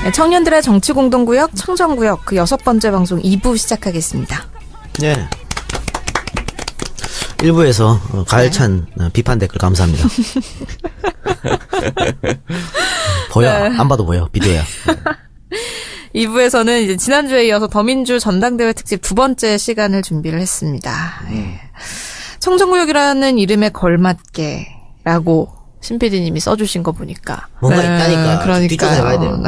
네, 청년들의 정치 공동구역, 청정구역 그 6번째 방송 2부 시작하겠습니다. 네. 1부에서 가열찬 비판 댓글 감사합니다. 보여. 네. 안 봐도 보여. 비디오야. 2부에서는 이제 지난주에 이어서 더민주 전당대회 특집 2번째 시간을 준비를 했습니다. 예. 청정구역이라는 이름에 걸맞게라고 신 PD님이 써주신 거 보니까 뭔가 있다니까. 그러니까 뒷조사해봐야 돼요.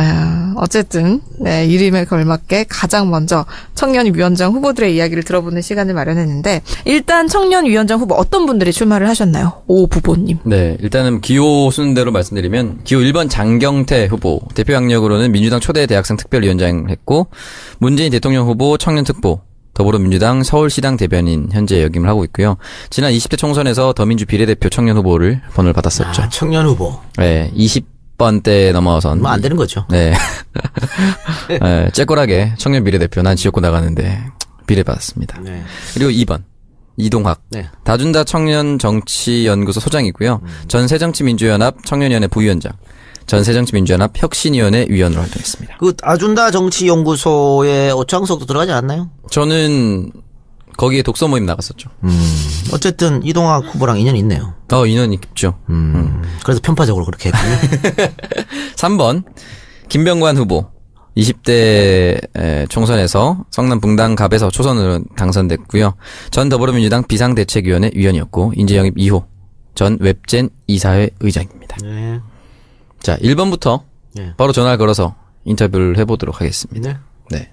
어쨌든 이름에 걸맞게 가장 먼저 청년위원장 후보들의 이야기를 들어보는 시간을 마련했는데 일단 청년위원장 후보 어떤 분들이 출마를 하셨나요? 오 부보님. 네, 일단은 기호 순대로 말씀드리면 기호 1번 장경태 후보 대표 학력으로는 민주당 초대 대학생 특별위원장 했고 문재인 대통령 후보 청년특보 더불어민주당 서울시당 대변인 현재 역임을 하고 있고요. 지난 20대 총선에서 더민주 비례대표 청년 후보를 번호를 받았었죠. 청년 후보. 네, 20번대 넘어선. 뭐 안 되는 거죠. 네. 네, 째꼬라게 청년 비례대표 난 지역구 나가는데 비례 받았습니다. 네. 그리고 2번. 이동학. 네. 다준다 청년정치연구소 소장이고요. 전 새정치민주연합 청년위원회 부위원장. 전 새정치민주연합 혁신위원회 위원으로 활동했습니다. 그 아준다 정치연구소에 오창석도 들어가지 않았나요? 저는 거기에 독서 모임 나갔었죠. 어쨌든 이동학 후보랑 인연이 있네요. 인연이 깊죠. 그래서 편파적으로 그렇게 했군요. 3번 김병관 후보 20대 총선에서 성남 붕당갑에서 초선으로 당선됐고요. 전 더불어민주당 비상대책위원회 위원이었고 인재영입 2호 전 웹젠 이사회 의장입니다. 네. 자 1번부터 네. 바로 전화를 걸어서 인터뷰를 해보도록 하겠습니다. 네. 네.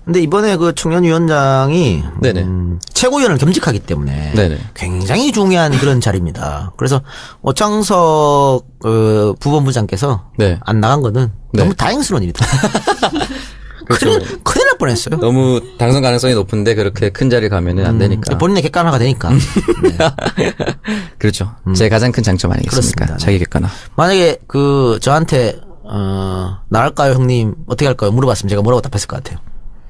근데 이번에 그 청년위원장이 네네. 최고위원을 겸직하기 때문에 네네. 굉장히 중요한 그런 자리입니다. 그래서 오창석 부본부장께서 네. 안 나간 거는 네. 너무 다행스러운 일이다. 그렇죠. 큰일 날 뻔했어요. 너무 당선 가능성이 높은데 그렇게 큰 자리를 가면은 안 되니까. 본인의 객관화가 되니까. 네. 그렇죠. 제 가장 큰 장점 아니겠습니까? 그렇습니다. 자기 객관화. 만약에 저한테 나을까요 형님 어떻게 할까요 물어봤으면 제가 뭐라고 답했을 것 같아요.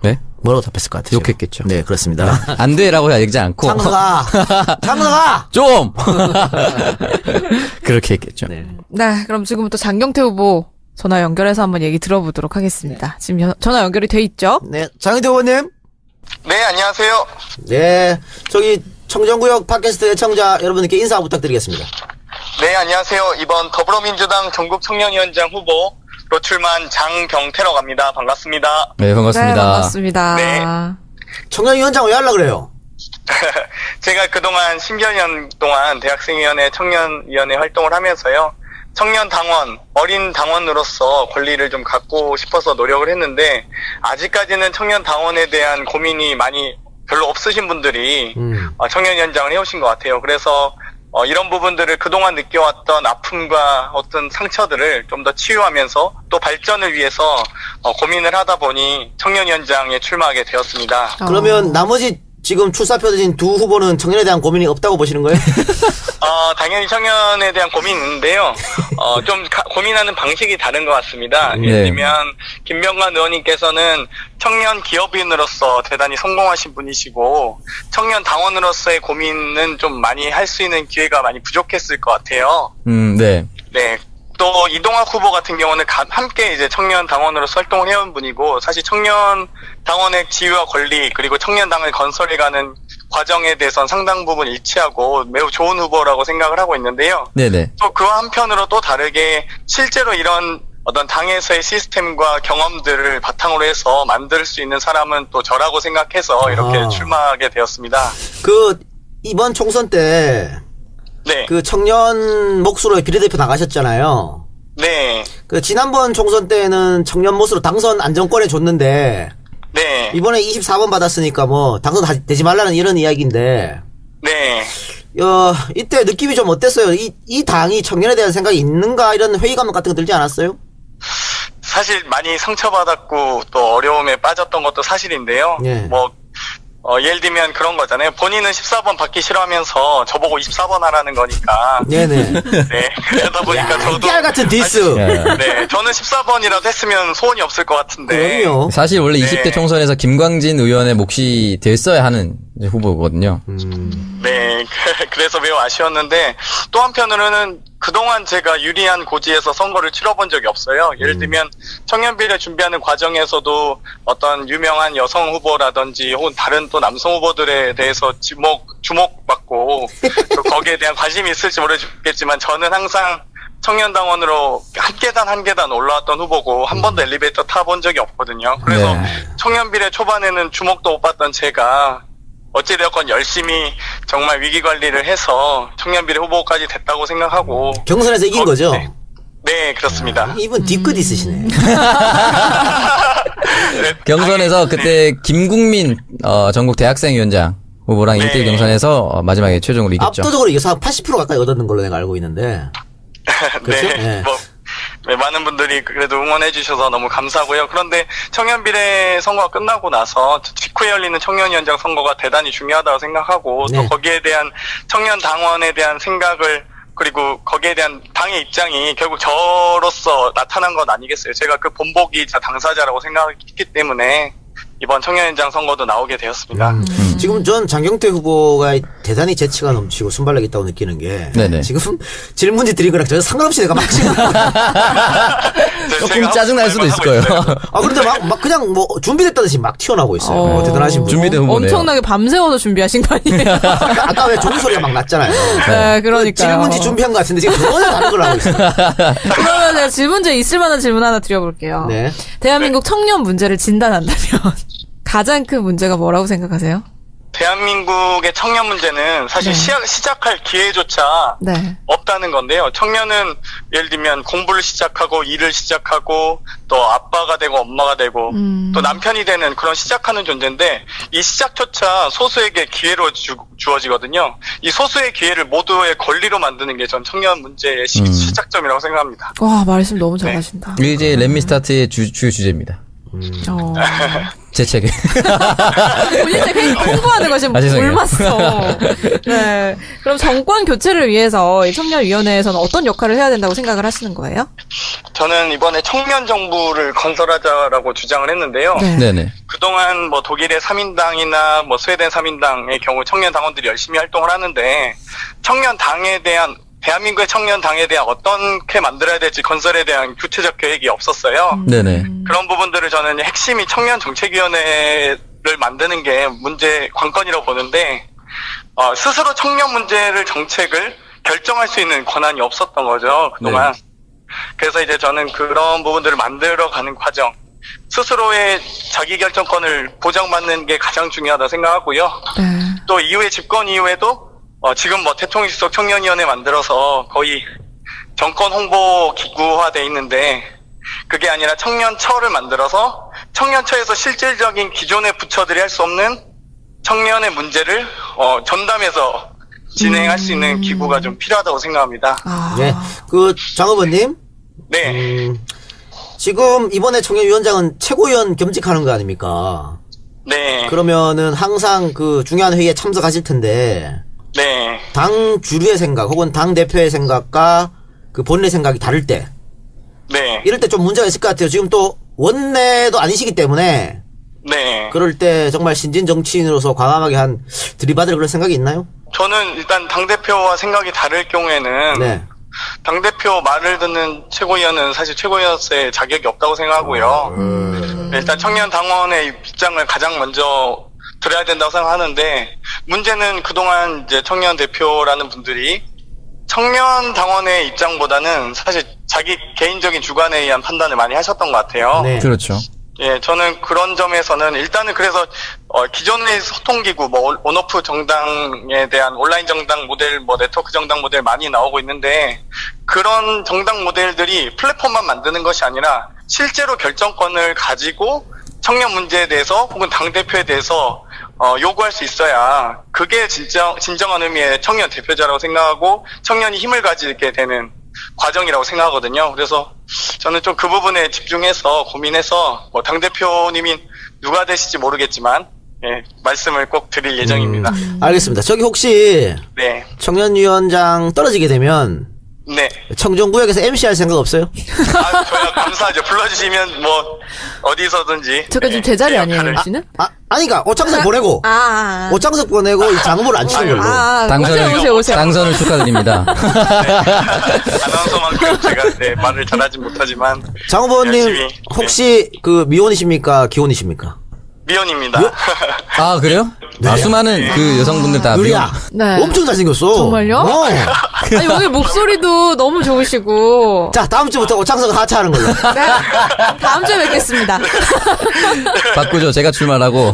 네? 뭐라고 답했을 것 같아요? 욕했겠죠. 네, 그렇습니다. 안 돼라고 얘기하지 않고. 장서가! 좀! 그렇게 했겠죠. 네. 네, 그럼 지금부터 장경태 후보 전화 연결해서 한번 얘기 들어보도록 하겠습니다. 지금 전화 연결이 돼 있죠? 네, 장희대 의원님. 네, 안녕하세요. 네, 저기 청정구역 팟캐스트 애청자 여러분께 인사 부탁드리겠습니다. 네, 안녕하세요. 이번 더불어민주당 전국청년위원장 후보로 출마한 장경태라고 합니다. 반갑습니다. 네, 반갑습니다. 네, 반갑습니다. 네. 청년위원장 왜 하려고 그래요? 제가 그동안 10여 년 동안 대학생위원회, 청년위원회 활동을 하면서요. 청년 당원, 어린 당원으로서 권리를 좀 갖고 싶어서 노력을 했는데 아직까지는 청년 당원에 대한 고민이 많이 별로 없으신 분들이 청년위원장을 해오신 것 같아요. 그래서 이런 부분들을 그동안 느껴왔던 아픔과 어떤 상처들을 좀 더 치유하면서 또 발전을 위해서 고민을 하다 보니 청년위원장에 출마하게 되었습니다. 그러면 나머지 지금 출사표 드신 두 후보는 청년에 대한 고민이 없다고 보시는 거예요? 당연히 청년에 대한 고민이 있는데요. 좀 고민하는 방식이 다른 것 같습니다. 네. 예를 들면 김병관 의원님께서는 청년 기업인으로서 대단히 성공하신 분이시고 청년 당원으로서의 고민은 좀 많이 할 수 있는 기회가 많이 부족했을 것 같아요. 네. 네. 또 이동학 후보 같은 경우는 함께 이제 청년 당원으로서 활동을 해온 분이고 사실 청년 당원의 지위와 권리 그리고 청년당을 건설해가는 과정에 대해서는 상당 부분 일치하고 매우 좋은 후보라고 생각을 하고 있는데요. 네네. 또 그와 한편으로 또 다르게 실제로 이런 어떤 당에서의 시스템과 경험들을 바탕으로 해서 만들 수 있는 사람은 또 저라고 생각해서 이렇게 출마하게 되었습니다. 이번 총선 때 네. 청년 몫으로 비례대표 나가셨잖아요. 네. 지난번 총선 때는 청년 몫으로 당선 안정권에 줬는데 네. 이번에 24번 받았으니까 뭐 당선 되지 말라는 이런 이야기인데 네. 이때 느낌이 좀 어땠어요? 이 당이 청년에 대한 생각이 있는가 이런 회의감 같은 거 들지 않았어요? 사실 많이 상처받았고 또 어려움에 빠졌던 것도 사실인데요. 네. 예를 들면 그런 거잖아요. 본인은 14번 받기 싫어하면서 저보고 24번 하라는 거니까. 네네. 네. 그러다 보니까 저도. 깨알 같은 디스. 네. 저는 14번이라도 했으면 소원이 없을 것 같은데. 그럼요. 사실 원래 네. 20대 총선에서 김광진 의원의 몫이 됐어야 하는 후보거든요. 네. 그래서 매우 아쉬웠는데 또 한편으로는 그동안 제가 유리한 고지에서 선거를 치러본 적이 없어요. 예를 들면 청년비례 준비하는 과정에서도 어떤 유명한 여성 후보라든지 혹은 다른 또 남성 후보들에 대해서 주목받고 또 거기에 대한 관심이 있을지 모르겠지만 저는 항상 청년당원으로 한 계단 한 계단 올라왔던 후보고 한 번도 엘리베이터 타본 적이 없거든요. 그래서 네. 청년비례 초반에는 주목도 못 받던 제가 어찌되었건 열심히 정말 위기관리를 해서 청년비례 후보까지 됐다고 생각하고 경선에서 이긴 거죠? 네, 네, 그렇습니다. 이분 뒤끝 있으시네. 경선에서 그때 김국민 전국 대학생위원장 후보랑 네. 1대1 경선에서 마지막에 최종으로 이겼죠. 압도적으로 이겨서 한 80% 가까이 얻었는 걸로 내가 알고 있는데. 그렇죠? 네, 네. 네, 많은 분들이 그래도 응원해 주셔서 너무 감사하고요. 그런데 청년비례 선거가 끝나고 나서 직후에 열리는 청년위원장 선거가 대단히 중요하다고 생각하고 네. 또 거기에 대한 청년 당원에 대한 생각을 그리고 거기에 대한 당의 입장이 결국 저로서 나타난 건 아니겠어요. 제가 그 본보기이자 당사자라고 생각했기 때문에 이번 청년위원장 선거도 나오게 되었습니다. 지금 전 장경태 후보가 대단히 재치가 넘치고 순발력 있다고 느끼는 게 네네. 지금 질문지 드린 거랑 전혀 상관없이 내가 막 지금 조금 짜증날 수도 있을 거예요. 그런데 막 그냥 뭐 준비됐다듯이 막 튀어나오고 있어요. 대단하신 분. 준비된 후보네요. 엄청나게 밤새워서 준비하신 거 아니에요? 아까 왜 종이 소리가 막 났잖아요. 네, 그러니까요. 질문지 준비한 것 같은데 지금 전혀 다른 걸 하고 있어요. 그러면 제가 질문제 있을 만한 질문 하나 드려볼게요. 네. 대한민국 청년 문제를 진단한다면 가장 큰 문제가 뭐라고 생각하세요? 대한민국의 청년 문제는 사실 네. 시작할 기회조차 네. 없다는 건데요. 청년은 예를 들면 공부를 시작하고 일을 시작하고 또 아빠가 되고 엄마가 되고 또 남편이 되는 그런 시작하는 존재인데 이 시작조차 소수에게 기회로 주어지거든요. 이 소수의 기회를 모두의 권리로 만드는 게 전 청년 문제의 시작점이라고 생각합니다. 와, 말씀 너무 잘하신다. 이게 이제 렛미스타트의 주요 주제입니다. 제 책에. 본인 책 홍보하는 것이 아, 죄송해요. 올맞어. 네. 그럼 정권 교체를 위해서 이 청년위원회에서는 어떤 역할을 해야 된다고 생각을 하시는 거예요? 저는 이번에 청년 정부를 건설하자라고 주장을 했는데요. 네. 네네. 그동안 뭐 독일의 3인당이나 뭐 스웨덴 3인당의 경우 청년 당원들이 열심히 활동을 하는데 청년 당에 대한 대한민국의 청년 당에 대한 어떻게 만들어야 될지 건설에 대한 구체적 계획이 없었어요. 네네. 그런 부분들을 저는 핵심이 청년 정책위원회를 만드는 게 문제 관건이라고 보는데 스스로 청년 문제를 정책을 결정할 수 있는 권한이 없었던 거죠 그동안. 그래서 이제 저는 그런 부분들을 만들어가는 과정, 스스로의 자기 결정권을 보장받는 게 가장 중요하다고 생각하고요. 네. 또 이후에 집권 이후에도 지금 뭐 대통령실속 청년위원회 만들어서 거의 정권 홍보 기구화돼 있는데 그게 아니라 청년처를 만들어서 청년처에서 실질적인 기존의 부처들이 할 수 없는 청년의 문제를 전담해서 진행할 수 있는 기구가 좀 필요하다고 생각합니다. 네. 장 후보님. 네. 지금 이번에 청년위원장은 최고위원 겸직하는 거 아닙니까? 네. 그러면은 항상 그 중요한 회의에 참석하실 텐데 네. 당 주류의 생각 혹은 당 대표의 생각과 그 본인의 생각이 다를 때 네. 이럴 때 좀 문제가 있을 것 같아요. 지금 또 원내도 아니시기 때문에 네. 그럴 때 정말 신진 정치인으로서 과감하게 들이받을 그런 생각이 있나요? 저는 일단 당대표와 생각이 다를 경우에는 네. 당대표 말을 듣는 최고위원은 사실 최고위원의 자격이 없다고 생각하고요. 일단 청년 당원의 입장을 가장 먼저 들어야 된다고 생각하는데 문제는 그동안 이제 청년 대표라는 분들이 청년 당원의 입장보다는 사실 자기 개인적인 주관에 의한 판단을 많이 하셨던 것 같아요. 네. 그렇죠. 예, 저는 그런 점에서는 일단은 그래서 기존의 소통기구 뭐 온오프 정당에 대한 온라인 정당 모델, 뭐 네트워크 정당 모델 많이 나오고 있는데 그런 정당 모델들이 플랫폼만 만드는 것이 아니라 실제로 결정권을 가지고 청년 문제에 대해서 혹은 당대표에 대해서 요구할 수 있어야 그게 진정한 의미의 청년 대표자라고 생각하고 청년이 힘을 가지게 되는 과정이라고 생각하거든요. 그래서 저는 좀 그 부분에 집중해서 고민해서 뭐 당대표님이 누가 되실지 모르겠지만 예, 말씀을 꼭 드릴 예정입니다. 알겠습니다. 저기 혹시 네. 청년위원장 떨어지게 되면 네. 청정구역에서 MC 할 생각 없어요? 저야 감사하죠. 불러주시면 뭐 어디서든지. 잠깐 지금 제 자리 아니에요, 역할을. MC는? 아니, 그니까, 오창석 보내고, 오창석 보내고, 이 장모를 안 치는 걸로. 오세요. 당선을 축하드립니다. 아나운서만큼 제가 말을 잘하진 못하지만. 장 후보님, 열심히, 혹시, 미혼이십니까? 기혼이십니까? 미혼입니다. 아, 그래요? 아, 수많은 그 여성분들 다 누리야. 네. 엄청 잘생겼어. 정말요? 아니, 오늘 목소리도 너무 좋으시고. 자, 다음 주부터 오창석 하차하는 걸로. 네. 다음 주에 뵙겠습니다. 바꾸죠. 제가 출마하고.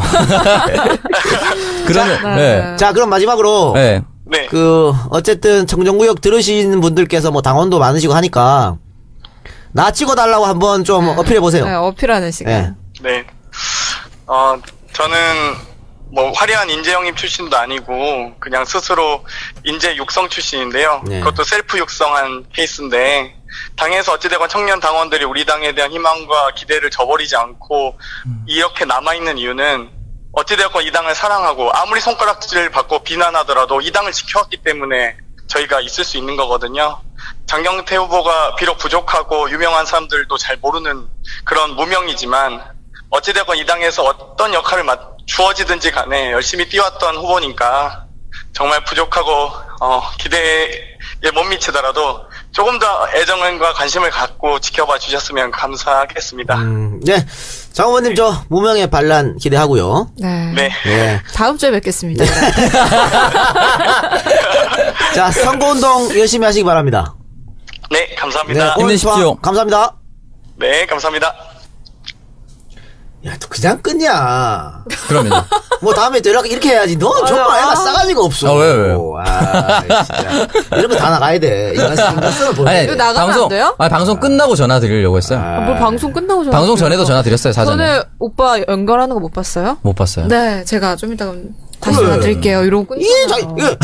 그러면, 네. 자, 그럼 마지막으로. 네. 네. 어쨌든 청정구역 들으시는 분들께서 뭐 당원도 많으시고 하니까, 나 찍어달라고 한번 좀 어필해보세요. 네, 어필하는 시간. 네. 네. 저는 뭐 화려한 인재 영입 출신도 아니고 그냥 스스로 인재 육성 출신인데요. 네. 그것도 셀프 육성한 케이스인데 당에서 어찌되건 청년 당원들이 우리 당에 대한 희망과 기대를 저버리지 않고 이렇게 남아있는 이유는 어찌되건 이 당을 사랑하고 아무리 손가락질을 받고 비난하더라도 이 당을 지켜왔기 때문에 저희가 있을 수 있는 거거든요. 장경태 후보가 비록 부족하고 유명한 사람들도 잘 모르는 그런 무명이지만 어찌되건 이 당에서 어떤 역할을 주어지든지 간에 열심히 뛰어왔던 후보니까 정말 부족하고 기대에 못 미치더라도 조금 더 애정과 관심을 갖고 지켜봐 주셨으면 감사하겠습니다. 네. 장 후보님 저 무명의 반란 기대하고요. 네. 네. 네. 다음 주에 뵙겠습니다. 자, 선거운동 열심히 하시기 바랍니다. 네, 감사합니다. 오늘 힘내십시오. 통화 감사합니다. 네, 감사합니다. 야, 또 그냥 끊냐. 그러면요. 뭐 다음에 또 이렇게 해야지. 너 정말 애가 싸가지가 없어. 왜요? 아, 진짜. 이런 거 다 나가야 돼. 인간성을 보내. 아니, 이거 나가면 안 돼요? 방송 끝나고 전화 드리려고 했어요. 뭘 방송 끝나고 전화 방송 드려요? 전에도 전화 드렸어요, 사전에. 전에 오빠 연결하는 거 못 봤어요? 못 봤어요. 네, 제가 좀 이따가 다시 그래. 전화 드릴게요. 이러고 이게 끊잖아요. 이거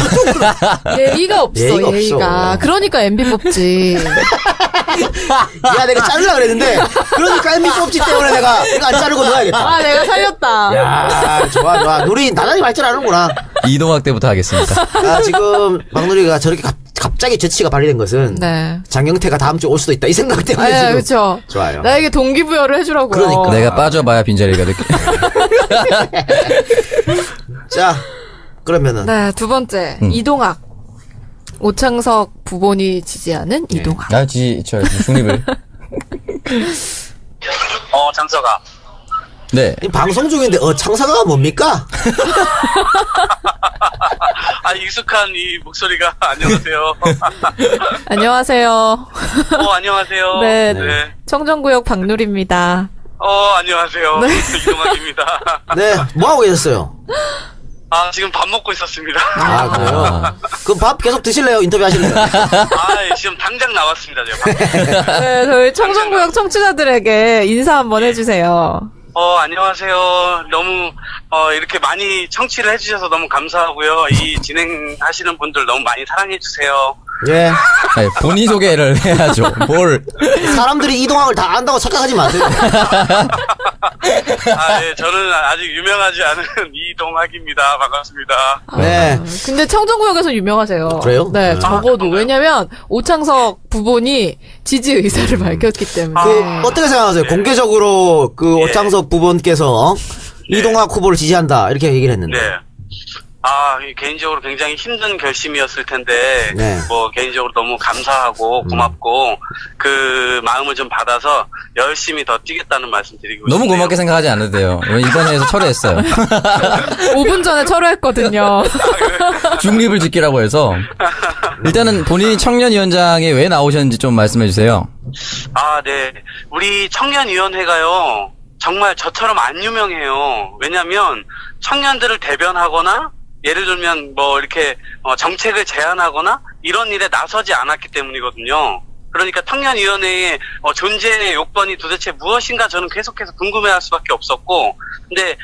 예의가 없어, 예의가 예의가. 없어. 그러니까 MB 뽑지. 야, 내가 자르려고 그랬는데, 그러니까 MB 뽑지 때문에 내가 이거 안 자르고 넣어야겠다. 아, 내가 살렸다. 야, 좋아. 누리 나날이 발전하는구나. 이동학 때부터 하겠습니다. 아, 지금 막누리가 저렇게 갑자기 재치가 발휘된 것은 네. 장경태가 다음 주에 올 수도 있다. 이 생각 때문에 네, 지금. 그렇죠. 좋아요. 나에게 동기부여를 해주라고요. 그러니까. 내가 빠져봐야 빈자리가 느껴. 자, 그러면은. 네, 두 번째. 이동학. 오창석 부본이 지지하는 이동학. 나 저 중립을. 장서가. 네. 이 방송 중인데, 창사가 뭡니까? 익숙한 이 목소리가, 안녕하세요. 안녕하세요. 안녕하세요. 네. 청정구역 박누리입니다. 안녕하세요. 네. 이동학입니다. 네, 뭐하고 계셨어요? 지금 밥 먹고 있었습니다. 아, 그래요? 그럼 밥 계속 드실래요? 인터뷰 하실래요? 지금 당장 나왔습니다, 제가. 네, 저희 청정구역 청취자들에게 인사 한번 해주세요. 안녕하세요. 너무, 이렇게 많이 청취를 해주셔서 너무 감사하고요. 이 진행하시는 분들 너무 많이 사랑해주세요. 예. 아니, 본인 소개를 해야죠. 뭘. 사람들이 이동학을 다 안다고 착각하지 마세요. 저는 아직 유명하지 않은 이동학입니다. 반갑습니다. 네. 근데 청정구역에서 유명하세요. 그래요? 네, 적어도. 그런가요? 왜냐면, 오창석 부본이 지지 의사를 밝혔기 때문에. 어떻게 생각하세요? 공개적으로 오창석 부본께서 이동학 후보를 지지한다. 이렇게 얘기를 했는데. 네. 개인적으로 굉장히 힘든 결심이었을 텐데, 네. 개인적으로 너무 감사하고 고맙고, 그 마음을 좀 받아서 열심히 더 뛰겠다는 말씀 드리고 너무 싶네요. 고맙게 생각하지 않으세요. 이번에서 철회했어요. 5분 전에 철회했거든요. 중립을 지키라고 해서. 일단은 본인이 청년위원장에 왜 나오셨는지 좀 말씀해 주세요. 네. 우리 청년위원회가요, 정말 저처럼 안 유명해요. 왜냐면, 청년들을 대변하거나, 예를 들면, 이렇게, 정책을 제안하거나, 이런 일에 나서지 않았기 때문이거든요. 그러니까 청년위원회의 존재의 요건이 도대체 무엇인가 저는 계속해서 궁금해할 수밖에 없었고, 근데,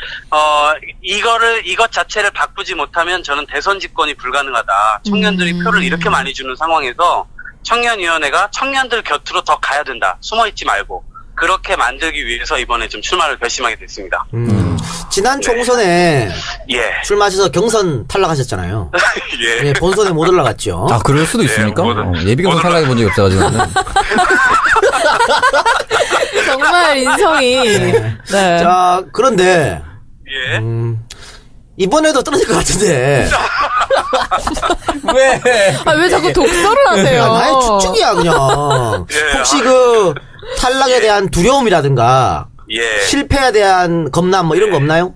이것 자체를 바꾸지 못하면 저는 대선 집권이 불가능하다. 청년들이 표를 이렇게 많이 주는 상황에서, 청년위원회가 청년들 곁으로 더 가야 된다. 숨어있지 말고. 그렇게 만들기 위해서 이번에 좀 출마를 결심하게 됐습니다. 지난 총선에 예. 출마하셔서 경선 탈락하셨잖아요. 예. 예, 본선에 못 올라갔죠. 그럴 수도 있습니까? 예비경선 탈락해 본 적이 없어가지고. 정말 인성이. 네. 자, 그런데 예. 이번에도 떨어질 것 같은데. 왜? 왜 자꾸 독설을 하세요? 나의 추측이야, 그냥. 예. 혹시 그 탈락에 대한 두려움이라든가 예. 실패에 대한 겁남 뭐 이런 거 없나요?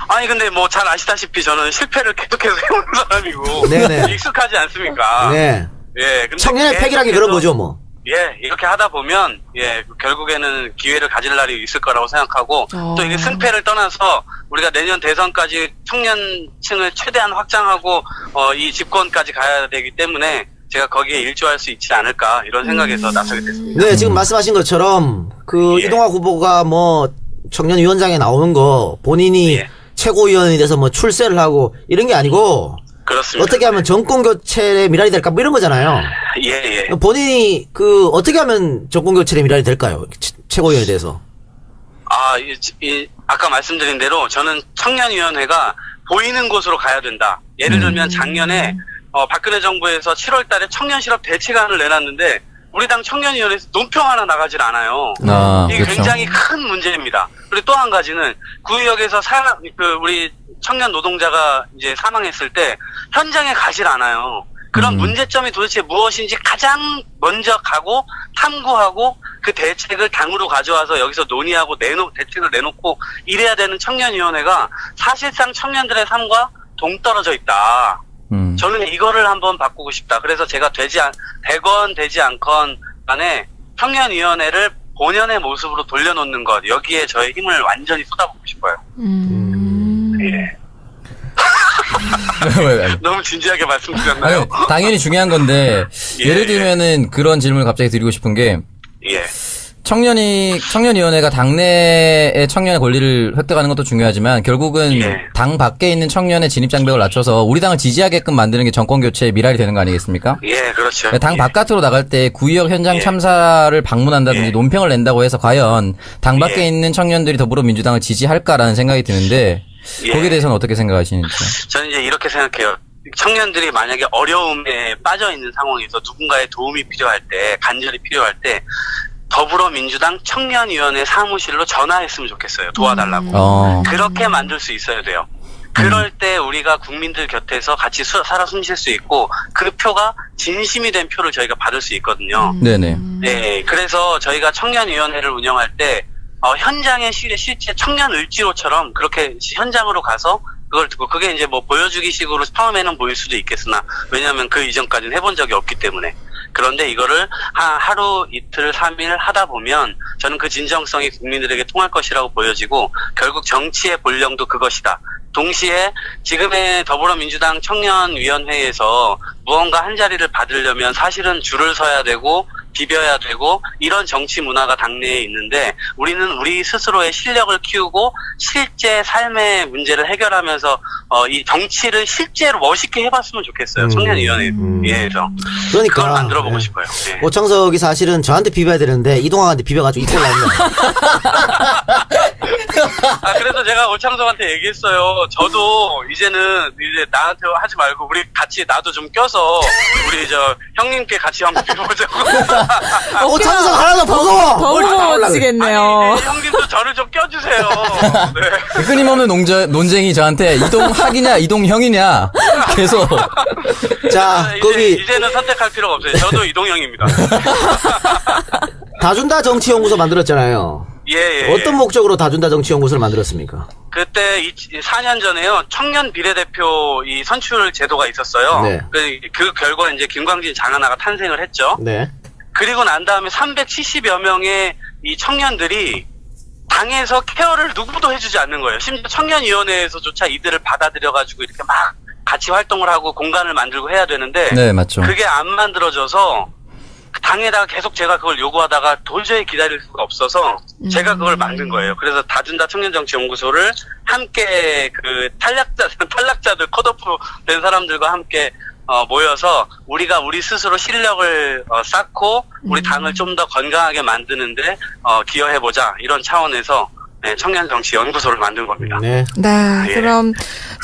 아니 근데 뭐 잘 아시다시피 저는 실패를 계속해서 해오는 사람이고 네네. 익숙하지 않습니까? 네. 예. 근데 청년의 패기란 게 그런 거죠, 뭐. 예, 이렇게 하다 보면, 예, 결국에는 기회를 가질 날이 있을 거라고 생각하고, 또 이게 승패를 떠나서, 우리가 내년 대선까지 청년층을 최대한 확장하고, 이 집권까지 가야 되기 때문에, 제가 거기에 일조할 수 있지 않을까, 이런 생각에서 나서게 됐습니다. 네, 지금 말씀하신 것처럼 그 예. 이동학 후보가 뭐 청년위원장에 나오는 거 본인이 예. 최고위원이 돼서 뭐 출세를 하고 이런 게 아니고 그렇습니다. 어떻게 하면 정권 교체의 미랄이 될까 뭐 이런 거잖아요. 예, 예. 본인이 그 어떻게 하면 정권 교체의 미랄이 될까요? 최고위원에 대해서. 아까 말씀드린 대로 저는 청년위원회가 보이는 곳으로 가야 된다. 예를 들면 작년에 박근혜 정부에서 7월 달에 청년 실업 대책안을 내놨는데 우리 당 청년위원회에서 논평 하나 나가질 않아요. 이게 그렇죠. 굉장히 큰 문제입니다. 그리고 또 한 가지는 구의역에서 우리 청년 노동자가 이제 사망했을 때 현장에 가질 않아요. 그런 문제점이 도대체 무엇인지 가장 먼저 가고 탐구하고 그 대책을 당으로 가져와서 여기서 논의하고 대책을 내놓고 이래야 되는 청년위원회가 사실상 청년들의 삶과 동떨어져 있다. 저는 이거를 한번 바꾸고 싶다. 그래서 제가 되건 되지 않건 간에 청년위원회를 본연의 모습으로 돌려놓는 것, 여기에 저의 힘을 완전히 쏟아붓고 싶어요. 예. 너무 진지하게 말씀드렸나요? 아니, 당연히 중요한 건데 예, 예를 들면은 그런 질문을 갑자기 드리고 싶은 게 예. 청년위원회가 당내의 청년의 권리를 획득하는 것도 중요하지만 결국은 예. 당 밖에 있는 청년의 진입 장벽을 낮춰서 우리 당을 지지하게끔 만드는 게 정권 교체의 미랄이 되는 거 아니겠습니까? 예, 그렇죠. 당 예. 바깥으로 나갈 때 구의역 현장 예. 참사를 방문한다든지 예. 논평을 낸다고 해서 과연 당 밖에 예. 있는 청년들이 더불어민주당을 지지할까라는 생각이 드는데 예. 거기에 대해서는 어떻게 생각하시는지. 저는 이제 이렇게 생각해요. 청년들이 만약에 어려움에 빠져 있는 상황에서 누군가의 도움이 필요할 때, 간절히 필요할 때, 더불어민주당 청년위원회 사무실로 전화했으면 좋겠어요. 도와달라고. 그렇게 만들 수 있어야 돼요. 그럴 때 우리가 국민들 곁에서 같이 살아 숨쉴 수 있고 그 표가 진심이 된 표를 저희가 받을 수 있거든요. 네네. 네, 그래서 저희가 청년위원회를 운영할 때 현장의 실제 청년 을지로처럼 그렇게 현장으로 가서 그걸 듣고 그게 이제 뭐 보여주기 식으로 처음에는 보일 수도 있겠으나 왜냐하면 그 이전까지는 해본 적이 없기 때문에 그런데 이거를 하루 이틀 3일 하다 보면 저는 그 진정성이 국민들에게 통할 것이라고 보여지고 결국 정치의 본령도 그것이다. 동시에 지금의 더불어민주당 청년위원회에서 무언가 한 자리를 받으려면 사실은 줄을 서야 되고 비벼야 되고 이런 정치 문화가 당내에 있는데 우리는 우리 스스로의 실력을 키우고 실제 삶의 문제를 해결하면서 이 정치를 실제로 멋있게 해봤으면 좋겠어요. 청년위원회에서. 그러니까 그걸 만들어보고 싶어요. 네. 오창석이 사실은 저한테 비벼야 되는데 이동학한테 비벼가지고 이꼴 나왔네. 그래서 제가 오창석한테 얘기했어요. 저도 이제는 이제 나한테 하지 말고 우리 같이 나도 좀 껴서 우리 형님께 같이 한번 비벼보자고. 오창석 하나도 보고 버거워지겠네요. 아니, 이제 형님도 저를 좀 껴주세요. 네. 끊임없는 논쟁이 저한테 이동학이냐 이동형이냐 계속. 자, 거기 이제는 선택할 필요가 없어요. 저도 이동형입니다. 다준다 정치연구소 만들었잖아요. 예. 어떤 목적으로 다준다 정치연구소를 만들었습니까? 그때 4년 전에요. 청년 비례대표 이 선출 제도가 있었어요. 네. 그 결과 이제 김광진 장하나가 탄생을 했죠. 네. 그리고 난 다음에 370여 명의 이 청년들이 당에서 케어를 누구도 해주지 않는 거예요. 심지어 청년위원회에서조차 이들을 받아들여가지고 이렇게 막 같이 활동을 하고 공간을 만들고 해야 되는데 네, 맞죠. 그게 안 만들어져서 당에다가 계속 제가 그걸 요구하다가 도저히 기다릴 수가 없어서 제가 그걸 만든 거예요. 그래서 다준다 청년정치연구소를 함께 그 탈락자들 컷오프 된 사람들과 함께 모여서 우리가 우리 스스로 실력을 쌓고 우리 당을 좀 더 건강하게 만드는데 기여해보자 이런 차원에서 청년정치연구소를 만든 겁니다. 네. 네, 그럼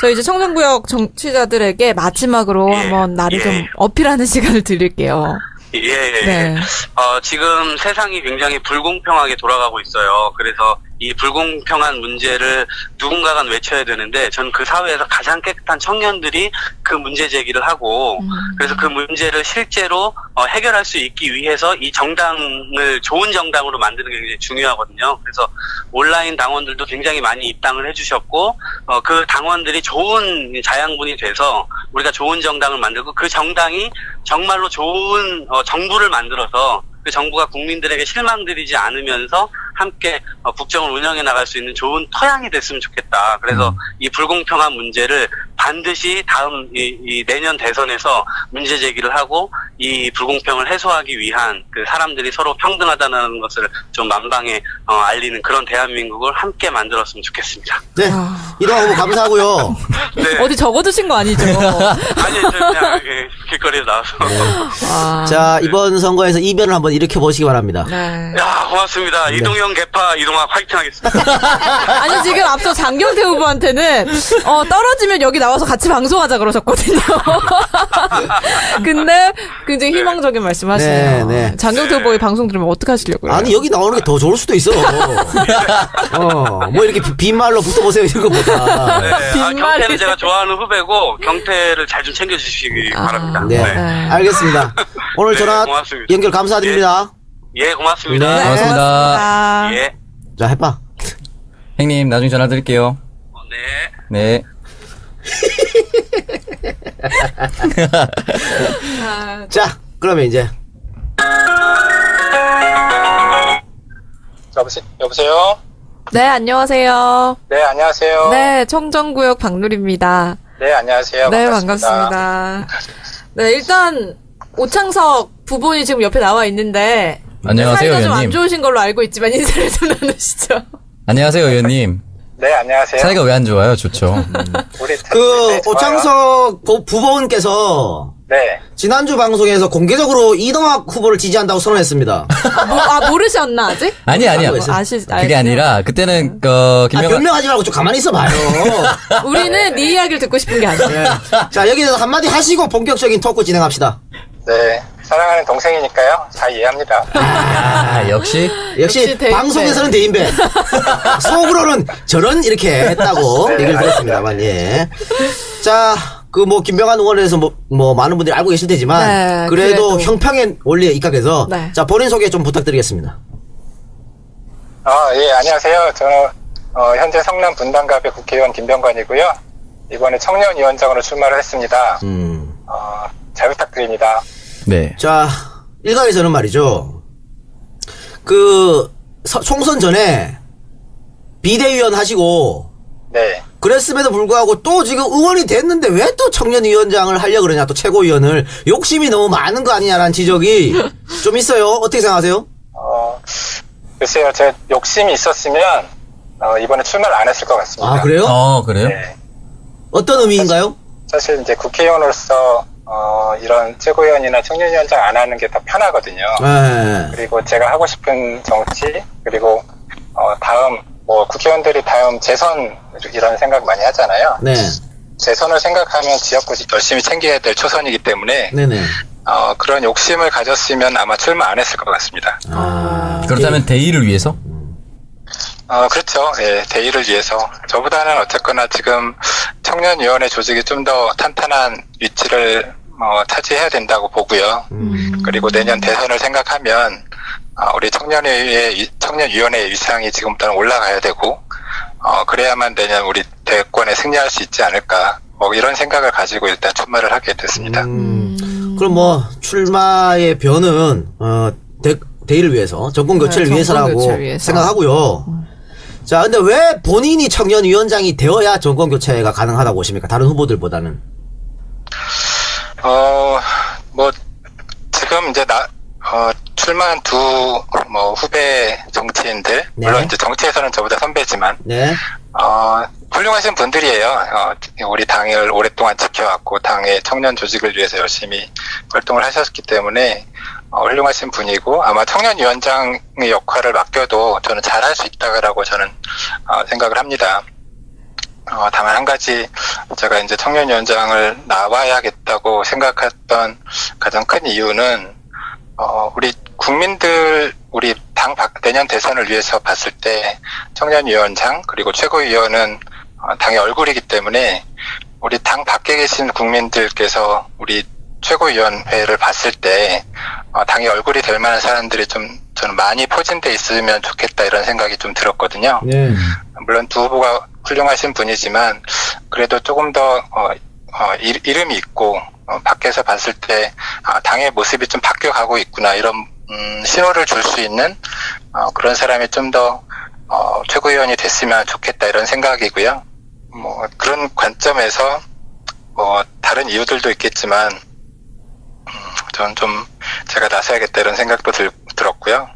저희 이제 청정구역 정치자들에게 마지막으로 한번 나를 좀 어필하는 시간을 드릴게요. 예. 네. 지금 세상이 굉장히 불공평하게 돌아가고 있어요. 그래서 이 불공평한 문제를 누군가가 외쳐야 되는데 전 그 사회에서 가장 깨끗한 청년들이 그 문제 제기를 하고 그래서 그 문제를 실제로 해결할 수 있기 위해서 이 정당을 좋은 정당으로 만드는 게 굉장히 중요하거든요. 그래서 온라인 당원들도 굉장히 많이 입당을 해주셨고 그 당원들이 좋은 자양분이 돼서 우리가 좋은 정당을 만들고 그 정당이 정말로 좋은 정부를 만들어서 그 정부가 국민들에게 실망드리지 않으면서 함께 국정을 운영해 나갈 수 있는 좋은 토양이 됐으면 좋겠다. 그래서 이 불공평한 문제를 반드시 다음 이 내년 대선에서 문제 제기를 하고 이 불공평을 해소하기 위한 그 사람들이 서로 평등하다는 것을 좀 만방에 알리는 그런 대한민국을 함께 만들었으면 좋겠습니다. 네. 이동환 후보 감사하고요. 네. 어디 적어두신 거 아니죠? 아니, 저 그냥 길거리에 나와서. 아, 자, 이번 선거에서 이변을 한번 일으켜 보시기 바랍니다. 네. 야, 고맙습니다. 네. 이동형 개파 이동학 화이팅 하겠습니다. 아니 지금 앞서 장경태 후보한테는 떨어지면 여기 나와서 같이 방송하자 그러셨거든요. 근데 굉장히 희망적인 말씀하시네요. 네, 네. 장경태 후보의 방송 들으면 어떻게 하시려고요? 아니, 여기 나오는 게 더 좋을 수도 있어. 뭐 이렇게 빈말로 붙어보세요, 이런 거보다. 네, 빈말이- 경태는 제가 좋아하는 후배고 경태를 잘 좀 챙겨주시기 바랍니다. 네. 알겠습니다. 오늘 전화 고맙습니다. 연결 감사드립니다. 예, 고맙습니다. 네. 고맙습니다. 예. 자, 해봐. 형님, 나중에 전화 드릴게요. 네. 네. 자, 그러면 이제. 여보세요? 네, 안녕하세요. 네, 안녕하세요. 네, 청정구역 박누리입니다. 네, 안녕하세요. 네, 반갑습니다. 반갑습니다. 네, 일단 오창석 부분이 지금 옆에 나와 있는데 안녕하세요, 사이가 좀 안 의원님. 좋으신 걸로 알고 있지만 인사를 좀 나누시죠. 안녕하세요, 의원님. 네, 안녕하세요. 사이가 왜 안 좋아요? 좋죠. 우리 그, 네, 좋아요. 오창석 부부원께서 네. 지난주 방송에서 공개적으로 이동학 후보를 지지한다고 선언했습니다. 모르셨나 아직? 아니야. 알고 있어요. 그게 아니라, 그때는, 김명환. 변명하지 말고 좀 가만히 있어봐요. 우리는 네 이야기를 듣고 싶은 게 아니야. 네. 자, 여기서 한마디 하시고 본격적인 토크 진행합시다. 네. 사랑하는 동생이니까요. 잘 이해합니다. 아, 역시. 역시 대인배. 방송에서는 대인배. 속으로는 저런 이렇게 했다고 얘기를 들었습니다만, 예. 자, 그 김병환 의원에 대해서 많은 분들이 알고 계실 테지만, 네, 그래도 그래도. 형평의 원리에 입각해서, 네. 자, 본인 소개 좀 부탁드리겠습니다. 예, 안녕하세요. 저는, 현재 성남 분당갑의 국회의원 김병관이고요. 이번에 청년위원장으로 출마를 했습니다. 잘 부탁드립니다. 네. 자, 일각에서는 말이죠. 총선 전에 비대위원 하시고, 네. 그랬음에도 불구하고 또 지금 의원이 됐는데 왜 또 청년위원장을 하려고 그러냐, 또 최고위원을. 욕심이 너무 많은 거 아니냐라는 지적이 좀 있어요. 어떻게 생각하세요? 글쎄요. 제 욕심이 있었으면, 이번에 출마를 안 했을 것 같습니다. 아, 그래요? 그래요? 네. 어떤 의미인가요? 사실 이제 국회의원으로서, 이런 최고위원이나 청년위원장 안 하는 게 더 편하거든요. 네. 그리고 제가 하고 싶은 정치, 그리고, 다음, 국회의원들이 다음 재선, 이런 생각 많이 하잖아요. 네. 재선을 생각하면 지역구 열심히 챙겨야 될 초선이기 때문에, 네네. 그런 욕심을 가졌으면 아마 출마 안 했을 것 같습니다. 그렇다면 대의를 위해서? 그렇죠. 예, 대의를 위해서. 저보다는 어쨌거나 지금 청년위원회 조직이 좀 더 탄탄한 위치를 차지해야 된다고 보고요. 그리고 내년 대선을 생각하면 우리 청년위원회의 위상이 지금부터는 올라가야 되고 그래야만 내년 우리 대권에 승리할 수 있지 않을까. 이런 생각을 가지고 일단 출마를 하게 됐습니다. 그럼 출마의 변은 대의를 위해서, 정권 교체를 정권 위해서라고 교체를 위해서. 생각하고요. 자, 근데 왜 본인이 청년위원장이 되어야 정권 교체가 가능하다고 보십니까? 다른 후보들보다는. 지금 이제 출마한 두 후배 정치인들, 네. 물론 이제 정치에서는 저보다 선배지만, 네. 훌륭하신 분들이에요. 우리 당을 오랫동안 지켜왔고, 당의 청년 조직을 위해서 열심히 활동을 하셨기 때문에, 훌륭하신 분이고, 아마 청년위원장의 역할을 맡겨도 저는 잘할 수 있다고 저는, 생각을 합니다. 다만 한 가지, 제가 이제 청년위원장을 나와야겠다고 생각했던 가장 큰 이유는, 우리 국민들 우리 내년 대선을 위해서 봤을 때 청년위원장 그리고 최고위원은 당의 얼굴이기 때문에 우리 당 밖에 계신 국민들께서 우리 최고위원회를 봤을 때 당의 얼굴이 될 만한 사람들이 좀 저는 많이 포진돼 있으면 좋겠다 이런 생각이 좀 들었거든요. 네. 물론 두 후보가 훌륭하신 분이지만 그래도 조금 더 이름이 있고 밖에서 봤을 때 당의 모습이 좀 바뀌어가고 있구나 이런 신호를 줄 수 있는 그런 사람이 좀 더 최고위원이 됐으면 좋겠다 이런 생각이고요. 뭐 그런 관점에서 다른 이유들도 있겠지만 저는 좀 제가 나서야겠다 이런 생각도 들었고요.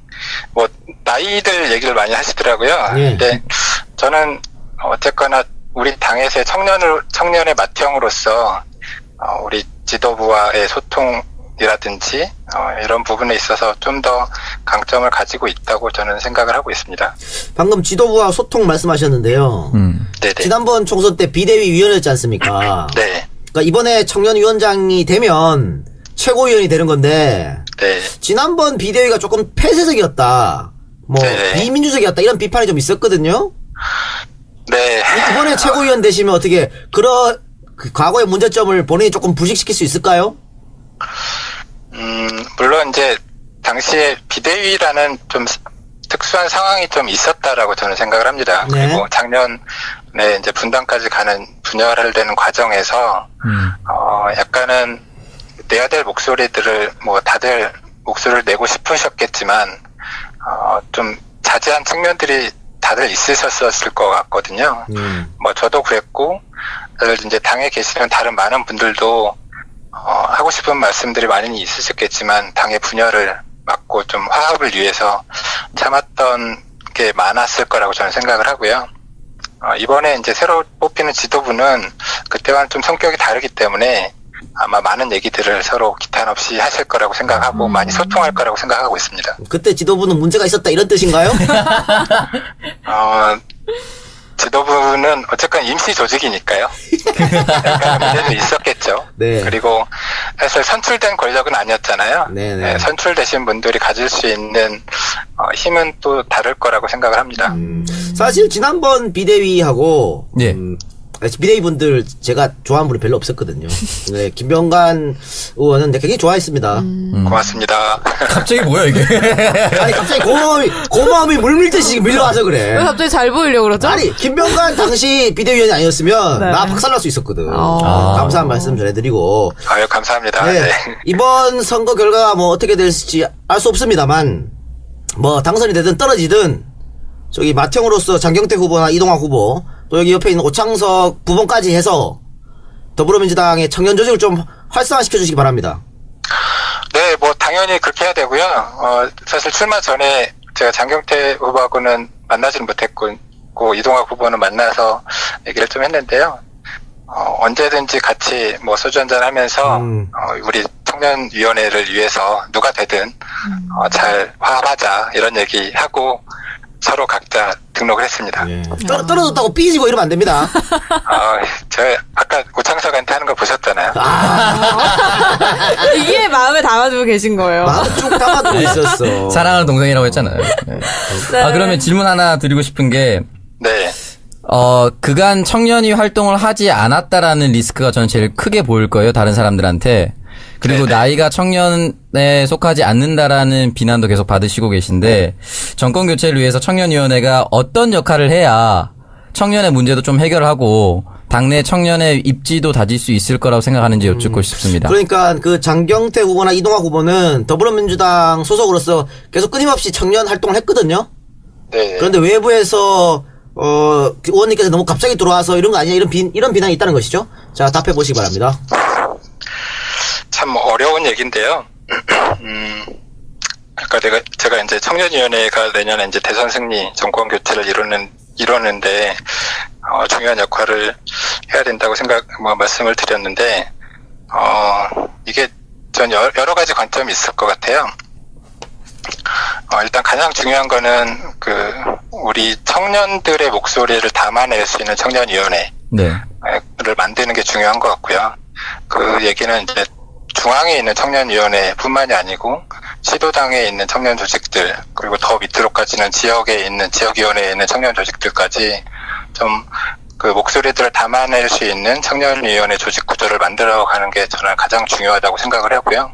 뭐 나이들 얘기를 많이 하시더라고요. 네. 근데 저는 어쨌거나 우리 당에서의 청년의 맏형으로서 우리 지도부와의 소통이라든지 이런 부분에 있어서 좀 더 강점을 가지고 있다고 저는 생각을 하고 있습니다. 방금 지도부와 소통 말씀하셨는데요. 네네. 지난번 총선 때 비대위 위원이었지 않습니까? 네. 그러니까 이번에 청년위원장이 되면 최고위원이 되는 건데 네. 지난번 비대위가 조금 폐쇄적이었다. 뭐 네. 비민주적이었다. 이런 비판이 좀 있었거든요. 네. 이번에 최고위원 되시면 어떻게 그 과거의 문제점을 본인이 조금 부식시킬 수 있을까요? 물론 이제 당시에 비대위라는 좀 특수한 상황이 좀 있었다라고 저는 생각을 합니다. 네. 그리고 작년에 이제 분당까지 가는 분열되는 과정에서 약간은 내야 될 목소리들을 뭐 다들 목소리를 내고 싶으셨겠지만 좀 자제한 측면들이 다들 있으셨을 것 같거든요. 뭐 저도 그랬고 다들 이제 당에 계시는 다른 많은 분들도 하고 싶은 말씀들이 많이 있으셨겠지만 당의 분열을 막고 좀 화합을 위해서 참았던 게 많았을 거라고 저는 생각을 하고요. 이번에 이제 새로 뽑히는 지도부는 그때와는 좀 성격이 다르기 때문에 아마 많은 얘기들을 서로 기탄 없이 하실 거라고 생각하고 많이 소통할 거라고 생각하고 있습니다. 그때 지도부는 문제가 있었다 이런 뜻인가요? 지도부는 어쨌건 임시 조직이니까요. 약간 문제도 있었겠죠. 네. 그리고 사실 선출된 권력은 아니었잖아요. 네네. 네, 선출되신 분들이 가질 수 있는 힘은 또 다를 거라고 생각을 합니다. 사실 지난번 비대위하고 예. 비대위 분들 제가 좋아하는 분이 별로 없었거든요. 네, 김병관 의원은 굉장히 좋아했습니다. 고맙습니다. 갑자기 뭐야 이게? 아니 갑자기 고마움이 물밀듯이 밀려와서 왜 그래. 갑자기 잘 보이려고 그러죠? 아니 김병관 당시 비대위원이 아니었으면 네. 나 박살날 수 있었거든. 아. 감사한 말씀 전해드리고. 아유, 감사합니다. 네. 네. 이번 선거 결과가 뭐 어떻게 될지 알 수 없습니다만 뭐 당선이 되든 떨어지든 저기 맏형으로서 장경태 후보나 이동학 후보 또 여기 옆에 있는 오창석 부본까지 해서 더불어민주당의 청년 조직을 좀 활성화시켜 주시기 바랍니다. 네, 뭐 당연히 그렇게 해야 되고요. 사실 출마 전에 제가 장경태 후보하고는 만나지는 못했고 이동학 후보는 만나서 얘기를 좀 했는데요. 언제든지 같이 뭐 소주 한잔 하면서 우리 청년위원회를 위해서 누가 되든 잘 화합하자 이런 얘기하고 서로 각자 등록을 했습니다. 예. 떨어졌다고 삐지고 이러면 안 됩니다. 제가 아까 오창석한테 하는 거 보셨잖아요. 이게 마음에 담아두고 계신 거예요. 마음 쭉 담아두고 있었어. 사랑하는 동생이라고 했잖아요. 네. 네. 그러면 질문 하나 드리고 싶은 게 네. 그간 청년이 활동을 하지 않았다라는 리스크가 저는 제일 크게 보일 거예요. 다른 사람들한테. 그리고 네네. 나이가 청년에 속하지 않는다라는 비난도 계속 받으시고 계신데 정권 교체를 위해서 청년위원회가 어떤 역할을 해야 청년의 문제도 좀 해결하고 당내 청년의 입지도 다질 수 있을 거라고 생각하는지 여쭙고 싶습니다. 그러니까 그 장경태 후보나 이동학 후보는 더불어민주당 소속으로서 계속 끊임없이 청년 활동을 했거든요. 네. 그런데 외부에서 의원님께서 너무 갑자기 들어와서 이런 거 아니냐 이런 비난이 있다는 것이죠. 자, 답해 보시기 바랍니다. 참 어려운 얘기인데요. 아까 제가 이제 청년위원회가 내년에 이제 대선 승리, 정권 교체를 이루는데 중요한 역할을 해야 된다고 말씀을 드렸는데 이게 전 여러 가지 관점이 있을 것 같아요. 일단 가장 중요한 거는 우리 청년들의 목소리를 담아낼 수 있는 청년위원회를 네. 만드는 게 중요한 것 같고요. 그 얘기는 이제 중앙에 있는 청년위원회뿐만이 아니고 시도당에 있는 청년 조직들 그리고 더 밑으로까지는 지역에 있는 지역위원회에 있는 청년 조직들까지 좀 그 목소리들을 담아낼 수 있는 청년위원회 조직 구조를 만들어가는 게 저는 가장 중요하다고 생각을 하고요.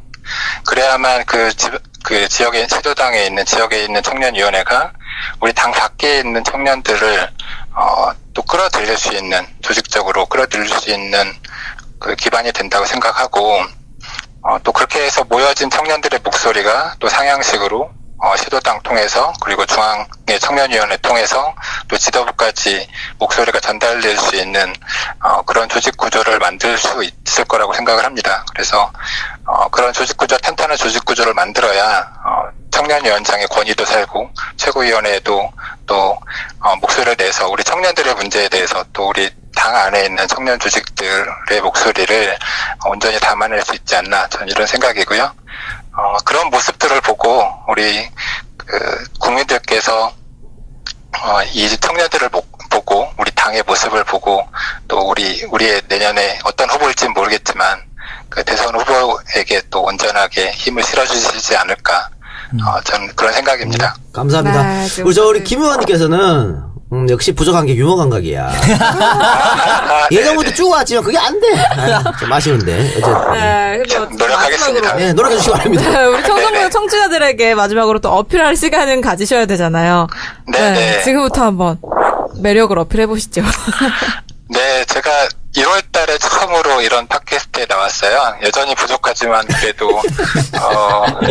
그래야만 그 지역에 시도당에 있는 지역에 있는 청년위원회가 우리 당 밖에 있는 청년들을 또 끌어들일 수 있는 조직적으로 끌어들일 수 있는 그 기반이 된다고 생각하고 또 그렇게 해서 모여진 청년들의 목소리가 또 상향식으로 시도당 통해서 그리고 중앙의 청년위원회 통해서 또 지도부까지 목소리가 전달될 수 있는 그런 조직 구조를 만들 수 있을 거라고 생각을 합니다. 그래서 그런 조직 구조, 탄탄한 조직 구조를 만들어야 청년위원장의 권위도 살고 최고위원회에도 또 목소리를 내서 우리 청년들의 문제에 대해서 또 우리 당 안에 있는 청년 조직들의 목소리를 온전히 담아낼 수 있지 않나 저는 이런 생각이고요. 그런 모습들을 보고 우리 국민들께서 이 청년들을 보고 우리 당의 모습을 보고 또 우리의 내년에 어떤 후보일지는 모르겠지만 그 대선 후보에게 또 온전하게 힘을 실어주시지 않을까 저는 그런 생각입니다. 감사합니다. 네, 우리 김 의원님께서는 역시 부족한 게 유머 감각이야. 예전부터 쭉 왔지만 그게 안 돼. 좀 아쉬운데. 어쨌든. 노력하겠습니다. 네, 노력해 주시기 바랍니다. 우리 청소년 청취자들에게 마지막으로 또 어필할 시간은 가지셔야 되잖아요. 네. 지금부터 한번 매력을 어필해 보시죠. 네, 제가 1월 달에 처음으로 이런 팟캐스트에 나왔어요. 여전히 부족하지만 그래도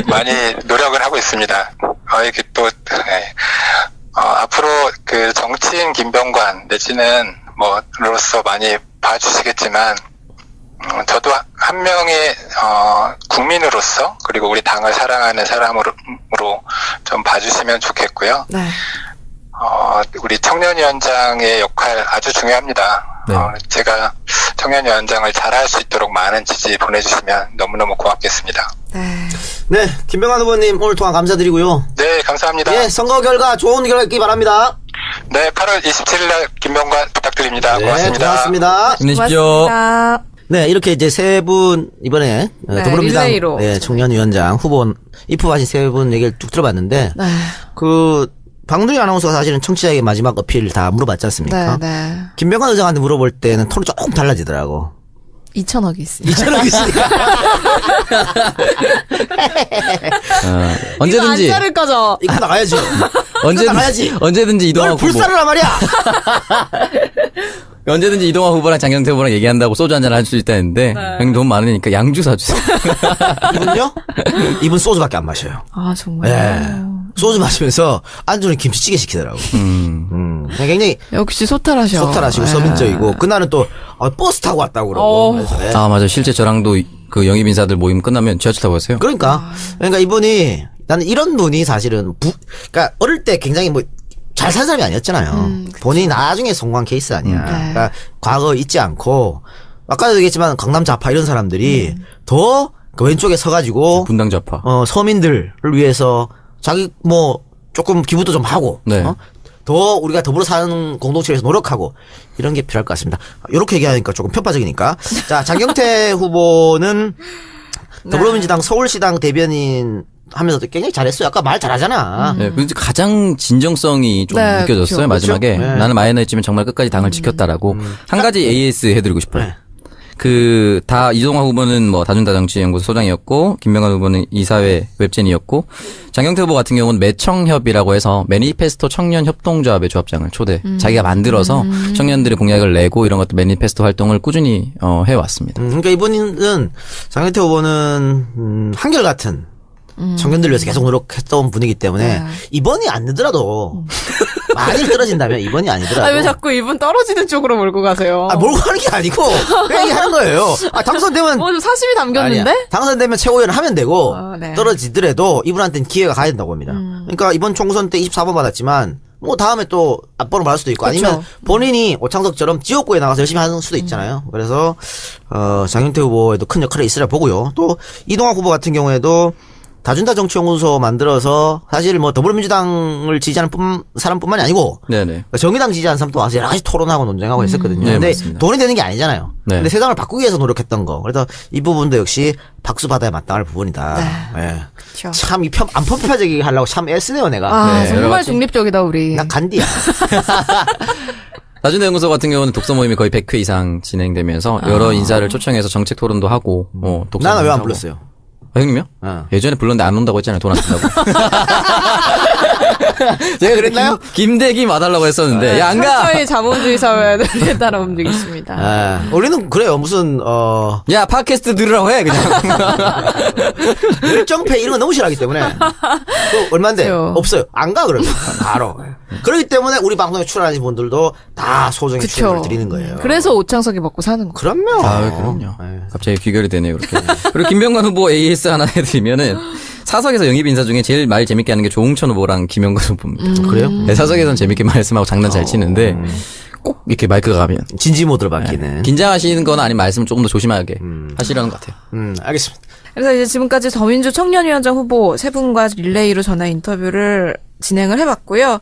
많이 노력을 하고 있습니다. 이게 또 앞으로 그 정치인 김병관 내지는 로서 많이 봐주시겠지만 저도 한 명의 국민으로서 그리고 우리 당을 사랑하는 사람으로 좀 봐주시면 좋겠고요. 네. 우리 청년위원장의 역할 아주 중요합니다. 네. 제가 청년위원장을 잘할 수 있도록 많은 지지 보내주시면 너무너무 고맙겠습니다. 네, 김병환 후보님 오늘 통화 감사드리고요. 네, 감사합니다. 예, 선거 결과 좋은 결과 있기 바랍니다. 네, 8월 27일 날 김병관 부탁드립니다. 네, 고맙습니다. 고맙습니다. 힘내십시오. 고맙습니다. 네, 이렇게 이제 세 분 이번에 네, 더불어민주당 릴레이로. 청년위원장 후보 입후하신 세 분 얘기를 쭉 들어봤는데 네. 방둥이 아나운서가 사실은 청취자에게 마지막 어필 다 물어봤지 않습니까? 네. 김병관 의장한테 물어볼 때는 톤이 조금 달라지더라고. 2천억이 있습니다. 2천억 있으니까. 언제든지 이거 안 자를 거죠? 이거 나가야지. 나가야지. 언제든지 이동환 널 후보 불사르란 말이야. 언제든지 이동환 후보랑 장경태 후보랑 얘기한다고 소주 한잔 할 수 있다는데 형님 돈 많으니까 양주 사주세요. 이분요? 이분 소주밖에 안 마셔요. 아, 정말. 예. 소주 마시면서 안주는 김치찌개 시키더라고. 굉장히 역시 소탈하셔. 소탈하시고 네. 서민적이고 그날은 또 버스 타고 왔다고 그러고. 그래서, 예. 아 맞아 실제 저랑도 그 영입 인사들 모임 끝나면 지하철 타고 갔어요. 그러니까 이분이 나는 이런 분이 사실은 그러니까 어릴 때 굉장히 잘 산 사람이 아니었잖아요. 본인이 나중에 성공한 케이스 아니야. 그러니까 과거 잊지 않고 아까도 얘기했지만 강남 좌파 이런 사람들이 더 그 왼쪽에 서가지고 분당 좌파. 서민들을 위해서 자기 조금 기부도 좀 하고 네. 더 우리가 더불어 사는 공동체에서 노력하고 이런 게 필요할 것 같습니다. 이렇게 얘기하니까 조금 편파적이니까. 자, 장경태 후보는 더불어민주당 서울시당 대변인 하면서도 굉장히 잘했어요. 아까 말 잘하잖아. 네, 그래서 가장 진정성이 좀 네, 느껴졌어요. 그렇죠. 마지막에 그렇죠? 네. 나는 마이너했지만 정말 끝까지 당을 지켰다라고 한 가지 AS 해드리고 싶어요. 네. 다 이동환 후보는 다준다정치연구소 소장이었고 김병관 후보는 이사회 웹젠이었고 장경태 후보 같은 경우는 매청협이라고 해서 매니페스토 청년 협동조합의 조합장을 자기가 만들어서 청년들의 공약을 내고 이런 것도 매니페스토 활동을 꾸준히 해왔습니다. 그러니까 이분은 장경태 후보는 한결같은 청년들 위해서 계속 노력했던 분이기 때문에 이번이 안 되더라도 많이 떨어진다면 이번이 아니더라도 왜 자꾸 이분 떨어지는 쪽으로 몰고 가세요? 몰고 가는 게 아니고 그냥 얘기하는 거예요. 당선되면 좀 사심이 담겼는데? 아니야. 당선되면 최고위원 하면 되고 네. 떨어지더라도 이분한테는 기회가 가야 된다고 합니다. 그러니까 이번 총선 때 24번 받았지만 다음에 또 앞번호 받을 수도 있고 그렇죠. 아니면 본인이 오창석처럼 지역구에 나가서 열심히 하는 수도 있잖아요. 그래서 장경태 후보에도 큰 역할이 있으라 보고요. 또 이동학 후보 같은 경우에도 다준다 정치연구소 만들어서 사실 뭐 더불어민주당을 지지하는 사람뿐만이 아니고 네네. 정의당 지지하는 사람도 와서 여러 가지 토론하고 논쟁하고 했었거든요. 네, 근데 맞습니다. 돈이 되는 게 아니잖아요. 네. 근데 세상을 바꾸기 위해서 노력했던 거. 그래서 이 부분도 역시 박수 받아야 마땅할 부분이다. 예. 그렇죠. 참 이 안 편파적이게 하려고 참 애쓰네요 내가. 아, 네, 여러 정말 가지. 중립적이다 우리. 나 간디야. 다준다 연구소 같은 경우는 독서 모임이 거의 100회 이상 진행되면서 여러 인사를 초청해서 정책 토론도 하고 독서 나는 왜 안 하고. 불렀어요? 아, 형님요? 어. 예전에 불렀는데 안 온다고 했잖아요. 돈 안 쓴다고. 제가 그랬나요? 김대기 와달라고 했었는데 야, 안 가! 철저히 자본주의 사회에 따라 움직이십니다. 아, 우리는 그래요. 무슨 야, 팟캐스트 들으라고 해, 그냥. 열정페 이런 거 너무 싫어하기 때문에 그 얼마인데 그렇죠. 없어요. 안 가 그러면 바로. 그렇기 때문에 우리 방송에 출연하신 분들도 다 소정의 출연을 그쵸. 드리는 거예요. 그래서 오창석이 먹고 사는 거. 그럼요. 그럼요. 네. 갑자기 귀결이 되네요, 그렇게. 그리고 김병관 후보 AS 하나 해드리면은, 사석에서 영입 인사 중에 제일 말 재밌게 하는 게 조홍천 후보랑 김영관 후보입니다. 그래요? 네, 사석에서는 재밌게 말씀하고 장난 잘 치는데, 꼭 이렇게 마이크가 가면. 진지 모드로 바뀌네. 긴장하시는 거나 아니면 말씀을 조금 더 조심하게 하시라는 것 같아요. 알겠습니다. 그래서 이제 지금까지 더민주 청년위원장 후보 세 분과 릴레이로 전화 인터뷰를 진행을 해봤고요.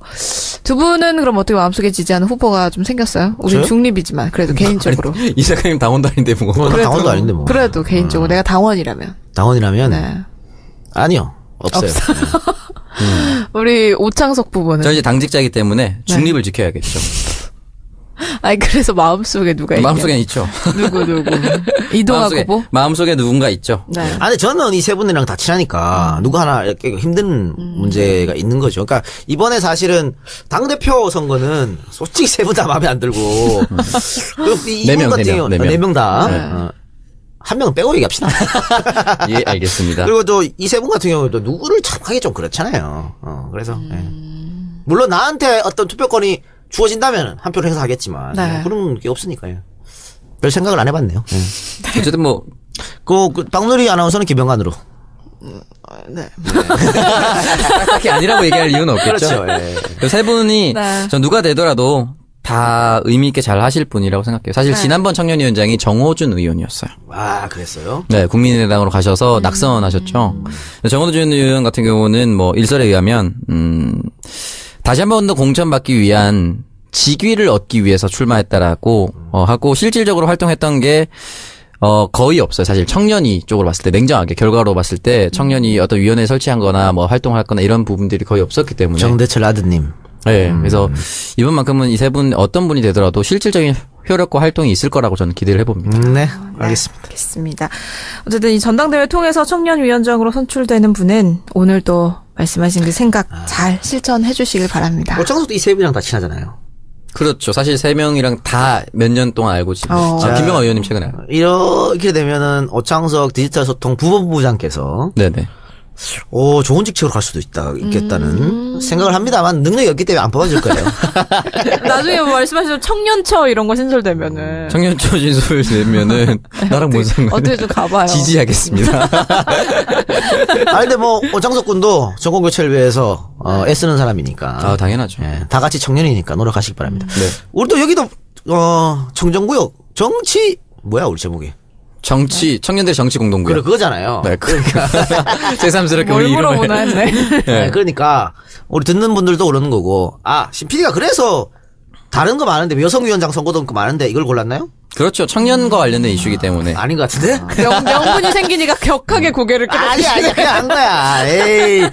두 분은 그럼 어떻게 마음속에 지지하는 후보가 좀 생겼어요? 우린 저요? 중립이지만 그래도 개인적으로. 이 작가님 당원도 아닌데 뭐. 나 당원도 아닌데 뭐. 그래도 개인적으로 내가 당원이라면. 당원이라면 네. 아니요. 없어요. 우리 오창석 부부는. 저 이제 당직자이기 때문에 중립을 지켜야겠죠. 아니 그래서 마음속에 누가 있냐? 마음속엔 있죠. 누구 이동학 후보? 마음속에 누군가 있죠. 네. 아니 저는 이 세 분이랑 다 친하니까 누구 하나 이렇게 힘든 문제가 있는 거죠. 그러니까 이번에 사실은 당 대표 선거는 솔직히 세 분 다 마음에 안 들고 네 명, 네 명. 네 명 다. 한 명은 빼고 얘기합시다. 예, 알겠습니다. 그리고 또 이 세 분 같은 경우도 누구를 참 하기 좀 그렇잖아요. 그래서 예. 물론 나한테 어떤 투표권이 주어진다면 한 표를 해서 하겠지만 네. 그런 게 없으니까요. 별 생각을 안 해봤네요. 어쨌든 뭐, 그 박누리 아나운서는 김병관으로. 네. 딱히 아니라고 얘기할 이유는 없겠죠. 그렇죠. 예. 그 세 분이, 네. 전 누가 되더라도 다 의미있게 잘 하실 분이라고 생각해요. 사실 네. 지난번 청년위원장이 정호준 의원이었어요. 아 그랬어요? 네, 국민의당으로 가셔서 낙선하셨죠. 정호준 의원 같은 경우는 뭐 일설에 의하면 다시 한 번 더 공천받기 위한 직위를 얻기 위해서 출마했다라고 하고 실질적으로 활동했던 게 거의 없어요. 사실 청년위 쪽으로 봤을 때 냉정하게 결과로 봤을 때 청년이 어떤 위원회 설치한거나 뭐 활동할거나 이런 부분들이 거의 없었기 때문에 정대철 아드님. 네, 그래서 이번만큼은 이 세 분 어떤 분이 되더라도 실질적인 효력과 활동이 있을 거라고 저는 기대를 해봅니다. 네, 알겠습니다. 알겠습니다. 어쨌든 이 전당대회 통해서 청년위원장으로 선출되는 분은 오늘 또 말씀하신 그 생각 잘 실천해 주시길 바랍니다. 오창석도 이 세 분이랑 다 친하잖아요. 그렇죠. 사실 세 명이랑 다 몇 년 동안 알고 지금. 김병관 의원님 최근에 알고. 이렇게 되면은 오창석 디지털 소통 부본부장께서 네네. 좋은 직책으로 갈 수도 있겠다는 생각을 합니다만 능력이 없기 때문에 안 뽑아줄 거예요. 나중에 뭐 말씀하신 청년처 이런 거 신설되면은 청년초 진술 내면은 나랑 뭔 상관이야. 어떻게 좀 가봐요. 지지하겠습니다. 아 근데 뭐 오창석 군도 정권 교체를 위해서 애쓰는 사람이니까. 아, 당연하죠. 예, 다 같이 청년이니까 노력하시기 바랍니다. 네. 우리도 여기도 청정구역 정치 뭐야 우리 제목이? 청년들의 정치 공동구역. 그래 그거잖아요. 네, 그러니까. 새삼스럽게 뭘 우리 이름을. 물어보나 했네. 네, 그러니까 우리 듣는 분들도 그러는 거고 신PD가 그래서 다른 거 많은데 여성위원장 선거도 많은데 이걸 골랐나요? 그렇죠. 청년과 관련된 이슈이기 때문에. 아닌 것 같은데? 명분이 생기니까 격하게 고개를 아니 그냥 한 거야. 에이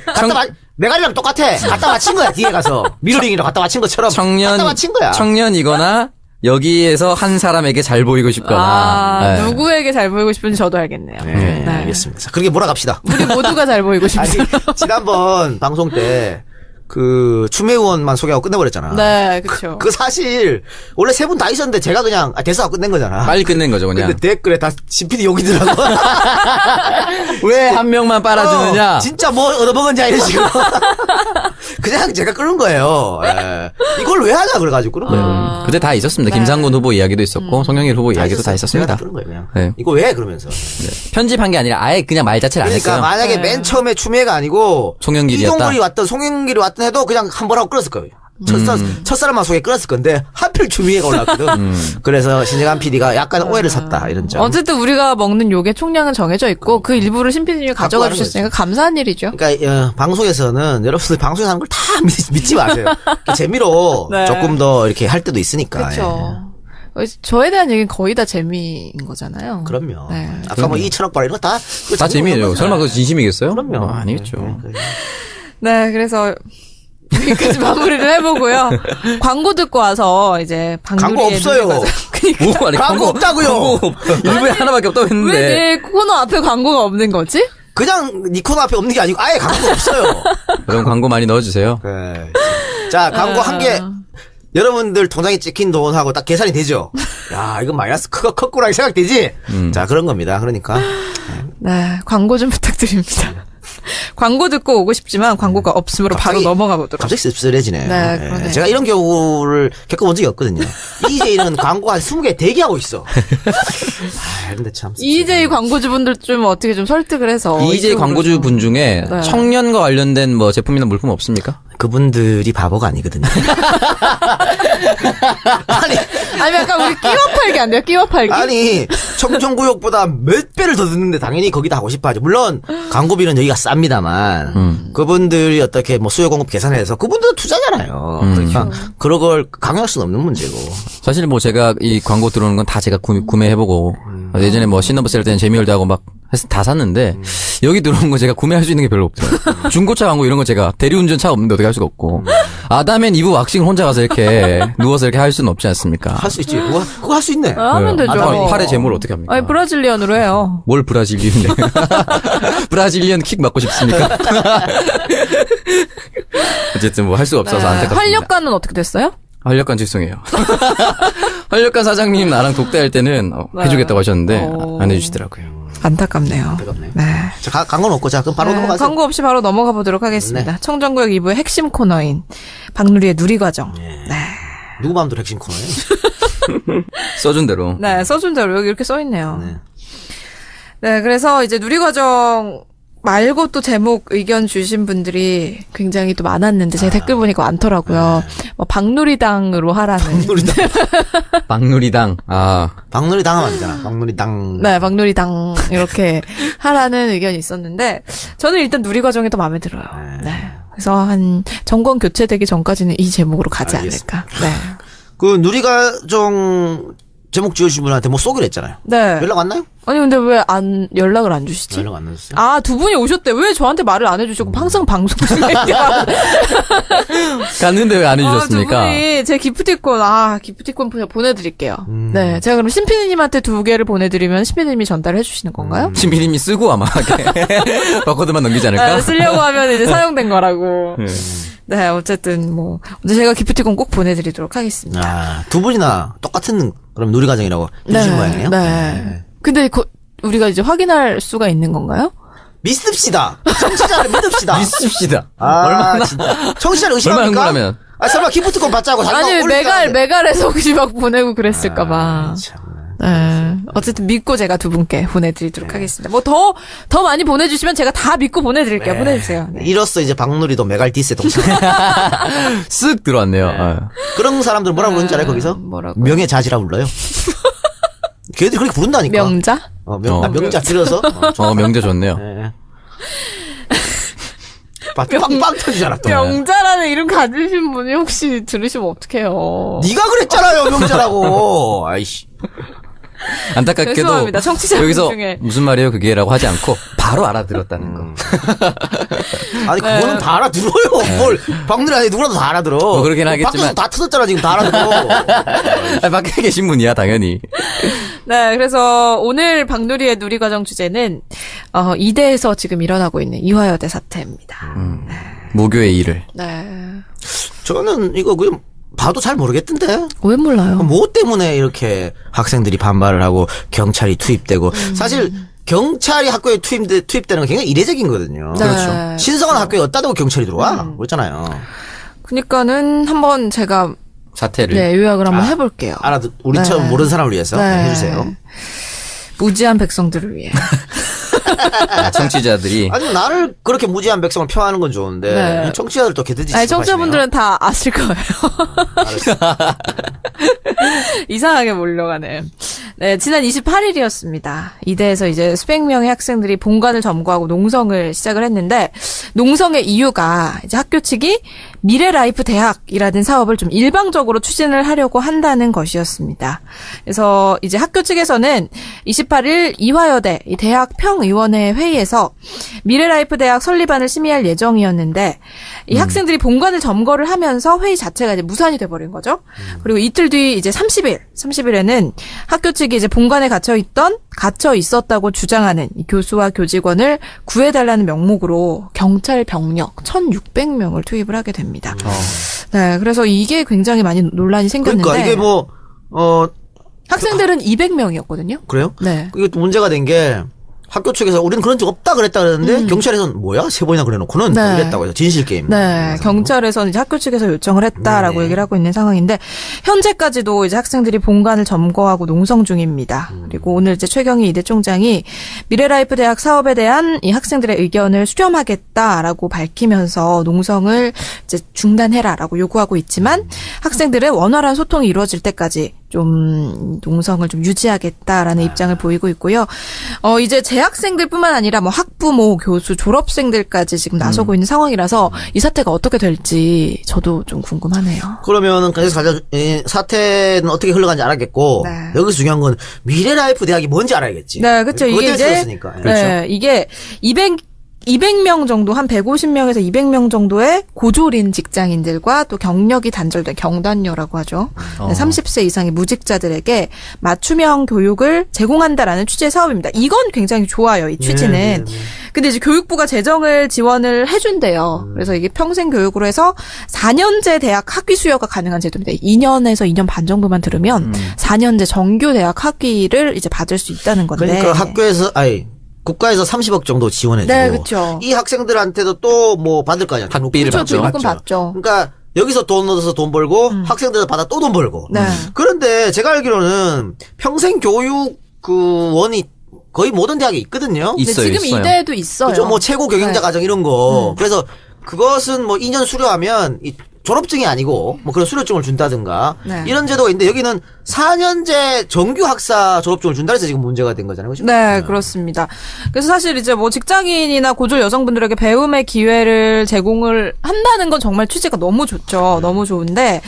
메가리랑 똑같아. 갖다 맞힌 거야 뒤에 가서 미러링이랑 갖다 맞힌 것처럼 갖다 맞힌 거야. 청년이거나 여기에서 한 사람에게 잘 보이고 싶거나. 네. 누구에게 잘 보이고 싶은지 저도 알겠네요. 네, 알겠습니다. 자, 그렇게 몰아갑시다. 우리 모두가 잘 보이고 싶어요. 지난번 방송 때 추미애 의원만 소개하고 끝내버렸잖아. 네, 그쵸. 그 사실 원래 세 분 다 있었는데 제가 그냥 대사하고 끝낸 거잖아. 빨리 끝낸 거죠, 그냥. 근데 댓글에 다 신PD 욕이더라고. 왜 한 명만 빨아주느냐? 진짜 뭐 얻어먹은지 이런 식으로. 그냥 제가 끄는 거예요. 예. 이걸 왜 하냐 그래가지고 끄는 거예요. 그때 다 있었습니다. 네. 김상곤 후보 이야기도 있었고 송영길 후보 이야기도 다 있었습니다. 제가 끄는 거예요 그냥. 네. 이거 왜 그러면서. 편집한 게 아니라 아예 그냥 말 자체를 안 그러니까 했어요. 만약에 맨 처음에 추미애가 아니고 송영길이었다. 이동걸이 왔던 송영길이 왔던 해도 그냥 한 번 하고 끌었을 거예요. 첫사람만 소개 끌었을 건데 하필 하필 추미애가 올랐거든. 그래서 신재관 PD가 약간 오해를 샀다 이런 점. 어쨌든 우리가 먹는 욕의 총량은 정해져 있고 그 일부를 신PD님이 가져가 가는 주셨으니까 감사한 일이죠. 그러니까 방송에서는 여러분들 방송에서 하는 걸 다 믿지 마세요. 재미로 네. 조금 더 이렇게 할 때도 있으니까. 그렇죠. 저에 대한 얘기는 거의 다 재미인 거잖아요. 그럼요. 네. 아까 뭐 2천억 발 이런 거 다 재미예요. 설마 그거 진심이겠어요? 그럼요. 아니겠죠. 네, 그래서 여기까지 마무리를 해보고요. 광고 듣고 와서 이제 광고 없어요. 그러니까 뭐, 아니, 광고 없다고요. 일부에 하나밖에 없다고 했는데. 왜 내 코너 앞에 광고가 없는 거지? 그냥 니코너 앞에 없는 게 아니고 아예 광고 없어요. 그럼 광고 많이 넣어주세요. 네. 자, 광고 한 개. 여러분들 통장에 찍힌 돈하고 딱 계산이 되죠? 야, 이거 마이너스 컸구나 생각되지? 자, 그런 겁니다. 그러니까. 네, 광고 좀 부탁드립니다. 광고 듣고 오고 싶지만 광고가 없으므로 바로 넘어가 보도록. 갑자기 씁쓸해지네. 네, 그러네요. 제가 이런 경우를 겪어본 적이 없거든요. EJ는 광고 한 20개 대기하고 있어. 아, 근데 참. EJ 광고주분들 좀 어떻게 좀 설득을 해서. EJ 이쪽으로 광고주 좀. 분 중에 네. 청년과 관련된 뭐 제품이나 물품 없습니까? 그분들이 바보가 아니거든요. 아니, 약간 우리 끼워 팔기 안 돼요? 끼워 팔기? 아니, 청정구역보다 몇 배를 더 듣는데 당연히 거기다 하고 싶어 하죠. 물론, 광고비는 여기가 쌉니다만, 그분들이 어떻게 뭐 수요 공급 계산해서 그분들은 투자잖아요. 그러니까, 그런 걸 강요할 수는 없는 문제고. 사실 뭐 제가 이 광고 들어오는 건 다 제가 구매해보고 예전에 뭐 신넘버셀 때는 재미월드 하고 막 해서 다 샀는데 여기 들어온 거 제가 구매할 수 있는 게 별로 없더라고요. 중고차 광고 이런 거 제가 대리운전 차 없는데 어떻게 할 수가 없고 아담앤 이브 왁싱을 혼자 가서 이렇게 누워서 이렇게 할 수는 없지 않습니까? 할 수 있지. 그거 할 수 있네. 하면 되죠. 팔의 제모를 어떻게 합니까? 아니, 브라질리언으로 해요. 뭘 브라질리언데? 브라질리언 킥 맞고 싶습니까? 어쨌든 뭐 할 수 없어서 안타깝습니다. 활력관은 어떻게 됐어요? 활력관 죄송해요. 활력관 사장님 나랑 독대할 때는 해주겠다고 하셨는데 안 해주시더라고요. 안타깝네요. 네. 자, 광고는 없고, 자, 그럼 바로 넘어가세요. 광고 없이 바로 넘어가 보도록 하겠습니다. 네. 청정구역 2부의 핵심 코너인 박누리의 누리과정. 네. 누구 마음대로 핵심 코너예요? 써준 대로. 네, 써준 대로 여기 이렇게 써있네요. 네, 그래서 이제 누리과정 말고 또 제목 의견 주신 분들이 굉장히 또 많았는데 제가 댓글 보니까 많더라고요. 뭐 박누리당으로 하라는. 박누리당. 아. 박누리 당하면 안 되잖아. 박누리당. 네, 박누리당 이렇게 하라는 의견이 있었는데 저는 일단 누리과정이 더 마음에 들어요. 네. 그래서 한 정권 교체되기 전까지는 이 제목으로 가지 알겠습니다. 않을까. 네. 그 누리과정 제목 지어주신 분한테 뭐 쏘기로 했잖아요. 네. 연락 왔나요? 아니 근데 왜 연락을 안 주시지? 연락 안 왔어요. 아, 두 분이 오셨대. 왜 저한테 말을 안 해주셨고 항상 방송 중에 갔는데 왜 안 해주셨습니까? 두 분이 제 기프티콘 보내드릴게요. 네, 제가 그럼 신피디님한테 2개를 보내드리면 신피디님이 전달해 주시는 건가요? 신비님이 쓰고 아마 바코드만 넘기지 않을까? 네, 쓰려고 하면 이제 사용된 거라고. 네, 어쨌든 뭐 제가 기프티콘 꼭 보내드리도록 하겠습니다. 아, 두 분이나 똑같은 그럼 누리과정이라고 해주신 모양이에요? 네. 근데 우리가 이제 확인할 수가 있는 건가요? 믿읍시다. 청취자를 믿읍시다. 믿습시다. 얼마나 진짜. 청취자를 의심합니까? 얼마나 흥분하면? 아, 설마 기프트콘 받자고 자기가 아니, 올릴까 메갈에서 혹시 막 보내고 그랬을까봐. 참. 네. 어쨌든 믿고 제가 두 분께 보내드리도록 하겠습니다. 뭐 더 많이 보내주시면 제가 다 믿고 보내드릴게요. 네. 보내주세요. 네. 이로써 이제 박누리도 메갈 디스의 동생. 쓱 들어왔네요. 아. 그런 사람들 뭐라고 부르는지 알아요, 거기서? 뭐라고? 명예자지라 불러요. 걔들이 그렇게 부른다니까. 명자? 명자 줄여서. 명제 좋네요. 네. 빵 터지잖아, 또. 명자라는 이름 가지신 분이 혹시 들으시면 어떡해요. 네가 그랬잖아요, 명자라고. 아이씨. 안타깝게도 죄송합니다. 청취자분 여기서 중에. 무슨 말이에요 그게라고 하지 않고 바로 알아들었다는 거. 아니, 그거는 다 알아들어요. 뭘. 박누리 아니, 누구라도 다 알아들어. 뭐 그러긴 하겠지만. 밖에서 다 터졌잖아, 지금 다 알아들어. 아니, 밖에 계신 분이야 당연히. 네, 그래서 오늘 박누리의 누리과정 주제는 이대에서 지금 일어나고 있는 이화여대 사태입니다. 모교의 일을. 네. 저는 이거 그냥 봐도 잘 모르겠던데. 왜 몰라요? 뭐 때문에 이렇게 학생들이 반발을 하고 경찰이 투입되고 사실 경찰이 학교에 투입되는 건 굉장히 이례적인 거거든요. 네. 그렇죠. 신성한 학교에 어디다 대고 경찰이 들어와? 그렇잖아요. 그러니까는 한번 제가 사태를. 요약을 한번 해볼게요. 우리처럼 네. 모르는 사람을 위해서 네. 해주세요. 무지한 백성들을 위해. 청취자들이 아니 나를 그렇게 무지한 백성을 표하는 건 좋은데 네. 청취자들 또 개돼지 아니, 청취자분들은 다 아실 거예요. 이상하게 몰려가네. 네, 지난 28일이었습니다. 이대에서 이제 수백 명의 학생들이 본관을 점거하고 농성을 시작을 했는데, 농성의 이유가 이제 학교 측이 미래라이프 대학이라는 사업을 좀 일방적으로 추진을 하려고 한다는 것이었습니다. 그래서 이제 학교 측에서는 28일 이화여대 대학 평의원회 회의에서 미래라이프 대학 설립안을 심의할 예정이었는데, 이 학생들이 본관을 점거를 하면서 회의 자체가 이제 무산이 돼버린 거죠. 그리고 이틀 뒤 이제 30일에는 학교 측이 이제 본관에 갇혀 있었다고 주장하는 이 교수와 교직원을 구해달라는 명목으로 경찰 병력 1,600명을 투입을 하게 됩니다. 네, 그래서 이게 굉장히 많이 논란이 생겼는데. 그러니까 이게 학생들은 200명이었거든요. 그래요? 네. 이게 또 문제가 된 게 학교 측에서 우리는 그런 적 없다 그랬다 그랬는데 경찰에서는 뭐야? 3번이나 그래놓고는 네. 이랬다고 해서 진실 게임. 네, 경찰에서는 이제 학교 측에서 요청을 했다라고 네네. 얘기를 하고 있는 상황인데 현재까지도 이제 학생들이 본관을 점거하고 농성 중입니다. 그리고 오늘 이제 최경희 이대 총장이 미래라이프 대학 사업에 대한 이 학생들의 의견을 수렴하겠다라고 밝히면서 농성을 이제 중단해라라고 요구하고 있지만 학생들의 원활한 소통이 이루어질 때까지 좀 농성을 좀 유지하겠다라는 입장을 보이고 있고요. 이제 재학생들뿐만 아니라 뭐 학부모, 교수, 졸업생들까지 지금 나서고 있는 상황이라서 이 사태가 어떻게 될지 저도 좀 궁금하네요. 그러면은 그래서 사태는 어떻게 흘러간지 알았겠고 네. 여기서 중요한 건 미래라이프 대학이 뭔지 알아야겠지. 네, 그렇죠. 이게 이제 네, 이게 200명 정도, 한 150명에서 200명 정도의 고졸인 직장인들과 또 경력이 단절된 경단녀라고 하죠. 30세 이상의 무직자들에게 맞춤형 교육을 제공한다라는 취지의 사업입니다. 이건 굉장히 좋아요, 이 취지는. 네. 근데 이제 교육부가 재정을 지원을 해준대요. 그래서 이게 평생 교육으로 해서 4년제 대학 학위 수여가 가능한 제도입니다. 2년에서 2년 반 정도만 들으면 4년제 정규 대학 학위를 이제 받을 수 있다는 건데. 그러니까 국가에서 30억 정도 지원해주고 네, 그렇죠. 이 학생들한테도 또 뭐 받을 거 아니야. 학비를 그렇죠. 받죠. 조금 받죠. 그러니까 여기서 돈 얻어서 돈 벌고 학생들도 받아 또 돈 벌고. 네. 그런데 제가 알기로는 평생 교육 원이 거의 모든 대학에 있거든요. 근데 있어요. 지금 이대에도 있어요. 그죠? 뭐 최고 경영자 네. 과정 이런 거. 그래서 그것은 뭐 2년 수료하면 졸업증이 아니고 뭐 그런 수료증을 준다든가 네. 이런 제도가 있는데 여기는 4년제 정규 학사 졸업증을 준다 해서 지금 문제가 된 거잖아요. 그죠? 네, 그렇습니다. 그래서 사실 이제 뭐 직장인이나 고졸 여성분들에게 배움의 기회를 제공을 한다는 건 정말 취지가 너무 좋죠. 너무 좋은데,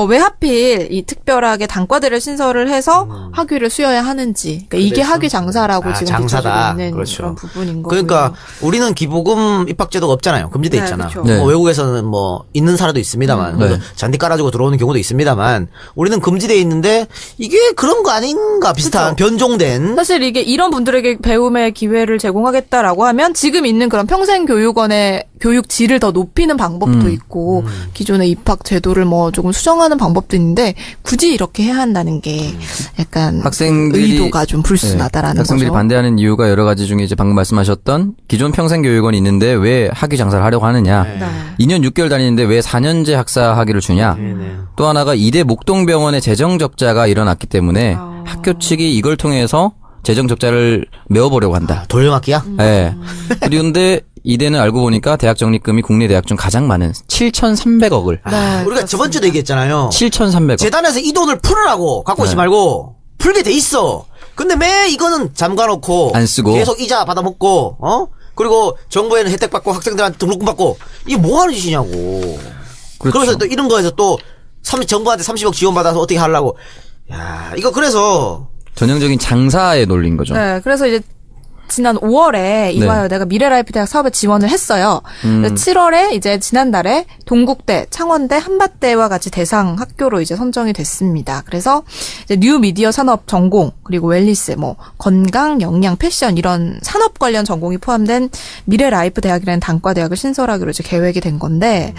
왜 하필 이 특별하게 단과대를 신설을 해서 학위를 수여야 하는지. 그러니까 이게 그래서? 학위 장사라고 지금 장사다. 비춰지고 있는 그렇죠. 그런 부분인 거고요. 그러니까 우리는 기부금 입학제도가 없잖아요. 금지돼 네, 있잖아. 그렇죠. 네. 뭐 외국에서는 뭐 있는 사례도 있습니다만 네. 잔디 깔아주고 들어오는 경우도 있습니다만 우리는 금지돼 있는데 이게 그런 거 아닌가 비슷한 변종된. 사실 이게 이런 분들에게 배움의 기회를 제공하겠다라고 하면 지금 있는 그런 평생교육원의 교육 질을 더 높이는 방법도 있고 기존의 입학 제도를 뭐 조금 수정하는 방법도 있는데 굳이 이렇게 해야 한다는 게 약간 의도가 좀 불순하다라는 학생들이 거죠. 반대하는 이유가 여러 가지 중에 이제 방금 말씀하셨던 기존 평생교육원이 있는데 왜 학위 장사를 하려고 하느냐. 네. 2년 6개월 다니는데 왜 4년제 학사 학위를 주냐. 또 하나가 이대 목동병원의 재정 적자가 일어났기 때문에 학교 측이 이걸 통해서 재정 적자를 메워보려고 한다. 돌려막기야? 네. 그런데 이대는 알고 보니까 대학 적립금이 국내 대학 중 가장 많은 7,300억을. 네, 우리가 저번 주도 얘기했잖아요. 7,300억. 재단에서 이 돈을 풀으라고 갖고 오지 말고 풀게 돼 있어. 근데 매 이거는 잠가놓고 안 쓰고. 계속 이자 받아먹고 그리고 정부에는 혜택 받고 학생들한테 등록금 받고 이게 뭐 하는 짓이냐고. 그렇죠. 그래서 또 이런 거에서 또 정부한테 30억 지원받아서 어떻게 하려고. 야, 이거 그래서 전형적인 장사에 놀린 거죠. 네, 그래서 이제 지난 5월에 이화여대가 미래라이프 대학 사업에 지원을 했어요. 7월에 이제 지난달에 동국대, 창원대, 한밭대와 같이 대상 학교로 이제 선정이 됐습니다. 그래서 이제 뉴 미디어 산업 전공 그리고 웰니스, 뭐 건강, 영양, 패션 이런 산업 관련 전공이 포함된 미래라이프 대학이라는 단과 대학을 신설하기로 이제 계획이 된 건데.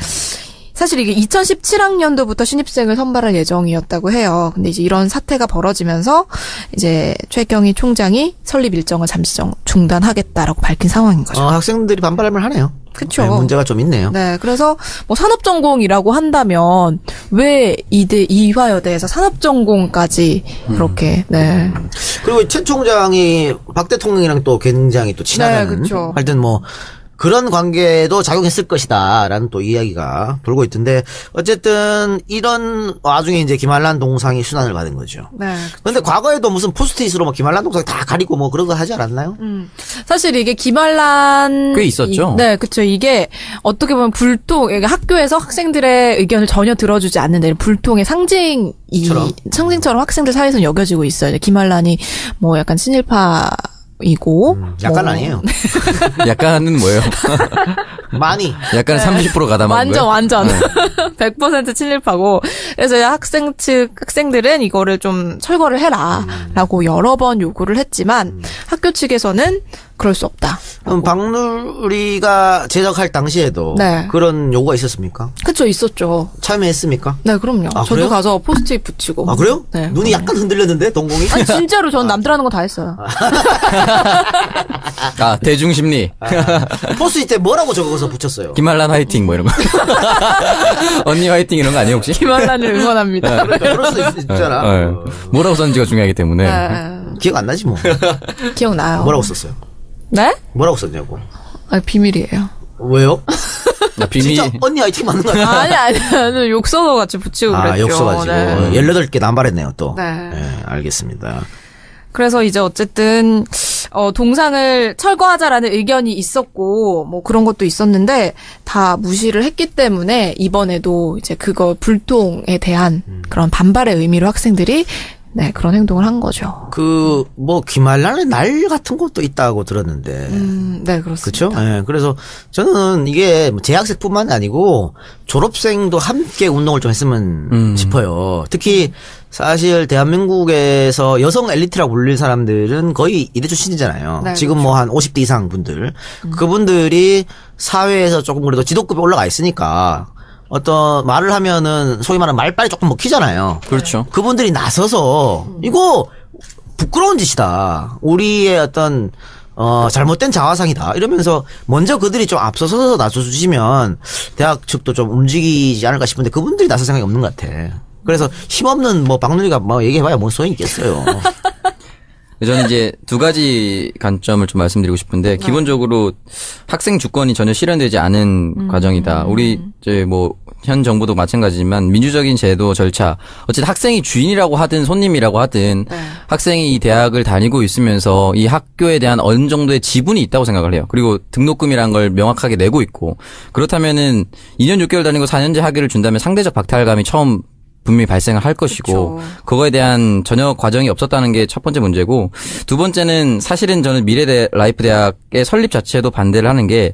사실 이게 2017학년도부터 신입생을 선발할 예정이었다고 해요. 근데 이제 이런 사태가 벌어지면서 이제 최경희 총장이 설립 일정을 잠시 중단하겠다라고 밝힌 상황인 거죠. 학생들이 반발할 만하네요. 그렇죠. 네, 문제가 좀 있네요. 네, 그래서 뭐 산업전공이라고 한다면 왜 이화여대에서 산업전공까지 그렇게 네. 그리고 최 총장이 박 대통령이랑 또 굉장히 또 친하다는. 네, 그렇죠. 하여튼 뭐 그런 관계도 작용했을 것이다라는 또 이야기가 돌고 있던데 어쨌든 이런 와중에 이제 김한란 동상이 순환을 받은 거죠. 네. 근데 과거에도 무슨 포스트잇으로 뭐 김한란 동상 다 가리고 뭐 그런 거 하지 않았나요? 사실 이게 김한란 꽤 있었죠. 네, 그렇죠. 이게 어떻게 보면 불통, 이게 학교에서 학생들의 의견을 전혀 들어주지 않는 불통의 상징처럼 학생들 사이에서 여겨지고 있어요. 김한란이 뭐 약간 친일파이고 약간 뭐 아니에요. 약간은 뭐예요? 많이. 약간 30% 가담한 거예요? 완전 100% 친일파고 그래서 학생들은 이거를 좀 철거를 해라라고 여러 번 요구를 했지만 학교 측에서는 그럴 수 없다. 그럼 박누리가 제작할 당시에도 네. 그런 요구가 있었습니까? 그쵸, 있었죠. 참여했습니까? 네, 그럼요. 아, 저도 그래요? 가서 포스트잇 붙이고. 아 그래요? 네. 눈이 약간 흔들렸는데 동공이? 아니 진짜로 전 남들 하는 거 다 했어요. 아, 대중심리. 포스트잇에 뭐라고 적어서 붙였어요? 김한란 화이팅 뭐 이런 거. 언니 화이팅 이런 거 아니에요 혹시? 김한란을 응원합니다. 그러니까 그럴 수 있잖아. 네. 뭐라고 썼는지가 중요하기 때문에. 네. 기억 안 나지 뭐. 기억나요. 뭐라고 썼어요? 네? 뭐라고 썼냐고. 아, 비밀이에요. 왜요? 나 비밀. 진짜 언니 화이팅 맞는 거 아니야? 아니, 욕서도 같이 붙이고 그랬죠. 욕 써가지고. 네. 18개 남발했네요 또. 네. 알겠습니다. 그래서 이제 어쨌든 동상을 철거하자라는 의견이 있었고 뭐 그런 것도 있었는데 다 무시를 했기 때문에 이번에도 이제 그거 불통에 대한 그런 반발의 의미로 학생들이 네, 그런 행동을 한 거죠. 뭐 김한란의 날 같은 것도 있다고 들었는데. 네, 그렇습니다. 그렇죠? 네, 그래서 저는 이게 재학생뿐만 아니고 졸업생도 함께 운동을 좀 했으면 싶어요. 특히 사실 대한민국에서 여성 엘리트라고 불릴 사람들은 거의 이대 출신이잖아요. 네, 지금 뭐 한 50대 이상 분들. 그분들이 사회에서 조금 그래도 지도급에 올라가 있으니까 어떤 말을 하면은 소위 말하는 말빨이 조금 먹히잖아요. 그렇죠. 그분들이 나서서 이거 부끄러운 짓이다. 우리의 어떤 잘못된 자화상이다. 이러면서 먼저 그들이 좀 앞서서서 나서주시면 대학 측도 좀 움직이지 않을까 싶은데 그분들이 나설 생각이 없는 것 같아. 그래서 힘없는 뭐 박누리가 뭐 얘기해봐야 뭔 소용이 있겠어요. 저는 이제 두 가지 관점을 좀 말씀드리고 싶은데 기본적으로 학생 주권이 전혀 실현되지 않은 과정이다. 우리 이제 뭐 현 정부도 마찬가지지만 민주적인 제도 절차 어쨌든 학생이 주인이라고 하든 손님이라고 하든 학생이 이 대학을 다니고 있으면서 이 학교에 대한 어느 정도의 지분이 있다고 생각을 해요. 그리고 등록금이라는 걸 명확하게 내고 있고 그렇다면은 2년 6개월 다니고 4년제 학위를 준다면 상대적 박탈감이 처음 분명히 발생을 할 것이고 그쵸. 그거에 대한 전혀 과정이 없었다는 게 첫 번째 문제고 두 번째는 사실은 저는 미래 라이프 대학의 설립 자체도 반대를 하는 게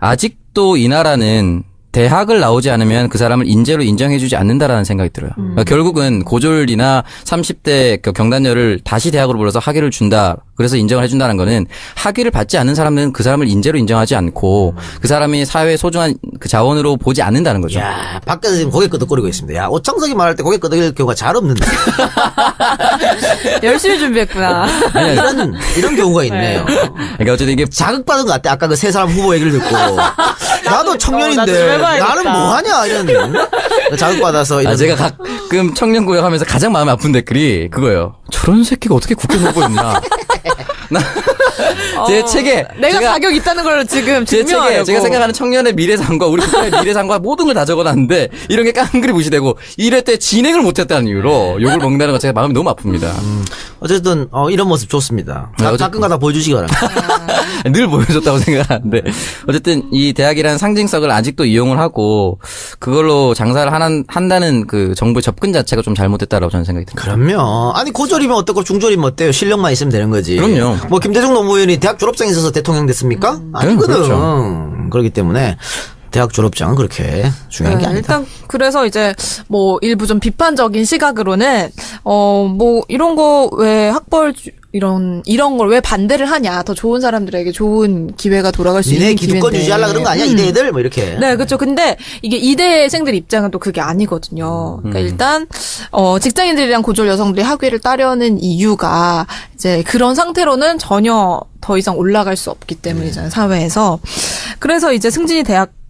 아직도 이 나라는 대학을 나오지 않으면 그 사람을 인재로 인정해주지 않는다라는 생각이 들어요. 그러니까 결국은 고졸이나 30대 경단녀를 다시 대학으로 불러서 학위를 준다. 그래서 인정을 해준다는 거는 학위를 받지 않는 사람은 그 사람을 인재로 인정하지 않고 그 사람이 사회의 소중한 그 자원으로 보지 않는다는 거죠. 야, 밖에서 지금 고개 끄덕거리고 있습니다. 야, 오창석이 말할 때 고개 끄덕일 경우가 잘 없는데. 열심히 준비했구나. 이런 경우가 있네요. 그러니까 어쨌든 이게 자극받은 것 같아. 아까 그 세 사람 후보 얘기를 듣고. 나도 청년인데 나도 좀 해봐야겠다. 나는 뭐 하냐 이런 자극받아서 이런. 제가 가끔 청년고역 하면서 가장 마음이 아픈 댓글이 그거예요. 저런 새끼가 어떻게 국회 후보 있냐. 제 책에 내가 자격 있다는 걸 지금 제 책에 증명하려고. 제가 생각하는 청년의 미래상과 우리 국가의 미래상과 모든 걸 다 적어놨는데 이런 게 깡그리 무시되고 이럴 때 진행을 못했다는 이유로 욕을 먹는다는 거 제가 마음이 너무 아픕니다. 어쨌든 이런 모습 좋습니다. 네, 가끔가다 보여주시기 바랍니다. 늘 보여줬다고 생각하는데 어쨌든 이 대학이라는 상징성을 아직도 이용을 하고 그걸로 장사를 한다는 그 정부의 접근 자체가 좀 잘못됐다라고 저는 생각이 듭니다. 그럼요. 아니 고졸이면 어떻고 중졸이면 어때요? 실력만 있으면 되는 거지. 그럼요. 뭐 김대중 노무현이 대학 졸업생이 있어서 대통령 됐습니까? 아니거든. 그렇죠. 그렇기 때문에 대학 졸업장은 그렇게 중요한 게 아니다. 일단 그래서 이제 뭐 일부 좀 비판적인 시각으로는 뭐 이런 거 왜 학벌 이런 걸 왜 반대를 하냐? 더 좋은 사람들에게 좋은 기회가 돌아갈 수 있는 니네 기회인데. 기득권 유지하려 그런 거 아니야? 이대 애들 뭐 이렇게. 네, 그렇죠. 근데 이게 이대생들 입장은 또 그게 아니거든요. 그러니까 일단 직장인들이랑 고졸 여성들이 학위를 따려는 이유가 이제 그런 상태로는 전혀 더 이상 올라갈 수 없기 때문이잖아요, 사회에서. 그래서 이제 승진이 대학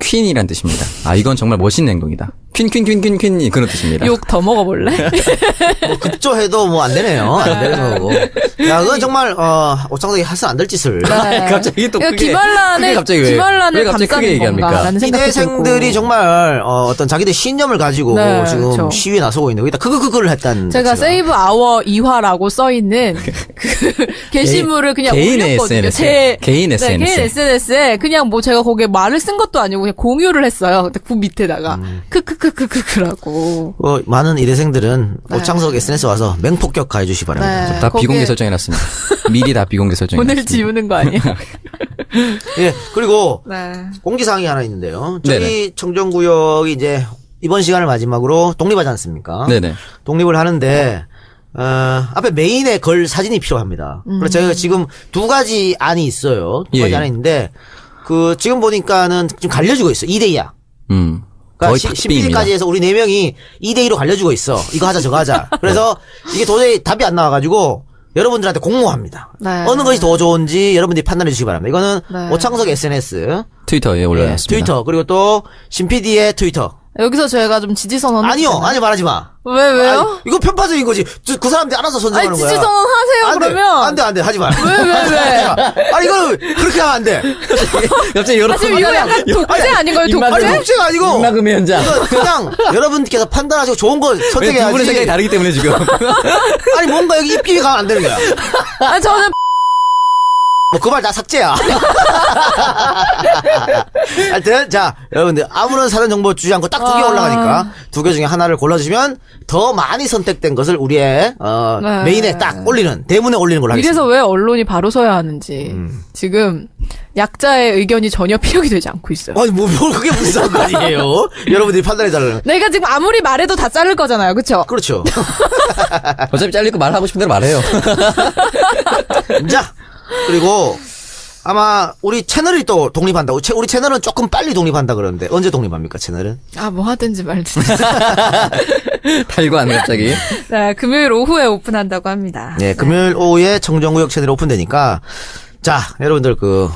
퀸이란 뜻입니다. 아, 이건 정말 멋있는 행동이다. 퀸 그런 뜻입니다. 욕 더 먹어볼래? 뭐 급조해도 뭐 안 되네요. 안 되는 거고. 야, 그건 정말 오창석이 해서 안 될 짓을. 네. 갑자기 또 이거 크게 기말란을 갑자기 왜 기말란을 갑자기 크게 감싸는 얘기합니까? 건가라는 생각도 이대생들이 들고. 정말 어떤 자기들 신념을 가지고 네, 지금 그렇죠. 시위에 나서고 있는 거기다 그거를 했다는 제가 자체가. 세이브 아워 2화라고 써 있는 그 게시물을 그냥 개인의 올렸거든요. SNS. 개인 네, SNS. 개인 SNS에 그냥 뭐 제가 거기에 말을 쓴 것도 아니고 그냥 공유를 했어요. 근데 그 밑에다가 크크크크크크라고. 많은 이대생들은 네. 오창석 SNS 와서 맹폭격 가해 주시 바랍니다. 네. 다 거기에- 비공개 설정해놨습니다. 미리 다 비공개 설정해놨습니다. 오늘 지우는 거 아니에요? 예, 그리고 네. 공지사항이 하나 있는데요. 저희 네네. 청정구역이 이제 이번 시간을 마지막으로 독립하지 않습니까? 네네. 독립을 하는데 앞에 메인에 걸 사진이 필요합니다. 그래서 저희가 지금 두 가지 안이 있어요. 두 가지 예, 안이 예. 있는데 지금 보니까는 좀 갈려지고 있어. 2대2야. 거의 그러니까 탁빙입니다. CPD까지 해서 우리 4명이 2대2로 갈려주고 있어. 이거 하자 저거 하자. 그래서 이게 도저히 답이 안 나와가지고 여러분들한테 공모합니다. 네. 어느 것이 더 좋은지 여러분들이 판단해 주시기 바랍니다. 이거는 네. 오창석 SNS, 트위터에 올려놨습니다. 트위터, 그리고 또 신PD의 트위터. 여기서 저희가 좀 지지선언 아니요, 말하지 마. 왜요? 아니, 이거 편파적인 거지. 그 사람들이 알아서 선정하는 아니 거야. 지지선언 하세요 안 돼, 그러면. 안 돼, 하지 마. 왜? 아니, 이거는 그렇게 하면 안 돼. 갑자기 여러 사실 이거 약간 독재 아닌가요? 입맛- 아니, 독재? 독재가 아니고. 입막음의 현장. 이거 그냥 여러분께서 판단하시고 좋은 거 두 선택해야지. 분의 생각이 다르기 때문에 지금. 아니, 뭔가 여기 입김이 가면 안 되는 거야. 아 저는 뭐 그 말 다 삭제야. 하여튼 자 여러분들 아무런 사전 정보 주지 않고 딱 2개 올라가니까 2개 중에 하나를 골라주시면 더 많이 선택된 것을 우리의 네. 메인에 딱 올리는 대문에 올리는 걸로 하겠습니다. 이래서 왜 언론이 바로 서야 하는지 지금 약자의 의견이 전혀 피력이 되지 않고 있어요. 아니 뭐 그게 무슨 상관이에요? 여러분들이 판단해달라는. 내가 지금 아무리 말해도 다 자를 거잖아요, 그렇죠? 그렇죠. 어차피 잘릴 거 말하고 싶은 대로 말해요. 자 그리고 아마 우리 채널이 또 독립한다고. 우리 채널은 조금 빨리 독립한다 그러는데 언제 독립합니까 채널은? 뭐 하든지 말든지. 달고 안 갑자기. 네, 금요일 오후에 오픈한다고 합니다. 네, 금요일 오후에 청정구역 채널이 오픈되니까 자 여러분들 그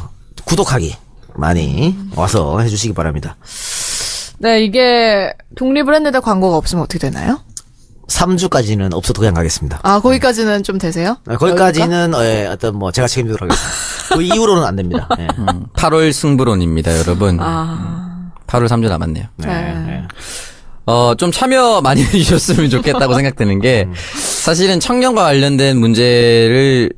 구독하기 많이 와서 해주시기 바랍니다. 네, 이게 독립을 했는데 광고가 없으면 어떻게 되나요? 3주까지는 없어도 그냥 가겠습니다. 거기까지는 좀 되세요? 거기까지는 어떤 뭐 제가 책임지도록 하겠습니다. 그 이후로는 안 됩니다. 네. 8월 승부론입니다, 여러분. 8월 3주 남았네요. 네. 좀 참여 많이 해주셨으면 좋겠다고 생각되는 게, 사실은 청년과 관련된 문제를,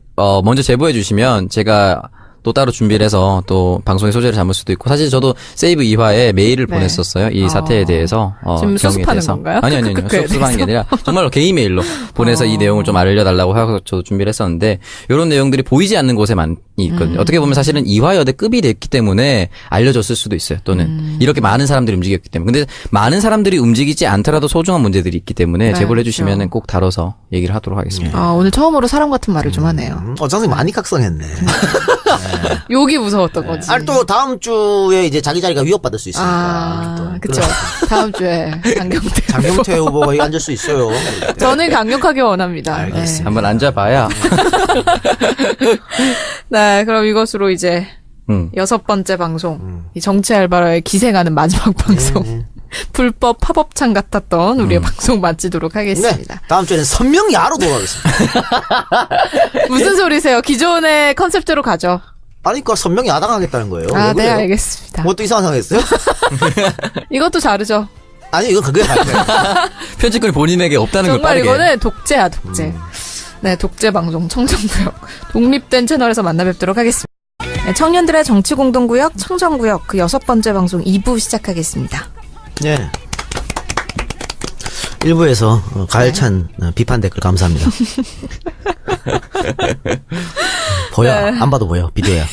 먼저 제보해 주시면, 제가 또 따로 준비를 해서 또 방송에 소재를 담을 수도 있고, 사실 저도 세이브 2화에 메일을 네. 보냈었어요. 이 사태에 대해서. 지금 기억에 수습하는 대해서. 건가요? 아니요. 수습하는 게 아니라, 정말로 개인 메일로 보내서 이 내용을 좀 알려달라고 하고 저도 준비를 했었는데, 이런 내용들이 보이지 않는 곳에 많이 있거든요. 어떻게 보면 사실은 2화여대급이 됐기 때문에 알려졌을 수도 있어요. 또는 이렇게 많은 사람들이 움직였기 때문에. 근데 많은 사람들이 움직이지 않더라도 소중한 문제들이 있기 때문에 네, 제보를 그렇죠. 해주시면 꼭 다뤄서 얘기를 하도록 하겠습니다. 오늘 처음으로 사람 같은 말을 좀 하네요. 선생님 많이 각성했네. 욕이 무서웠던 거지. 아니 또 다음 주에 이제 자기 자리가 위협받을 수 있으니까. 또 그쵸. 다음 주에 장경태. 장경태 후보가 여기 앉을 수 있어요. 저는 강력하게 원합니다. 알겠습니다. 한번 앉아봐야. 네, 그럼 이것으로 이제 6번째 방송, 이 정치 알바로에 기생하는 마지막 방송, 불법 팝업창 같았던 우리의 방송 마치도록 하겠습니다. 네, 다음 주에는 선명야로 돌아가겠습니다. 무슨 소리세요? 기존의 컨셉대로 가죠. 아니, 그니까 선명히 야당하겠다는 거예요. 왜 네, 그래요? 알겠습니다. 뭐 또 이상한 상황 했어요? 이것도 다르죠. 아니, 이건 그게 아니에요. 편집권이 본인에게 없다는 걸 정말 빠르게. 이거는 독재야, 독재. 네, 독재 방송 청정구역 독립된 채널에서 만나 뵙도록 하겠습니다. 네, 청년들의 정치 공동구역 청정구역 그 6번째 방송 2부 시작하겠습니다. 네. 1부에서 가열찬 비판 댓글 감사합니다. 보여. 안 봐도 보여. 비디오야.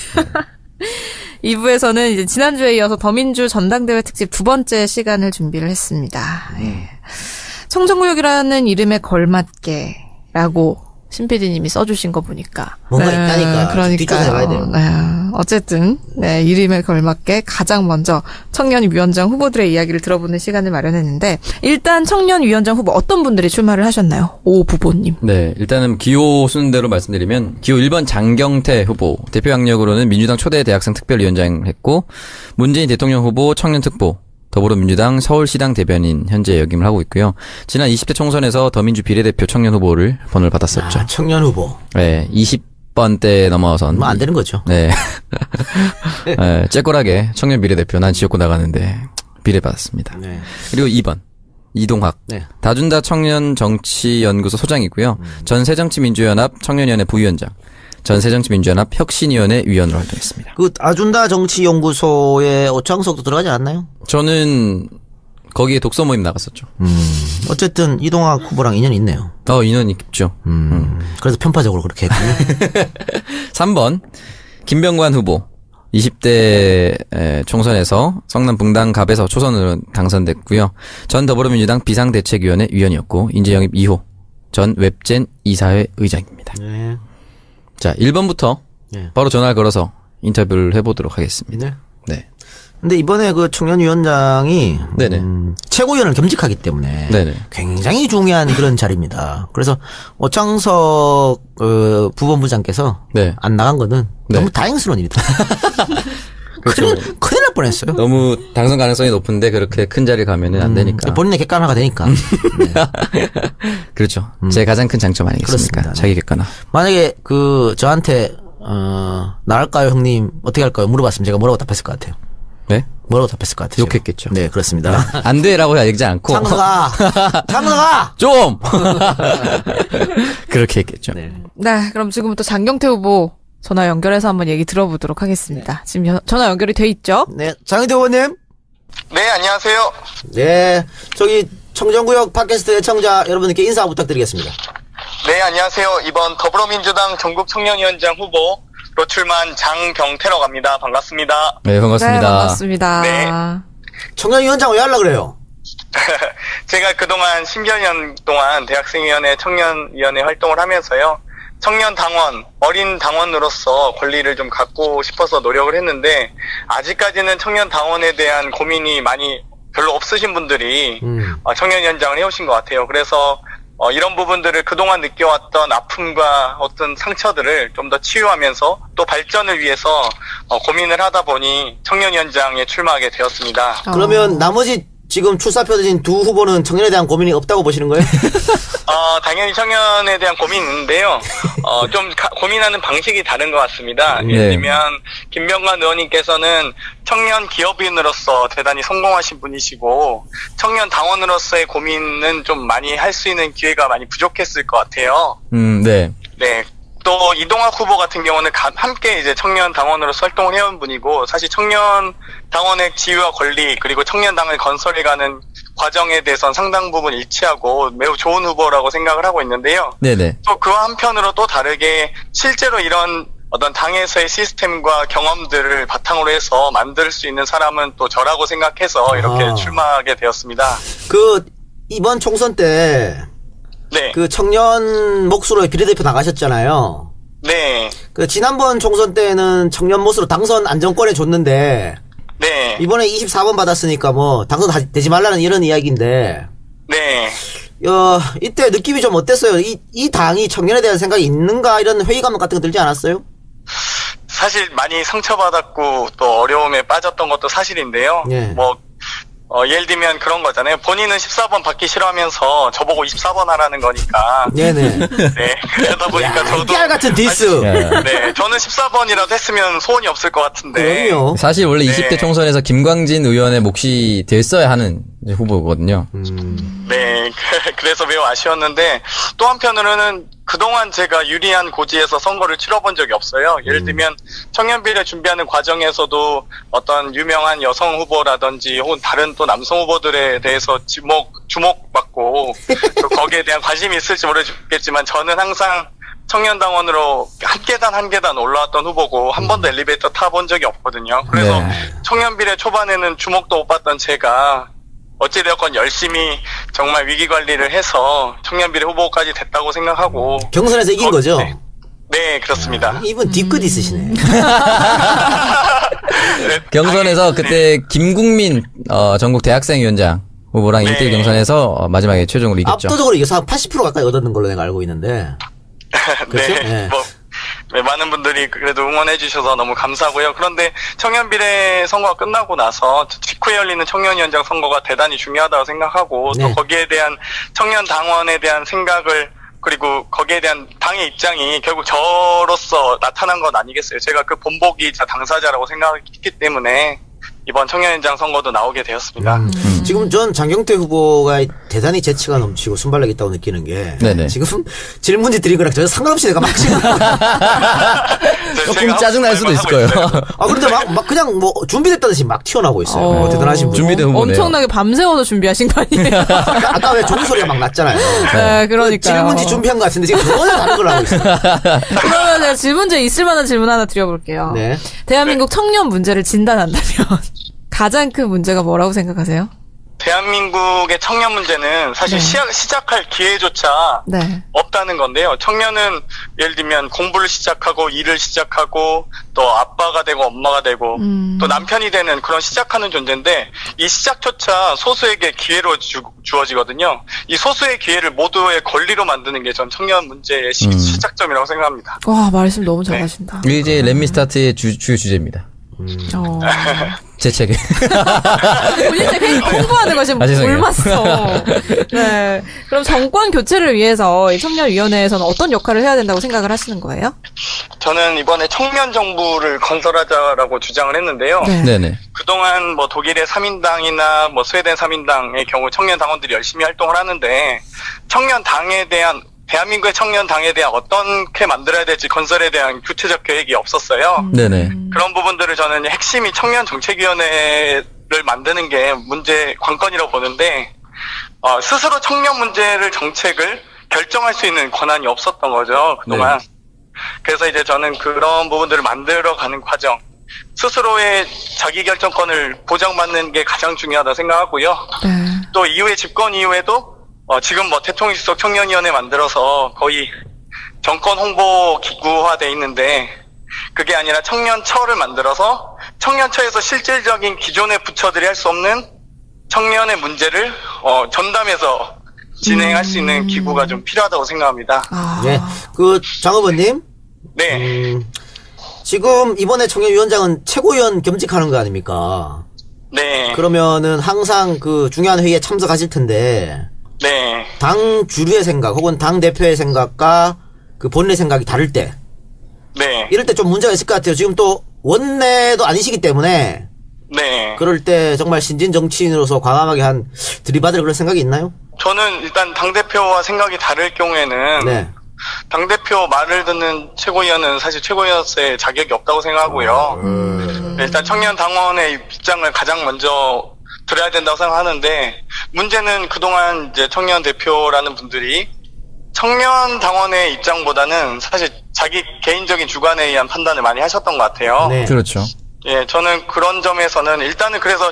2부에서는 이제 지난주에 이어서 더민주 전당대회 특집 2번째 시간을 준비를 했습니다. 예. 청정구역이라는 이름에 걸맞게라고 신 PD님이 써주신 거 보니까 뭔가 있다니까. 뒷조사 해봐야 돼요. 어쨌든 네, 이름에 걸맞게 가장 먼저 청년위원장 후보들의 이야기를 들어보는 시간을 마련했는데 일단 청년위원장 후보 어떤 분들이 출마를 하셨나요? 오 부보님. 네, 일단은 기호 순대로 말씀드리면 기호 1번 장경태 후보, 대표 학력으로는 민주당 초대 대학생 특별위원장을 했고 문재인 대통령 후보 청년특보, 더불어민주당 서울시당 대변인 현재 역임을 하고 있고요. 지난 20대 총선에서 더민주 비례대표 청년 후보를 번호를 받았었죠. 청년 후보. 네, 20번대 넘어선. 뭐 안 되는 거죠. 네. 네, 째꼬라게 청년 비례대표 난 지역구 나가는데 비례 받았습니다. 네. 그리고 2번. 이동학. 네. 다준다 청년정치연구소 소장이고요. 전 새정치민주연합 청년위원회 부위원장. 전 새정치민주연합 혁신위원회 위원으로 활동했습니다. 그 아준다 정치연구소에 오창석도 들어가지 않았나요? 저는 거기에 독서 모임 나갔었죠. 어쨌든 이동학 후보랑 인연이 있네요. 인연이 깊죠. 그래서 편파적으로 그렇게 했군요. 3번 김병관 후보. 20대 총선에서 성남 붕당갑에서 초선으로 당선됐고요. 전 더불어민주당 비상대책위원회 위원이었고 인재영입 2호. 전 웹젠 이사회 의장입니다. 네. 자, 1번부터 네. 바로 전화를 걸어서 인터뷰를 해보도록 하겠습니다. 네. 네. 근데 이번에 그 청년위원장이 네네. 최고위원을 겸직하기 때문에 네네. 굉장히 중요한 그런 자리입니다. 그래서 오창석 부본부장께서 네. 안 나간 거는 네. 너무 다행스러운 일이다. 그렇죠. 큰일 날 뻔했어요. 너무 당선 가능성이 높은데 그렇게 큰 자리를 가면은 안 되니까. 본인의 객관화가 되니까. 네. 그렇죠. 제 가장 큰 장점 아니겠습니까? 그렇습니다. 자기 객관화. 만약에 저한테 나을까요 형님 어떻게 할까요 물어봤으면 제가 뭐라고 답했을 것 같아요. 네? 뭐라고 답했을 것 같아요. 욕했겠죠. 네, 그렇습니다. 안 돼라고 얘기하지 않고. 창서가 좀! 그렇게 했겠죠. 네. 네, 그럼 지금부터 장경태 후보 전화 연결해서 한번 얘기 들어보도록 하겠습니다. 지금 전화 연결이 돼 있죠? 네, 장영태 의원님. 네, 안녕하세요. 네, 저기 청정구역 팟캐스트 애청자 여러분께 인사 부탁드리겠습니다. 네, 안녕하세요. 이번 더불어민주당 전국청년위원장 후보로 출마한 장경태라고 합니다. 반갑습니다. 네, 반갑습니다. 네, 반갑습니다. 네. 청년위원장 왜 하려고 그래요? 제가 그동안 10여 년 동안 대학생위원회, 청년위원회 활동을 하면서요. 청년 당원, 어린 당원으로서 권리를 좀 갖고 싶어서 노력을 했는데 아직까지는 청년 당원에 대한 고민이 많이 별로 없으신 분들이 청년위원장을 해오신 것 같아요. 그래서 이런 부분들을 그동안 느껴왔던 아픔과 어떤 상처들을 좀 더 치유하면서 또 발전을 위해서 고민을 하다 보니 청년위원장에 출마하게 되었습니다. 그러면 나머지 지금 출사표 드신 두 후보는 청년에 대한 고민이 없다고 보시는 거예요? 당연히 청년에 대한 고민이 있는데요. 좀 고민하는 방식이 다른 것 같습니다. 네. 예를 들면 김병관 의원님께서는 청년 기업인으로서 대단히 성공하신 분이시고 청년 당원으로서의 고민은 좀 많이 할 수 있는 기회가 많이 부족했을 것 같아요. 네. 네. 또 이동학 후보 같은 경우는 함께 이제 청년 당원으로서 활동을 해온 분이고 사실 청년 당원의 지위와 권리 그리고 청년 당을 건설해가는 과정에 대해서는 상당 부분 일치하고 매우 좋은 후보라고 생각을 하고 있는데요. 네네. 또 그와 한편으로 또 다르게 실제로 이런 어떤 당에서의 시스템과 경험들을 바탕으로 해서 만들 수 있는 사람은 또 저라고 생각해서 이렇게 출마하게 되었습니다. 이번 총선 때 네. 청년 몫으로 비례대표 나가셨잖아요. 네. 지난번 총선 때는 청년 몫으로 당선 안정권에 줬는데 네. 이번에 24번 받았으니까 뭐 당선 되지 말라는 이런 이야기인데 네. 이때 느낌이 좀 어땠어요? 이 당이 청년에 대한 생각이 있는가 이런 회의감 같은 거 들지 않았어요? 사실 많이 상처받았고 또 어려움에 빠졌던 것도 사실인데요. 네. 예를 들면 그런 거잖아요. 본인은 14번 받기 싫어하면서 저보고 24번 하라는 거니까. 네네. 네. 그러다 보니까 저도. 깨알 같은 디스. 네. 저는 14번이라도 했으면 소원이 없을 것 같은데. 그럼요. 사실 원래 네. 20대 총선에서 김광진 의원의 몫이 됐어야 하는 후보거든요. 네. 그래서 매우 아쉬웠는데 또 한편으로는 그동안 제가 유리한 고지에서 선거를 치러본 적이 없어요. 예를 들면 청년비례 준비하는 과정에서도 어떤 유명한 여성 후보라든지 혹은 다른 또 남성 후보들에 대해서 주목받고 또 거기에 대한 관심이 있을지 모르겠지만 저는 항상 청년당원으로 한 계단 한 계단 올라왔던 후보고 한 번도 엘리베이터 타본 적이 없거든요. 그래서 네. 청년비례 초반에는 주목도 못 받던 제가 어찌되었건 열심히 정말 위기관리를 해서 청년비례 후보까지 됐다고 생각하고 경선에서 이긴 거죠? 네, 네 그렇습니다. 이분 뒤끝 있으시네. 경선에서 그때 김국민 전국 대학생위원장 후보랑 네. 1대1 경선에서 마지막에 최종으로 이겼죠. 압도적으로 이겨서 한 80% 가까이 얻었는 걸로 내가 알고 있는데. 그렇죠? 네, 네. 네, 많은 분들이 그래도 응원해 주셔서 너무 감사하고요. 그런데 청년비례 선거가 끝나고 나서 직후에 열리는 청년위원장 선거가 대단히 중요하다고 생각하고 네. 또 거기에 대한 청년 당원에 대한 생각을 그리고 거기에 대한 당의 입장이 결국 저로서 나타난 건 아니겠어요. 제가 그 본보기이자 당사자라고 생각했기 때문에 이번 청년위원장 선거도 나오게 되었습니다. 지금 전 장경태 후보가 대단히 재치가 넘치고 순발력 있다고 느끼는 게 네네. 지금 질문지 드린 거랑 전혀 상관없이 내가 막 지금 조금 짜증날 수도 있을 거예요. 그런데 막 그냥 뭐 준비됐다듯이 막 튀어나오고 있어요. 대단하신 분. 준비된 후보네요. 엄청나게 밤새워서 준비하신 거 아니에요? 아까 왜 종이 소리가 막 났잖아요. 네, 그러니까요. 질문지 준비한 것 같은데 지금 전혀 다른 걸 하고 있어요. 그러면 제가 질문제 있을 만한 질문 하나 드려볼게요. 네. 대한민국 청년 문제를 진단한다면 가장 큰 문제가 뭐라고 생각하세요? 대한민국의 청년 문제는 사실 네. 시작할 기회조차 네. 없다는 건데요. 청년은 예를 들면 공부를 시작하고 일을 시작하고 또 아빠가 되고 엄마가 되고 또 남편이 되는 그런 시작하는 존재인데 이 시작조차 소수에게 기회로 주어지거든요. 이 소수의 기회를 모두의 권리로 만드는 게 전 청년 문제의 시작점이라고 생각합니다. 와, 말씀 너무 잘하신다. 이게 이제 렛미스타트의 주요 주제입니다. 제 책에. 본인 책 홍보하는 것이 죄송해요. 올맞어. 네. 그럼 정권 교체를 위해서 이 청년위원회에서는 어떤 역할을 해야 된다고 생각을 하시는 거예요? 저는 이번에 청년 정부를 건설하자라고 주장을 했는데요. 네. 네네. 그동안 뭐 독일의 3인당이나 뭐 스웨덴 3인당의 경우 청년 당원들이 열심히 활동을 하는데 청년 당에 대한 대한민국의 청년당에 대한 어떻게 만들어야 될지 건설에 대한 구체적 계획이 없었어요. 네네. 그런 부분들을 저는 핵심이 청년정책위원회를 만드는 게 문제 관건이라고 보는데 스스로 청년 문제를 정책을 결정할 수 있는 권한이 없었던 거죠 그동안. 그래서 이제 저는 그런 부분들을 만들어가는 과정, 스스로의 자기결정권을 보장받는 게 가장 중요하다고 생각하고요. 또 이후에 집권 이후에도 지금 뭐 대통령실속 청년위원회 만들어서 거의 정권 홍보 기구화돼 있는데 그게 아니라 청년처를 만들어서 청년처에서 실질적인 기존의 부처들이 할 수 없는 청년의 문제를 전담해서 진행할 수 있는 기구가 좀 필요하다고 생각합니다. 네, 장 후보님. 네. 지금 이번에 청년위원장은 최고위원 겸직하는 거 아닙니까? 네. 그러면은 항상 그 중요한 회의에 참석하실 텐데. 네. 당 주류의 생각 혹은 당 대표의 생각과 그 본인의 생각이 다를 때. 네. 이럴 때 좀 문제가 있을 것 같아요. 지금 또 원내도 아니시기 때문에. 네. 그럴 때 정말 신진 정치인으로서 과감하게 들이받을 그런 생각이 있나요? 저는 일단 당대표와 생각이 다를 경우에는 네. 당대표 말을 듣는 최고위원은 사실 최고위원으로서의 자격이 없다고 생각하고요. 일단 청년당원의 입장을 가장 먼저 들어야 된다고 생각하는데 문제는 그동안 이제 청년 대표라는 분들이 청년 당원의 입장보다는 사실 자기 개인적인 주관에 의한 판단을 많이 하셨던 것 같아요. 네. 그렇죠. 예, 저는 그런 점에서는 일단은 그래서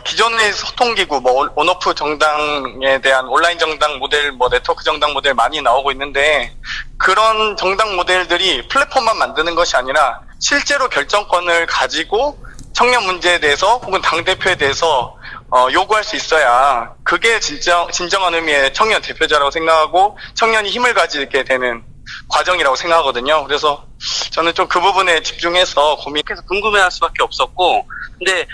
기존의 소통기구 뭐 온오프 정당에 대한 온라인 정당 모델, 뭐 네트워크 정당 모델 많이 나오고 있는데 그런 정당 모델들이 플랫폼만 만드는 것이 아니라 실제로 결정권을 가지고 청년 문제에 대해서 혹은 당대표에 대해서 요구할 수 있어야 그게 진정한 의미의 청년 대표자라고 생각하고 청년이 힘을 가지게 되는 과정이라고 생각하거든요. 그래서 저는 좀 그 부분에 집중해서 고민해서 궁금해할 수밖에 없었고, 근데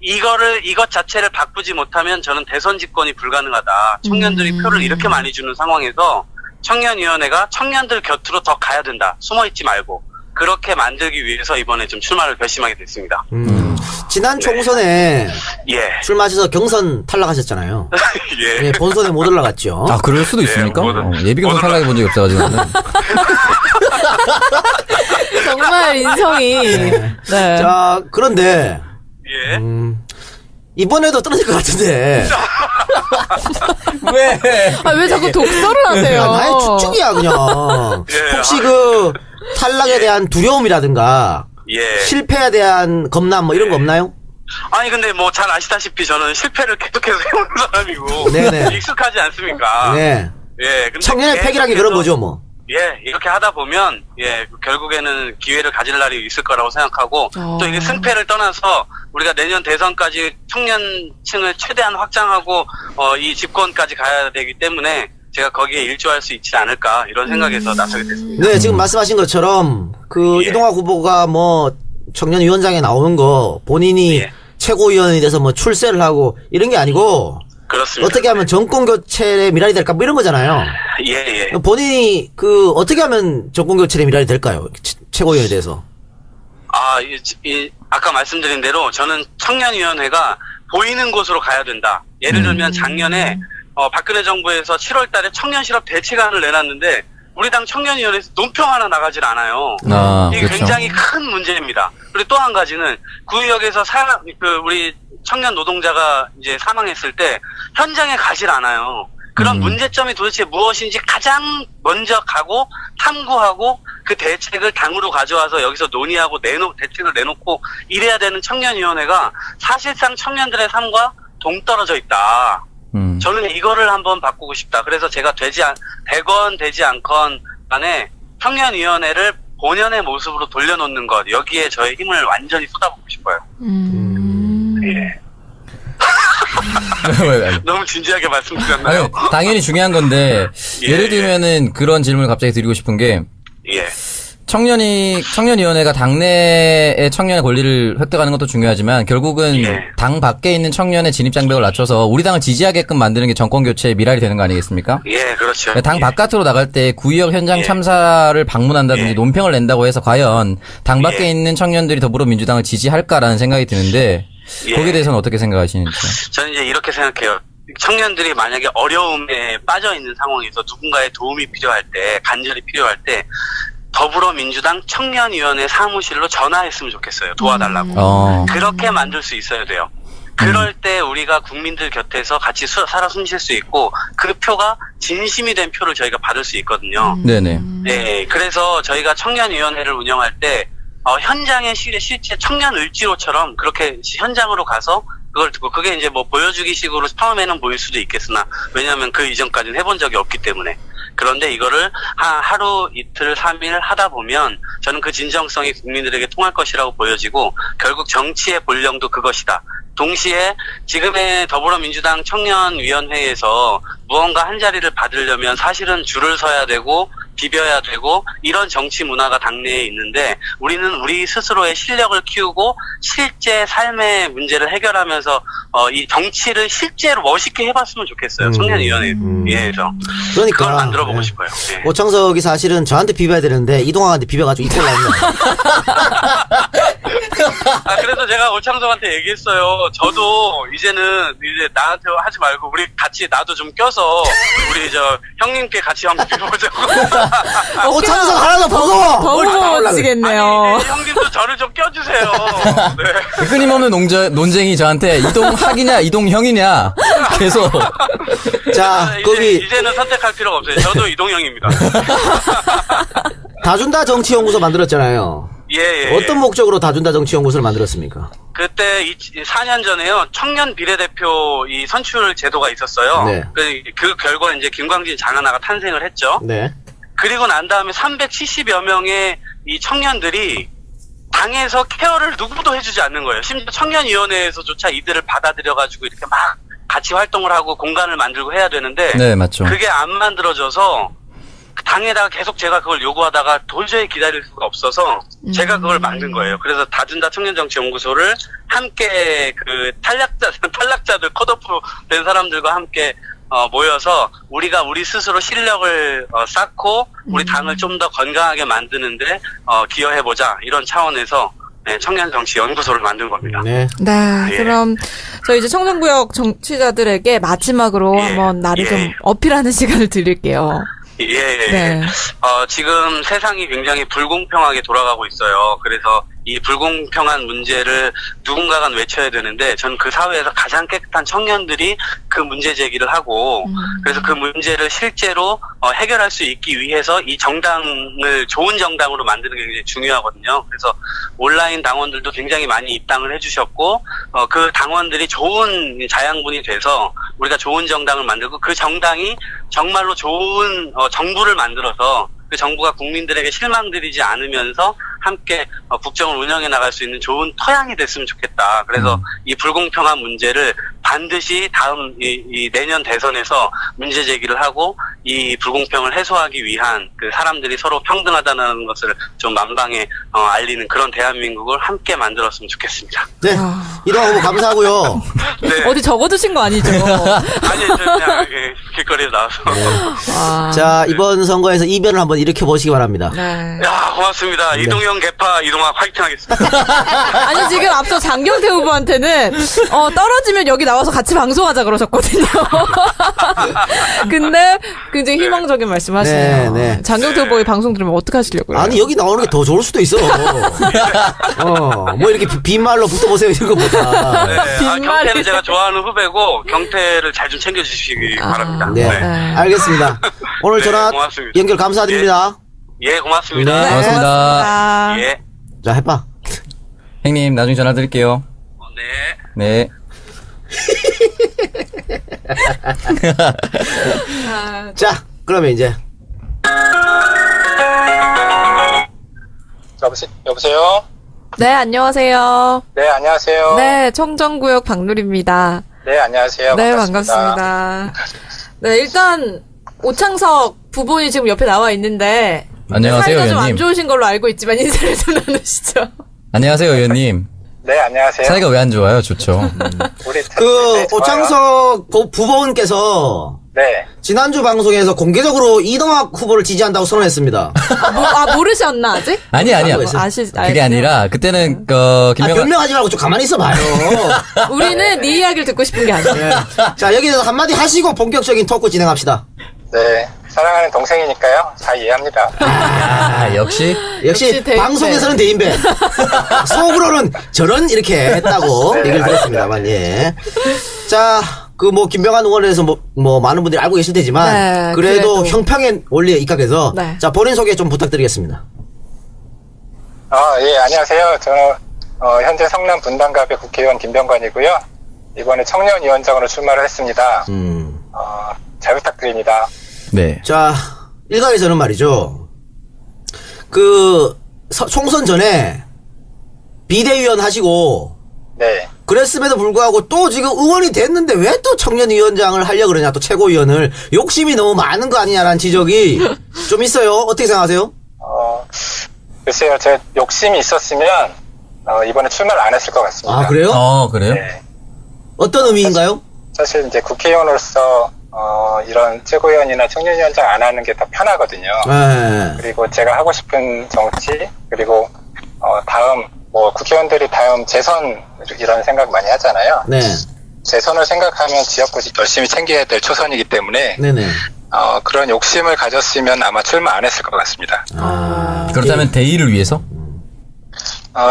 이것 자체를 바꾸지 못하면 저는 대선 집권이 불가능하다. 청년들이 표를 이렇게 많이 주는 상황에서 청년위원회가 청년들 곁으로 더 가야 된다. 숨어있지 말고. 그렇게 만들기 위해서 이번에 좀 출마를 결심하게 됐습니다. 지난 총선에 예. 출마하셔서 경선 탈락하셨잖아요. 예. 예, 본선에 못 올라갔죠. 아, 그럴 수도 있습니까? 예비경선 탈락해 본 적이 없어가지고. 정말 인성이. 네. 자, 그런데 예. 이번에도 떨어질 것 같은데. 왜? 왜 자꾸 독설을 하세요? 나의 추측이야, 그냥. 예. 혹시 그 탈락에 대한 두려움이라든가 예. 실패에 대한 겁남 뭐 이런 거 없나요? 아니 근데 뭐 잘 아시다시피 저는 실패를 계속해서 해오는 사람이고 네네. 익숙하지 않습니까? 네. 예. 근데 청년의 패기란 게 그런 거죠, 뭐. 예, 이렇게 하다 보면, 예, 결국에는 기회를 가질 날이 있을 거라고 생각하고, 또 이게 승패를 떠나서, 우리가 내년 대선까지 청년층을 최대한 확장하고, 이 집권까지 가야 되기 때문에, 제가 거기에 일조할 수 있지 않을까, 이런 생각에서 나서게 됐습니다. 네, 지금 말씀하신 것처럼, 예. 이동학 후보가 뭐, 청년위원장에 나오는 거, 본인이 예. 최고위원이 돼서 뭐 출세를 하고, 이런 게 아니고, 그렇습니다. 어떻게 하면 정권교체의 미랄이 될까, 뭐 이런 거잖아요. 예, 예. 본인이 어떻게 하면 정권교체의 미랄이 될까요? 최고위원에 대해서. 아까 말씀드린 대로 저는 청년위원회가 보이는 곳으로 가야 된다. 예를 들면 작년에, 박근혜 정부에서 7월 달에 청년실업 대책안을 내놨는데, 우리 당 청년위원회에서 논평 하나 나가질 않아요. 이게 그렇죠. 굉장히 큰 문제입니다. 그리고 또 한 가지는 구의역에서 우리 청년 노동자가 이제 사망했을 때 현장에 가질 않아요. 그런 문제점이 도대체 무엇인지 가장 먼저 가고 탐구하고 그 대책을 당으로 가져와서 여기서 논의하고 대책을 내놓고 이래야 되는 청년위원회가 사실상 청년들의 삶과 동떨어져 있다. 저는 이거를 한번 바꾸고 싶다. 그래서 제가 되건 되지 않건 간에 청년위원회를 본연의 모습으로 돌려놓는 것, 여기에 저의 힘을 완전히 쏟아붓고 싶어요. 예. 너무 진지하게 말씀드렸나요? 아니, 당연히 중요한 건데, 예, 예를 들면은 그런 질문을 갑자기 드리고 싶은 게, 예. 청년위원회가 당내의 청년의 권리를 획득하는 것도 중요하지만 결국은 예. 당 밖에 있는 청년의 진입 장벽을 낮춰서 우리 당을 지지하게끔 만드는 게 정권 교체의 미랄이 되는 거 아니겠습니까? 예, 그렇죠. 당 예. 바깥으로 나갈 때 구의역 현장 예. 참사를 방문한다든지 예. 논평을 낸다고 해서 과연 당 밖에 예. 있는 청년들이 더불어민주당을 지지할까라는 생각이 드는데 예. 거기에 대해서는 어떻게 생각하시는지? 저는 이제 이렇게 생각해요. 청년들이 만약에 어려움에 빠져 있는 상황에서 누군가의 도움이 필요할 때, 간절히 필요할 때 더불어민주당 청년위원회 사무실로 전화했으면 좋겠어요. 도와달라고. 그렇게 만들 수 있어야 돼요. 그럴 때 우리가 국민들 곁에서 같이 살아 숨쉴 수 있고 그 표가 진심이 된 표를 저희가 받을 수 있거든요. 네네. 네, 그래서 저희가 청년위원회를 운영할 때 현장에 실제 청년 을지로처럼 그렇게 현장으로 가서 그걸 듣고 그게 이제 뭐 보여주기식으로 처음에는 보일 수도 있겠으나 왜냐하면 그 이전까지는 해본 적이 없기 때문에 그런데 이거를 하루 이틀 3일 하다 보면 저는 그 진정성이 국민들에게 통할 것이라고 보여지고 결국 정치의 본령도 그것이다. 동시에 지금의 더불어민주당 청년위원회에서 무언가 한 자리를 받으려면 사실은 줄을 서야 되고 비벼야 되고 이런 정치 문화가 당내에 있는데 우리는 우리 스스로의 실력을 키우고 실제 삶의 문제를 해결하면서 이 정치를 실제로 멋있게 해봤으면 좋겠어요. 청년위원회에서. 그러니까 그걸 만들어보고 싶어요. 네. 오창석이 사실은 저한테 비벼야 되는데 이동환한테 비벼가지고 이꼴 나옵니다. 그래서 제가 오창석한테 얘기했어요. 저도 이제는 이제 나한테 하지 말고 우리 같이 나도 좀 껴서 우리 형님께 같이 한번 비벼보자고. 오창석 하나 더 보고 더우시겠네요. 형님도 저를 좀 껴주세요. 네. 끊임없는 논쟁이 저한테 이동학이냐 이동형이냐 계속. 자, 이제는 선택할 필요가 없어요. 저도 이동형입니다. 다준다 정치연구소 만들었잖아요. 예. 어떤 목적으로 다준다 정치연구소를 만들었습니까? 그때 4년 전에요. 청년 비례대표 이 선출 제도가 있었어요. 네. 그 결과 이제 김광진 장하나가 탄생을 했죠. 네. 그리고 난 다음에 370여 명의 이 청년들이 당에서 케어를 누구도 해주지 않는 거예요. 심지어 청년위원회에서조차 이들을 받아들여가지고 이렇게 막 같이 활동을 하고 공간을 만들고 해야 되는데. 네, 맞죠. 그게 안 만들어져서 당에다가 계속 제가 그걸 요구하다가 도저히 기다릴 수가 없어서 제가 그걸 만든 거예요. 그래서 다준다 청년정치연구소를 함께 그 탈락자들 컷오프 된 사람들과 함께 모여서 우리가 우리 스스로 실력을 쌓고 우리 당을 좀 더 건강하게 만드는데 기여해보자 이런 차원에서 청년정치연구소를 만든 겁니다. 네, 그럼 저희 이제 청정구역 정치자들에게 마지막으로 한번 나를 좀 어필하는 시간을 드릴게요. 네. 지금 세상이 굉장히 불공평하게 돌아가고 있어요. 그래서 이 불공평한 문제를 누군가가 외쳐야 되는데 전 그 사회에서 가장 깨끗한 청년들이 그 문제 제기를 하고 그래서 그 문제를 실제로 해결할 수 있기 위해서 이 정당을 좋은 정당으로 만드는 게 굉장히 중요하거든요. 그래서 온라인 당원들도 굉장히 많이 입당을 해주셨고 그 당원들이 좋은 자양분이 돼서 우리가 좋은 정당을 만들고 그 정당이 정말로 좋은 정부를 만들어서 그 정부가 국민들에게 실망드리지 않으면서 함께 국정을 운영해 나갈 수 있는 좋은 토양이 됐으면 좋겠다. 그래서 이 불공평한 문제를 반드시 다음 이 내년 대선에서 문제 제기를 하고 이 불공평을 해소하기 위한 그 사람들이 서로 평등하다는 것을 좀 만방에 알리는 그런 대한민국을 함께 만들었으면 좋겠습니다. 네, 이동환 후보 감사하고요. 네. 어디 적어두신 거 아니죠? 아니, 그냥 길거리에 나와서. 네. 자, 이번 선거에서 이변을 한번 일으켜 보시기 바랍니다. 네. 야, 고맙습니다. 네. 이동형 개파 이동학 화이팅 하겠습니다. 아니 지금 앞서 장경태 후보한테는 떨어지면 여기 나와서 같이 방송하자 그러셨거든요. 근데 굉장히 희망적인 말씀하시네요. 네. 장경태 후보의 방송 들으면 어떡하시려고요? 아니 여기 나오는 게 더 좋을 수도 있어. 뭐 이렇게 빈말로 붙어보세요 이런 거보다. 네. 경태는 제가 좋아하는 후배고 경태를 잘 좀 챙겨주시기 바랍니다. 네. 알겠습니다. 오늘 전화 고맙습니다. 연결 감사드립니다. 예, 고맙습니다. 네, 고맙습니다. 예. 자, 해봐. 형님, 나중에 전화 드릴게요. 네. 네. 자, 그러면 이제 여보세요? 네, 안녕하세요. 네, 안녕하세요. 네, 청정구역 박누리입니다. 네, 안녕하세요. 네, 반갑습니다. 반갑습니다. 네, 일단 오창석 부분이 지금 옆에 나와 있는데 안녕하세요, 사이가 좀 안 의원님. 좋으신 걸로 알고 있지만 인사를 좀 나누시죠. 안녕하세요, 의원님. 네, 안녕하세요. 사이가 왜 안 좋아요? 좋죠. 우리 그 네, 좋아요. 오창석 부부님께서 네. 지난주 방송에서 공개적으로 이동학 후보를 지지한다고 선언했습니다. 모르셨나, 아직? 아니야. 그게 아니라, 그때는, 김명환. 변명하지 말고 좀 가만히 있어봐요. 우리는 네 이야기를 듣고 싶은 게 아니야. 네. 자, 여기서 한마디 하시고 본격적인 토크 진행합시다. 네. 사랑하는 동생이니까요. 잘 이해합니다. 역시 대인배. 방송에서는 대인배. 속으로는 저런 이렇게 했다고 얘기를 들었습니다만, 예. 자, 김병환 의원에 대해서 많은 분들이 알고 계실 테지만, 네, 그래도 형평의 원리에 입각해서, 네. 자, 본인 소개 좀 부탁드리겠습니다. 예, 안녕하세요. 저는, 현재 성남 분당갑의 국회의원 김병관이고요. 이번에 청년위원장으로 출마를 했습니다. 잘 부탁드립니다. 네. 자, 일각에서는 말이죠. 총선 전에 비대위원 하시고, 네. 그랬음에도 불구하고 또 지금 의원이 됐는데 왜 또 청년위원장을 하려고 그러냐, 또 최고위원을. 욕심이 너무 많은 거 아니냐라는 지적이 좀 있어요. 어떻게 생각하세요? 글쎄요, 제 욕심이 있었으면, 이번에 출마를 안 했을 것 같습니다. 아, 그래요? 그래요? 네. 어떤 의미인가요? 사실 이제 국회의원으로서, 이런 최고위원이나 청년위원장 안 하는 게 더 편하거든요. 네. 그리고 제가 하고 싶은 정치, 그리고, 국회의원들이 다음 재선, 이런 생각 많이 하잖아요. 네. 재선을 생각하면 지역구 열심히 챙겨야 될 초선이기 때문에, 네네. 그런 욕심을 가졌으면 아마 출마 안 했을 것 같습니다. 그렇다면 대의를 위해서?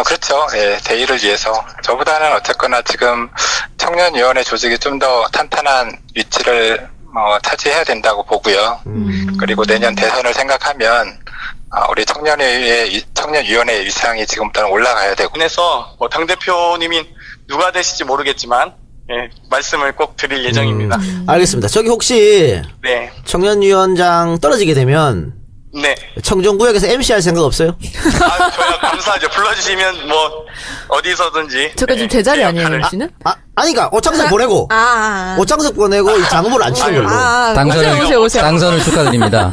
그렇죠. 예, 대의를 위해서. 저보다는 어쨌거나 지금 청년위원회 조직이 좀 더 탄탄한 위치를 차지해야 된다고 보고요. 그리고 내년 대선을 생각하면 우리 청년위원회의 위상이 지금부터는 올라가야 되고. 그래서 당대표님이 누가 되실지 모르겠지만 예, 말씀을 꼭 드릴 예정입니다. 알겠습니다. 저기 혹시 네. 청년위원장 떨어지게 되면 네. 청정구역에서 MC 할 생각 없어요? 저야 감사하죠. 불러주시면 어디서든지. 잠깐 좀 제자리 아니에요, 역할을. MC는? 아니까 오창석 보내고 오창석 보내고 이 장무를 안 치는 걸로. 오세요. 당선을 축하드립니다.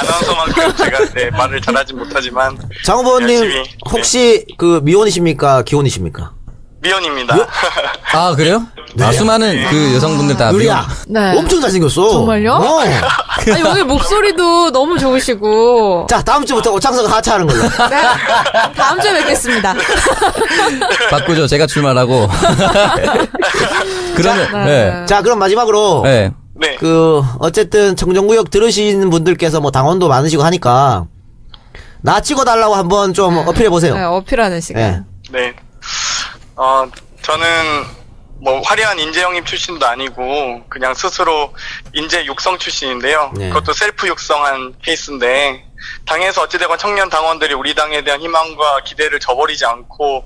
아나운서만큼 제가 말을 잘하진 못하지만 장후보님 열심히, 혹시 미혼이십니까? 기혼이십니까? 미연입니다. 그래요? 수많은 그 여성분들 다 누리야. 네. 엄청 잘생겼어. 정말요? 아니, 오늘 목소리도 너무 좋으시고. 자, 다음 주부터 오창석 하차하는 걸로. 네. 다음 주에 뵙겠습니다. 바꾸죠. 제가 출마하고. 그러면 네. 자, 그럼 마지막으로 네. 네. 어쨌든 청정구역 들으시는 분들께서 당원도 많으시고 하니까 나 찍어달라고 한번 좀 어필해 보세요. 네, 어필하는 시간. 네. 저는 화려한 인재 영입 출신도 아니고 그냥 스스로 인재 육성 출신인데요. 네. 그것도 셀프 육성한 케이스인데 당에서 어찌되건 청년 당원들이 우리 당에 대한 희망과 기대를 저버리지 않고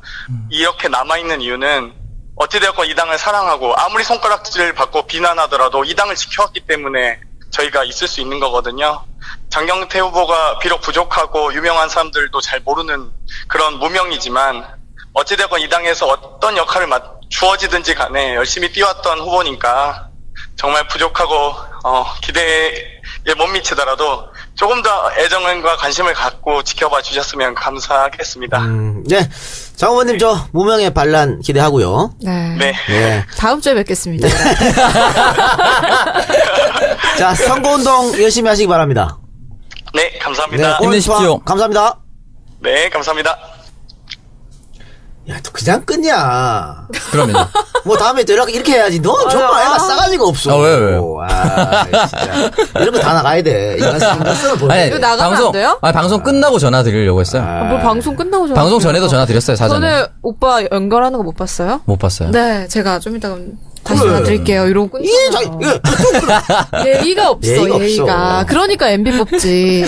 이렇게 남아있는 이유는 어찌되건 이 당을 사랑하고 아무리 손가락질을 받고 비난하더라도 이 당을 지켜왔기 때문에 저희가 있을 수 있는 거거든요. 장경태 후보가 비록 부족하고 유명한 사람들도 잘 모르는 그런 무명이지만 어찌되건 이 당에서 어떤 역할을 주어지든지 간에 열심히 뛰어왔던 후보니까 정말 부족하고 기대에 못 미치더라도 조금 더 애정과 관심을 갖고 지켜봐 주셨으면 감사하겠습니다. 네. 장 후보님 저 무명의 반란 기대하고요. 네. 네. 네. 다음 주에 뵙겠습니다. 자, 선거운동 열심히 하시기 바랍니다. 네, 감사합니다. 오늘 힘내십시오. 통화 감사합니다. 네, 감사합니다. 야, 또 그냥 끊냐. 그러면요. 다음에 또 이렇게 해야지. 너 정말 애가 싸가지가 없어. 왜요? 진짜. 이런 거 다 나가야 돼. 인간성을 보여. 이거 나가면 안 돼요? 방송 끝나고 전화 드리려고 했어요. 뭘 방송 끝나고 전화 방송 전에도 전화 드렸어요, 사전에. 전에 오빠 연결하는 거 못 봤어요? 못 봤어요. 네, 제가 좀 이따가 다시 전화 드릴게요. 이러고 끊잖아요. 예의가 없어, 예의가. 없어. 그러니까 MB 뽑지.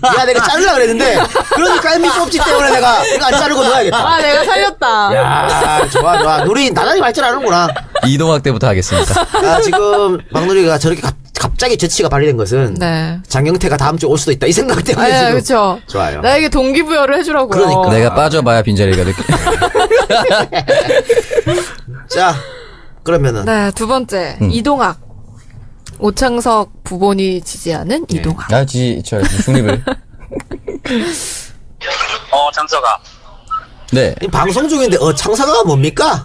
야, 내가 자르려고 그랬는데, 그러니까 MB 뽑지 때문에 내가 이거 안 자르고 넣어야겠다. 내가 살렸다. 야, 좋아. 누리 나날이 발전하는구나. 이동학 때부터 하겠습니다. 지금 막누리가 저렇게 갑자기 재치가 발휘된 것은 네. 장경태가 다음 주에 올 수도 있다. 이 생각 때문에 네, 지금. 그렇죠. 좋아요. 나에게 동기부여를 해주라고요. 그러니까. 내가 빠져봐야 빈자리가 될게. 자, 그러면은. 네, 두 번째. 이동학. 오창석 부본이 지지하는 이동학. 저 중립을. 장서가. 네. 방송 중인데, 창사가 뭡니까?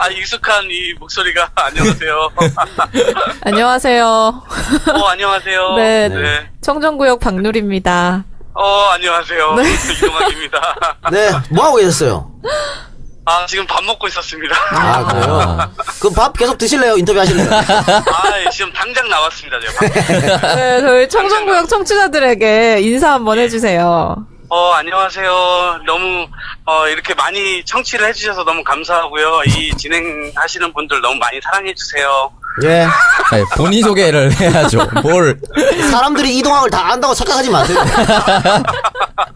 익숙한 이 목소리가, 안녕하세요. 안녕하세요. 안녕하세요. 네. 네. 청정구역 박누리입니다. 안녕하세요. 네. 이동학입니다. 네, 뭐 하고 계셨어요? 지금 밥 먹고 있었습니다. 아, 그래요? 그럼 밥 계속 드실래요? 인터뷰 하실래요? 지금 당장 나왔습니다, 제가. 네, 저희 청정구역 청취자들에게 인사 한번 해주세요. 안녕하세요. 너무, 이렇게 많이 청취를 해주셔서 너무 감사하고요. 이 진행하시는 분들 너무 많이 사랑해주세요. 예. 아니, 본인 소개를 해야죠. 뭘. 사람들이 이동학을 다 안다고 착각하지 마세요.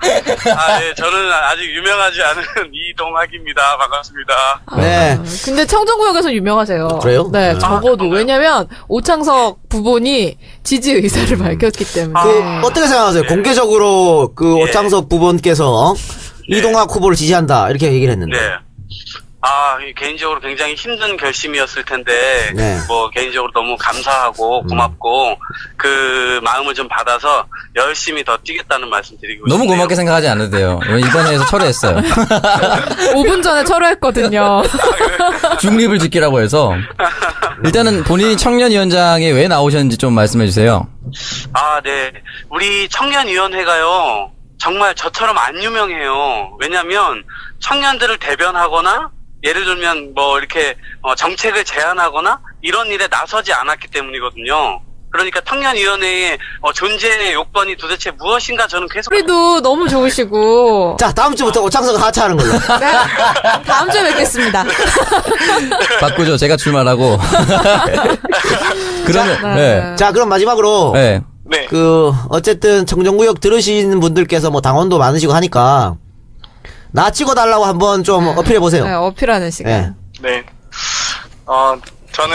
예, 저는 아직 유명하지 않은 이동학입니다. 반갑습니다. 네. 근데 청정구역에서 유명하세요. 그래요? 네, 네. 적어도. 그런가요? 왜냐면 오창석 부본이 지지 의사를 밝혔기 때문에. 어떻게 생각하세요? 공개적으로 예. 오창석 부본께서 이동학 후보를 지지한다 이렇게 얘기를 했는데. 네. 개인적으로 굉장히 힘든 결심이었을 텐데, 네. 개인적으로 너무 감사하고 고맙고, 그 마음을 좀 받아서 열심히 더 뛰겠다는 말씀 드리고 너무 싶네요. 고맙게 생각하지 않아도 돼요. 이번에서 철회했어요. 5분 전에 철회했거든요. 중립을 지키라고 해서. 일단은 본인이 청년위원장에 왜 나오셨는지 좀 말씀해 주세요. 네. 우리 청년위원회가요, 정말 저처럼 안 유명해요. 왜냐면, 청년들을 대변하거나, 예를 들면, 이렇게, 정책을 제안하거나, 이런 일에 나서지 않았기 때문이거든요. 그러니까 청년위원회의 존재의 요건이 도대체 무엇인가 저는 계속. 소리도 너무 좋으시고. 자, 다음 주부터 오창석 하차하는 걸로. 네, 다음 주에 뵙겠습니다. 바꾸죠. 제가 출마하고. 그러면, 네. 자, 그럼 마지막으로. 네. 네. 어쨌든 청정구역 들으시는 분들께서 당원도 많으시고 하니까, 나 찍어달라고 한번 좀 어필해보세요. 네, 어필하는 시간. 네. 네. 저는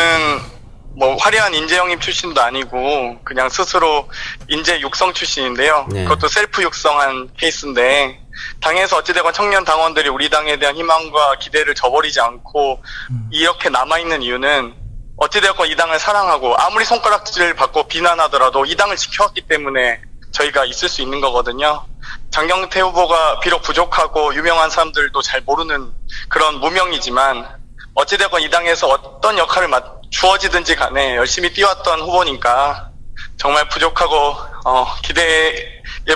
화려한 인재 영입 출신도 아니고 그냥 스스로 인재 육성 출신인데요. 네. 그것도 셀프 육성한 케이스인데 당에서 어찌되건 청년 당원들이 우리 당에 대한 희망과 기대를 저버리지 않고 이렇게 남아있는 이유는 어찌되건 이 당을 사랑하고 아무리 손가락질을 받고 비난하더라도 이 당을 지켜왔기 때문에 저희가 있을 수 있는 거거든요. 장경태 후보가 비록 부족하고 유명한 사람들도 잘 모르는 그런 무명이지만 어찌되건 이 당에서 어떤 역할을 주어지든지 간에 열심히 뛰어왔던 후보니까 정말 부족하고 기대에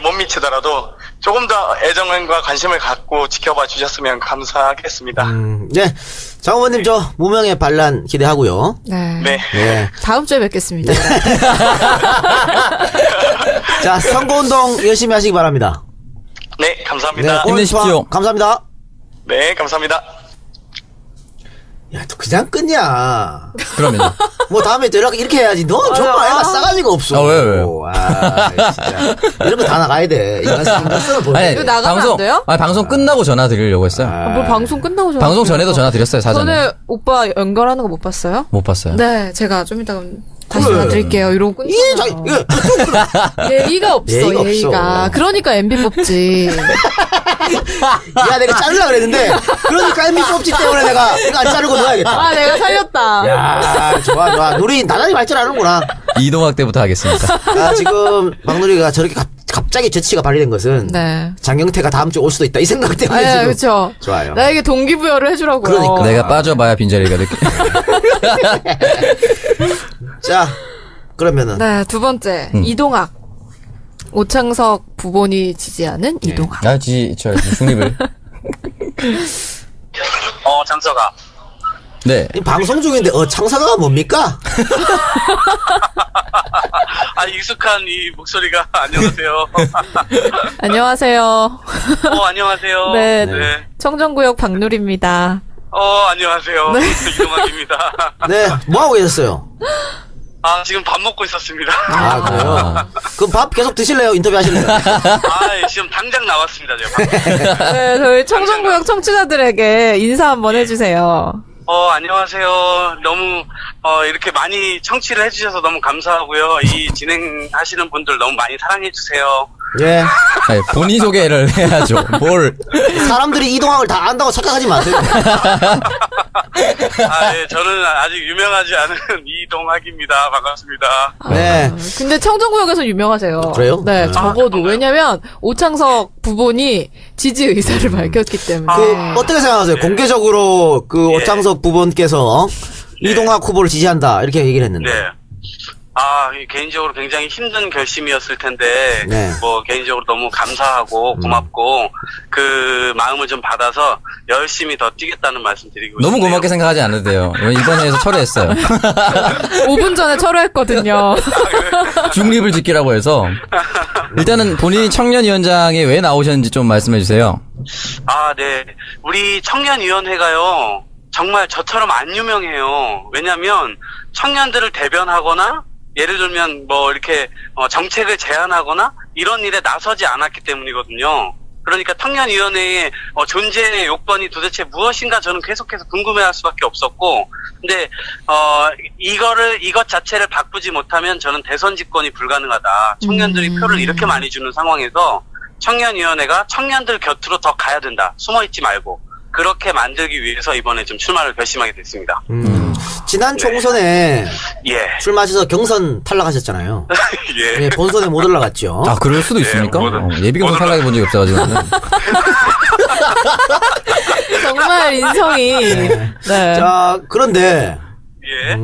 못 미치더라도 조금 더 애정과 관심을 갖고 지켜봐 주셨으면 감사하겠습니다. 네. 장 후보님 무명의 반란 기대하고요. 네. 네. 네. 다음 주에 뵙겠습니다. 자, 선거운동 열심히 하시기 바랍니다. 네, 감사합니다. 오늘 힘내십시오. 수고 감사합니다. 네, 감사합니다. 야, 또 그냥 끊냐. 그러면. 다음에 또 이렇게 해야지. 너 정말 애가 싸가지가 없어. 왜? 진짜. 이런 거 다 나가야 돼. 인간성을 보여. 아니, 이거 나가면 안 돼요? 방송 끝나고 전화 드리려고 했어요. 뭐 방송 끝나고 전화. 방송 전에도 전화 드렸어요, 사전에. 전에 오빠 연결하는 거 못 봤어요? 못 봤어요. 네, 제가 좀 이따 다시 전화 드릴게요. 이러고 끊잖아요. 예의가 없어, 예의가 예의가. 없어. 그러니까 MB 뽑지. 야, 내가 자르려고 그랬는데, 그러니까 MB 뽑지 때문에 내가 이거 안 자르고 넣어야겠다. 내가 살렸다. 야, 좋아. 누리 나날이 발전하는구나. 이동학 때부터 하겠습니다. 지금 박누리가 저렇게 갑자기 재치가 발휘된 것은 네. 장경태가 다음 주에 올 수도 있다. 이 생각 때문에 지금. 그렇죠. 좋아요. 나에게 동기부여를 해주라고요. 그러니까. 내가 빠져봐야 빈자리가 느껴. 자, 그러면은. 네, 두 번째. 이동학. 오창석 부본이 지지하는 이동학. 저 중립을. 장서가. 네. 이 방송 중인데, 창사가 뭡니까? 익숙한 이 목소리가, 안녕하세요. 안녕하세요. 안녕하세요. 네. 네. 청정구역 박누리입니다. 안녕하세요. 이동학입니다. 네, 뭐 하고 계셨어요? 지금 밥 먹고 있었습니다. 아, 그래요? 그럼 밥 계속 드실래요? 인터뷰 하실래요? 지금 당장 나왔습니다, 제가. 네, 저희 청정구역 청취자들에게 인사 한번 해주세요. 안녕하세요. 너무, 이렇게 많이 청취를 해주셔서 너무 감사하고요. 이 진행하시는 분들 너무 많이 사랑해주세요. 예. 아니, 본인 소개를 해야죠. 뭘. 사람들이 이동학을 다 안다고 착각하지 마세요. 예, 저는 아직 유명하지 않은 이동학입니다. 반갑습니다. 네. 근데 청정구역에서 유명하세요. 그래요? 네, 적어도. 정말요? 왜냐면 오창석 부본이 지지 의사를 밝혔기 때문에. 어떻게 생각하세요? 공개적으로 그 예. 오창석 부본께서 이동학 후보를 지지한다 이렇게 얘기를 했는데. 네. 개인적으로 굉장히 힘든 결심이었을 텐데, 네. 뭐, 개인적으로 너무 감사하고 고맙고, 그 마음을 좀 받아서 열심히 더 뛰겠다는 말씀 드리고 싶네요. 너무 고맙게 생각하지 않아도 돼요. 이번 회에서 철회했어요. 5분 전에 철회했거든요. 중립을 지키라고 해서. 일단은 본인이 청년위원장에 왜 나오셨는지 좀 말씀해 주세요. 네. 우리 청년위원회가요, 정말 저처럼 안 유명해요. 왜냐면, 청년들을 대변하거나, 예를 들면 뭐 이렇게 정책을 제안하거나 이런 일에 나서지 않았기 때문이거든요. 그러니까 청년위원회의 존재의 요건이 도대체 무엇인가 저는 계속해서 궁금해할 수밖에 없었고, 근데 이것 자체를 바꾸지 못하면 저는 대선 집권이 불가능하다. 청년들이 표를 이렇게 많이 주는 상황에서 청년위원회가 청년들 곁으로 더 가야 된다. 숨어있지 말고. 그렇게 만들기 위해서 이번에 좀 출마를 결심하게 됐습니다. 지난 총선에 예. 출마하셔서 경선 탈락하셨잖아요. 예. 예, 본선에 못 올라갔죠. 그럴 수도 있습니까? 예비경선 탈락해 본 적이 없어가지고. 정말 인성이. 네. 자, 그런데 예.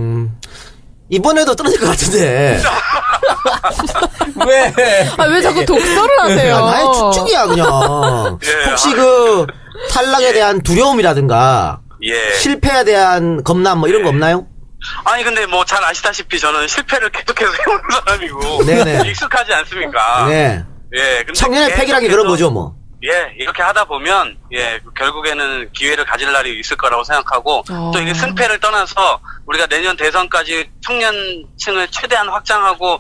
이번에도 떨어질 것 같은데. 왜? 왜 자꾸 독설을 하세요? 나의 추측이야 그냥. 예. 혹시 그 탈락에 대한 두려움이라든가 예. 실패에 대한 겁남 뭐 이런 거 없나요? 아니 근데 뭐 잘 아시다시피 저는 실패를 계속해서 해오는 사람이고 네네. 익숙하지 않습니까? 네. 예. 근데 청년의 패기라기 그런 거죠 뭐. 예, 이렇게 하다 보면 결국에는 기회를 가질 날이 있을 거라고 생각하고 또 이게 승패를 떠나서 우리가 내년 대선까지 청년층을 최대한 확장하고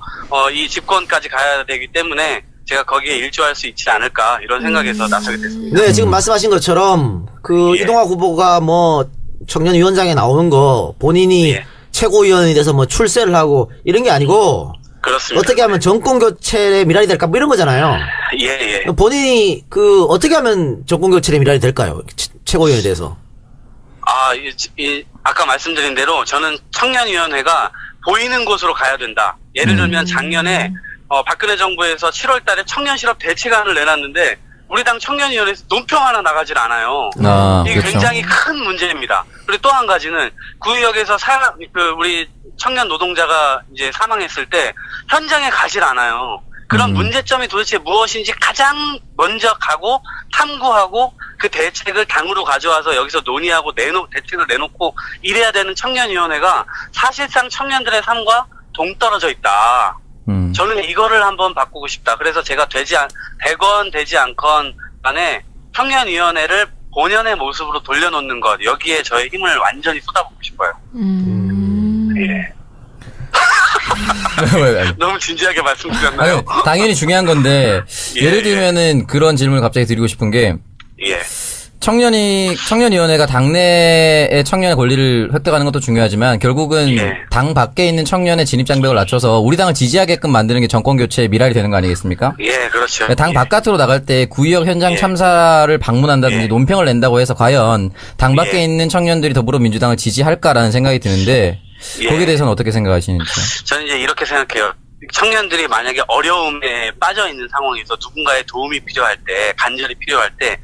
이 집권까지 가야 되기 때문에 제가 거기에 일조할 수 있지 않을까 이런 생각에서 나서게 됐습니다. 네, 지금 말씀하신 것처럼 그 예. 이동학 후보가 뭐 청년위원장에 나오는 거 본인이 예. 최고위원이 돼서 뭐 출세를 하고 이런 게 아니고 그렇습니다. 어떻게 하면 정권 교체의 미랄이 될까 뭐 이런 거잖아요. 예. 본인이 어떻게 하면 정권 교체의 미랄이 될까요? 최고위원에 대해서. 아까 말씀드린 대로 저는 청년위원회가 보이는 곳으로 가야 된다. 예를 들면 작년에 박근혜 정부에서 7월 달에 청년 실업 대책안을 내놨는데 우리 당 청년위원회에서 논평 하나 나가질 않아요. 이게 그렇죠. 굉장히 큰 문제입니다. 그리고 또 한 가지는 구의역에서 우리 청년 노동자가 이제 사망했을 때 현장에 가질 않아요. 그런 문제점이 도대체 무엇인지 가장 먼저 가고 탐구하고 그 대책을 당으로 가져와서 여기서 논의하고 대책을 내놓고 이래야 되는 청년위원회가 사실상 청년들의 삶과 동떨어져 있다. 저는 이거를 한번 바꾸고 싶다. 그래서 제가 되건 되지 않건 간에 청년위원회를 본연의 모습으로 돌려놓는 것, 여기에 저의 힘을 완전히 쏟아붓고 싶어요. 예. 너무 진지하게 말씀드렸나요? 아니, 당연히 중요한 건데 예를 들면은 그런 질문을 갑자기 드리고 싶은 게 예. 청년위원회가 당내의 청년의 권리를 획득하는 것도 중요하지만 결국은 당 밖에 있는 청년의 진입장벽을 낮춰서 우리 당을 지지하게끔 만드는 게 정권 교체의 미랄이 되는 거 아니겠습니까? 예, 그렇죠. 당 바깥으로 나갈 때 구의역 현장 참사를 방문한다든지 논평을 낸다고 해서 과연 당 밖에 있는 청년들이 더불어민주당을 지지할까라는 생각이 드는데 거기에 대해서는 어떻게 생각하시는지? 저는 이제 이렇게 생각해요. 청년들이 만약에 어려움에 빠져 있는 상황에서 누군가의 도움이 필요할 때, 간절히 필요할 때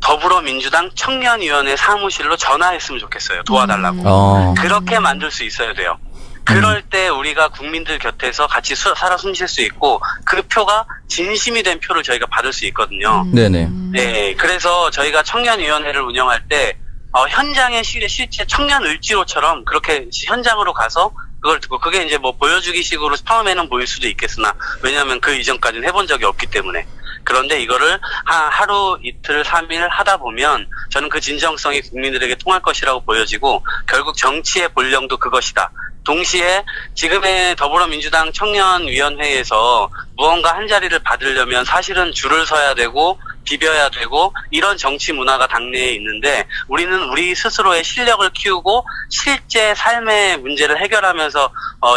더불어민주당 청년위원회 사무실로 전화했으면 좋겠어요. 도와달라고. 그렇게 만들 수 있어야 돼요. 그럴 때 우리가 국민들 곁에서 같이 살아 숨쉴 수 있고 그 표가 진심이 된 표를 저희가 받을 수 있거든요. 네네. 네, 그래서 저희가 청년위원회를 운영할 때 현장의 실제 청년 을지로처럼 그렇게 현장으로 가서 그걸 듣고 그게 이제 뭐 보여주기식으로 처음에는 보일 수도 있겠으나 왜냐하면 그 이전까지는 해본 적이 없기 때문에 그런데 이거를 하루 이틀 3일 하다 보면 저는 그 진정성이 국민들에게 통할 것이라고 보여지고 결국 정치의 본령도 그것이다. 동시에 지금의 더불어민주당 청년위원회에서 무언가 한 자리를 받으려면 사실은 줄을 서야 되고 비벼야 되고 이런 정치 문화가 당내에 있는데 우리는 우리 스스로의 실력을 키우고 실제 삶의 문제를 해결하면서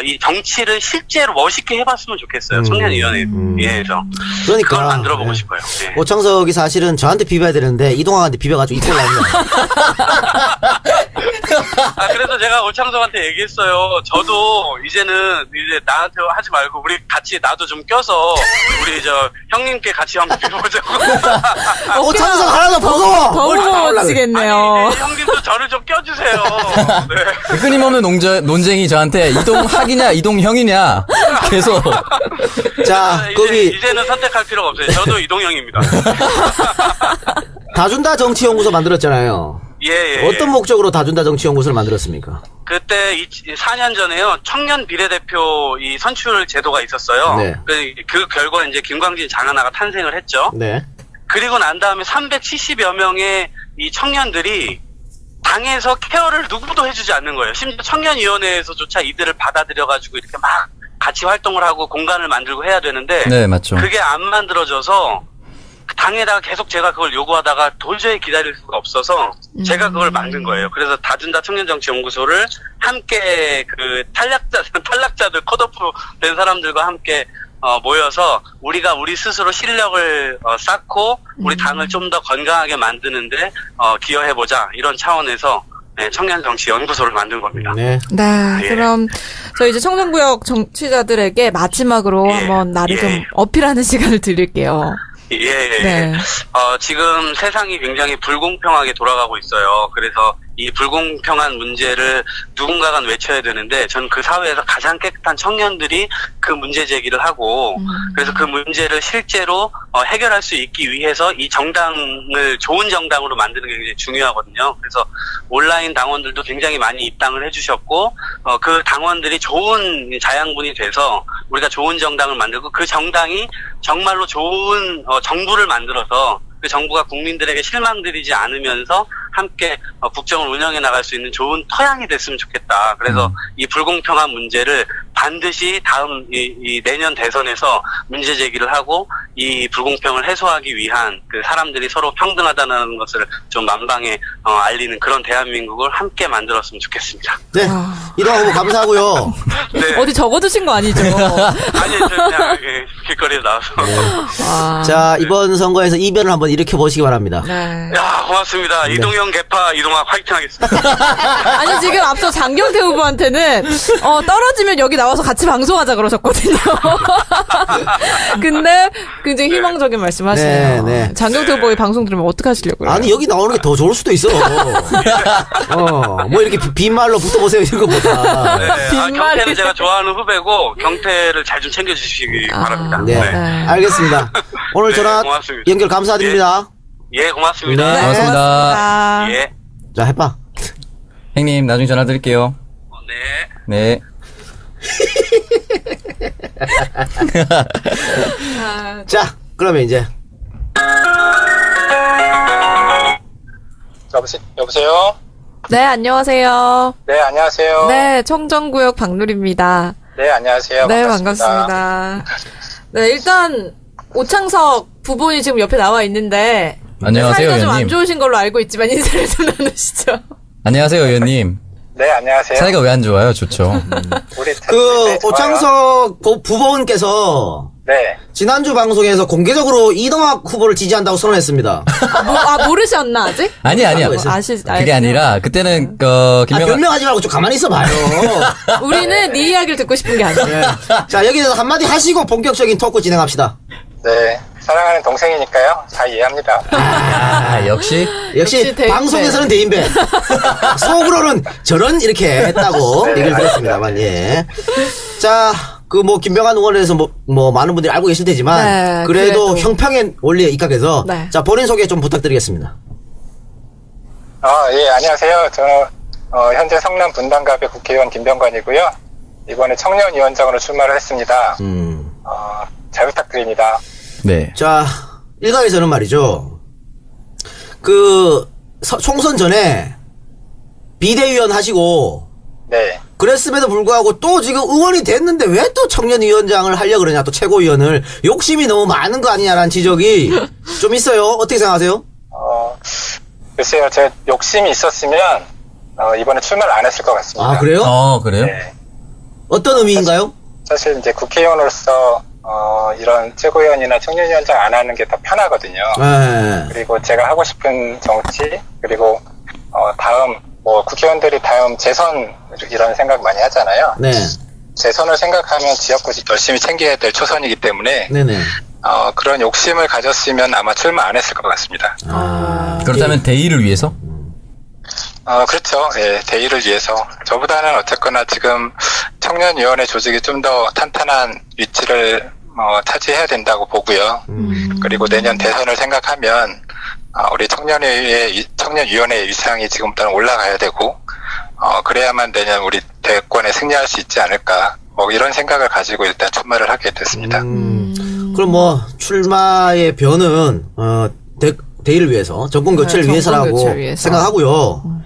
이 정치를 실제로 멋있게 해봤으면 좋겠어요. 청년위원회에서. 그러니까 그걸 만들어보고 싶어요. 네. 오창석이 사실은 저한테 비벼야 되는데 이동환한테 비벼가지고 이꼴 나옵니다. 그래서 제가 오창석한테 얘기했어요. 저도 이제 나한테 하지 말고 우리 같이 나도 좀 껴서 우리 형님께 같이 한번 비벼보자고. 오창석 하나 더 보고 더 무거워지겠네요. 아니, 형님도 저를 좀 껴주세요. 네. 끊임없는 논쟁이 저한테 이동학이냐 이동형이냐 계속. 자, 거기 이제는 선택할 필요가 없어요. 저도 이동형입니다. 다준다 정치연구소 만들었잖아요. 예. 어떤 목적으로 다준다 정치연구소를 만들었습니까? 그때 4년 전에요. 청년 비례대표 이 선출 제도가 있었어요. 네. 그 결과 이제 김광진 장하나가 탄생을 했죠. 네. 그리고 난 다음에 370여 명의 이 청년들이 당에서 케어를 누구도 해주지 않는 거예요. 심지어 청년위원회에서조차 이들을 받아들여가지고 이렇게 막 같이 활동을 하고 공간을 만들고 해야 되는데 네, 맞죠. 그게 안 만들어져서 당에다가 계속 제가 그걸 요구하다가 도저히 기다릴 수가 없어서 제가 그걸 만든 거예요. 그래서 다준다 청년정치연구소를 함께 그 탈락자들 컷오프 된 사람들과 함께 모여서 우리가 우리 스스로 실력을 쌓고 우리 당을 좀 더 건강하게 만드는데 기여해보자 이런 차원에서 청년정치연구소를 만든 겁니다. 네, 그럼 저희 이제 청정구역 정치자들에게 마지막으로 한번 나를 좀 어필하는 시간을 드릴게요. 네. 지금 세상이 굉장히 불공평하게 돌아가고 있어요. 그래서 이 불공평한 문제를 누군가가 외쳐야 되는데 전 그 사회에서 가장 깨끗한 청년들이 그 문제 제기를 하고 그래서 그 문제를 실제로 해결할 수 있기 위해서 이 정당을 좋은 정당으로 만드는 게 굉장히 중요하거든요. 그래서 온라인 당원들도 굉장히 많이 입당을 해주셨고 그 당원들이 좋은 자양분이 돼서 우리가 좋은 정당을 만들고 그 정당이 정말로 좋은 정부를 만들어서 그 정부가 국민들에게 실망드리지 않으면서 함께 국정을 운영해 나갈 수 있는 좋은 토양이 됐으면 좋겠다. 그래서 이 불공평한 문제를 반드시 다음 이 내년 대선에서 문제 제기를 하고 이 불공평을 해소하기 위한 그 사람들이 서로 평등하다는 것을 좀 만방에 알리는 그런 대한민국을 함께 만들었으면 좋겠습니다. 네. 이동환 후보 감사하고요. 네. 어디 적어두신 거 아니죠? 아니, 저 그냥 길거리에 나와서. 자, 이번 선거에서 이변을 한번 일으켜 보시기 바랍니다. 네. 야, 고맙습니다. 이동형 개파 이동학 화이팅 하겠습니다. 아니, 지금 앞서 장경태 후보한테는, 떨어지면 여기 나와서 같이 방송하자 그러셨거든요. 근데 굉장히 희망적인 말씀 하시네요. 네. 장경태 후보의 방송 들으면 어떻게 하시려고요? 아니, 여기 나오는 게 더 좋을 수도 있어. 뭐 이렇게 빈말로 붙어보세요, 이런 것보다. 네. 경태는 제가 좋아하는 후배고, 경태를 잘 좀 챙겨주시기 바랍니다. 네. 알겠습니다. 오늘 전화 고맙습니다. 연결 감사드립니다. 예, 고맙습니다. 네. 고맙습니다. 예. 자, 해봐. 형님, 나중에 전화 드릴게요. 네. 네. 자, 그러면 이제. 여보세요? 네, 안녕하세요. 네, 안녕하세요. 네, 청정구역 박누리입니다. 네, 안녕하세요. 네, 반갑습니다. 네, 일단 오창석 부본이 지금 옆에 나와 있는데 안녕하세요, 사이가 좀 안 의원님. 좋으신 걸로 알고 있지만 인사를 좀 나누시죠. 안녕하세요, 의원님. 네, 안녕하세요. 사이가 왜 안 좋아요? 좋죠. 네, 오창석 부본께서 네. 지난주 방송에서 공개적으로 이동학 후보를 지지한다고 선언했습니다. 모르셨나, 아직? 아니야. 그게 아니라, 그때는, 김명환. 변명하지 말고 좀 가만히 있어봐요. 우리는 네 이야기를 듣고 싶은 게 아니야. 네. 자, 여기서 한마디 하시고 본격적인 토크 진행합시다. 네. 사랑하는 동생이니까요. 다 이해합니다. 역시. 대인배. 방송에서는 대인배. 속으로는 저런 이렇게 했다고 얘기를 들었습니다만, 예. 자, 김병환 의원에서 많은 분들이 알고 계실 테지만, 네, 그래도 형평의 원리에 입각해서, 네. 자, 본인 소개 좀 부탁드리겠습니다. 예, 안녕하세요. 저는, 현재 성남 분당갑의 국회의원 김병관이고요. 이번에 청년위원장으로 출마를 했습니다. 잘 부탁드립니다. 네. 자, 일각에서는 말이죠. 총선 전에 비대위원 하시고, 네. 그랬음에도 불구하고 또 지금 의원이 됐는데 왜 또 청년위원장을 하려고 그러냐, 또 최고위원을. 욕심이 너무 많은 거 아니냐라는 지적이 좀 있어요. 어떻게 생각하세요? 글쎄요, 제 욕심이 있었으면, 이번에 출마를 안 했을 것 같습니다. 아, 그래요? 그래요? 네. 어떤 의미인가요? 사실 이제 국회의원으로서, 이런 최고위원이나 청년위원장 안 하는 게 더 편하거든요. 네. 그리고 제가 하고 싶은 정치, 그리고, 다음, 국회의원들이 다음 재선, 이런 생각 많이 하잖아요. 네. 재선을 생각하면 지역구 열심히 챙겨야 될 초선이기 때문에, 네네. 그런 욕심을 가졌으면 아마 출마 안 했을 것 같습니다. 그렇다면 대의를 위해서? 그렇죠. 예, 대의를 위해서. 저보다는 어쨌거나 지금 청년위원회 조직이 좀 더 탄탄한 위치를 차지해야 된다고 보고요. 그리고 내년 대선을 생각하면 우리 청년위원회의 위상이 지금부터는 올라가야 되고, 그래야만 내년 우리 대권에 승리할 수 있지 않을까. 이런 생각을 가지고 일단 출마를 하게 됐습니다. 그럼 출마의 변은 대의를 위해서, 정권 교체를 위해서라고 생각하고요.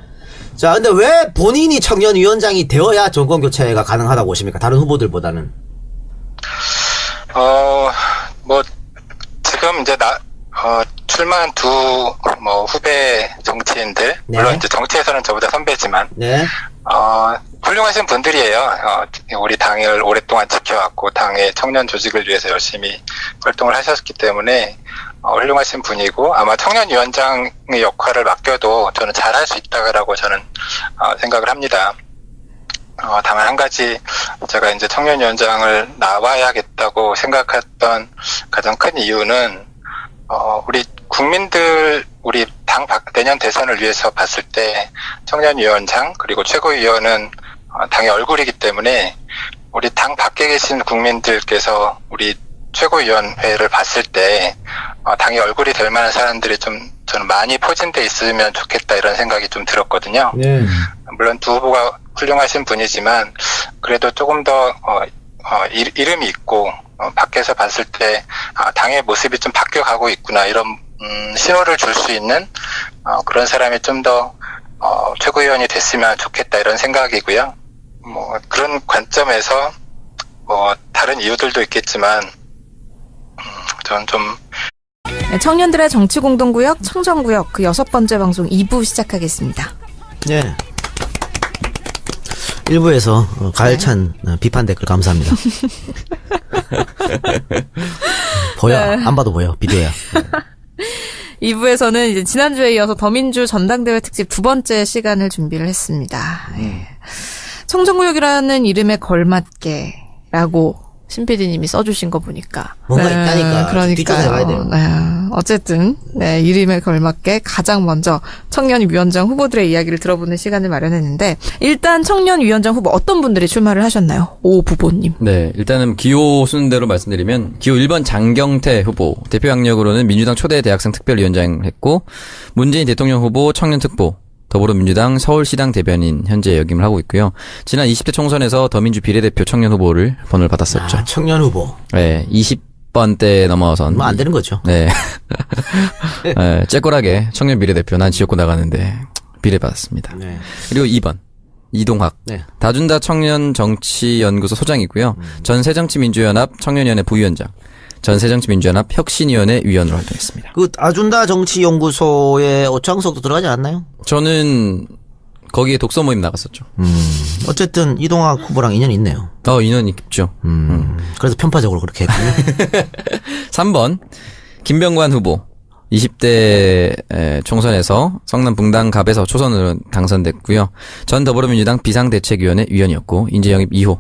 자, 근데 왜 본인이 청년위원장이 되어야 정권 교체가 가능하다고 보십니까? 다른 후보들보다는. 지금 이제 출마한 두 후배 정치인들, 네. 물론 이제 정치에서는 저보다 선배지만, 네. 훌륭하신 분들이에요. 우리 당을 오랫동안 지켜왔고 당의 청년 조직을 위해서 열심히 활동을 하셨기 때문에 훌륭하신 분이고, 아마 청년위원장의 역할을 맡겨도 저는 잘할 수 있다고 저는 생각을 합니다. 다만 한 가지 제가 이제 청년위원장을 나와야겠다고 생각했던 가장 큰 이유는 우리 국민들, 우리 당 내년 대선을 위해서 봤을 때 청년위원장 그리고 최고위원은 당의 얼굴이기 때문에 우리 당 밖에 계신 국민들께서 우리 최고위원회를 봤을 때 당의 얼굴이 될 만한 사람들이 좀 저는 많이 포진돼 있으면 좋겠다 이런 생각이 좀 들었거든요. 네. 물론 두 후보가 훌륭하신 분이지만 그래도 조금 더 이름이 있고 밖에서 봤을 때 당의 모습이 좀 바뀌어가고 있구나 이런 신호를 줄 수 있는 그런 사람이 좀 더 최고위원이 됐으면 좋겠다 이런 생각이고요. 그런 관점에서 다른 이유들도 있겠지만 저는 좀 청년들의 정치공동구역 청정구역 그 6번째 방송 2부 시작하겠습니다. 네. 1부에서 가열찬 비판 댓글 감사합니다. 보여. 네. 안 봐도 보여. 비디오야. 2부에서는 이제 지난주에 이어서 더민주 전당대회 특집 2번째 시간을 준비를 했습니다. 예. 청정구역이라는 이름에 걸맞게라고 신 PD님이 써주신 거 보니까 뭔가 있다니까. 뒷조사 해봐야 돼요. 어쨌든 이름에 걸맞게 가장 먼저 청년위원장 후보들의 이야기를 들어보는 시간을 마련했는데 일단 청년위원장 후보 어떤 분들이 출마를 하셨나요? 오 부보님. 네, 일단은 기호 순대로 말씀드리면 기호 1번 장경태 후보 대표 학력으로는 민주당 초대 대학생 특별위원장을 했고 문재인 대통령 후보 청년특보 더불어민주당 서울시당 대변인 현재 역임을 하고 있고요. 지난 20대 총선에서 더민주 비례대표 청년 후보를 번호를 받았었죠. 청년 후보. 네, 20번대 넘어선. 안 되는 거죠. 네. 네, 째꼬라게 청년 비례대표 난 지역구 나가는데 비례 받았습니다. 네. 그리고 2번 이동학. 네. 다준다 청년정치연구소 소장이고요. 전새정치민주연합 청년위원회 부위원장. 전새정치민주연합 혁신위원회 위원으로 활동했습니다. 그 아준다 정치연구소에 오창석도 들어가지 않았나요? 저는 거기에 독서 모임 나갔었죠. 어쨌든 이동학 후보랑 인연이 있네요. 인연이 깊죠. 그래서 편파적으로 그렇게 했군요. 3번 김병관 후보 20대 총선에서 성남 분당갑에서 초선으로 당선됐고요. 전 더불어민주당 비상대책위원회 위원이었고 인재영입 2호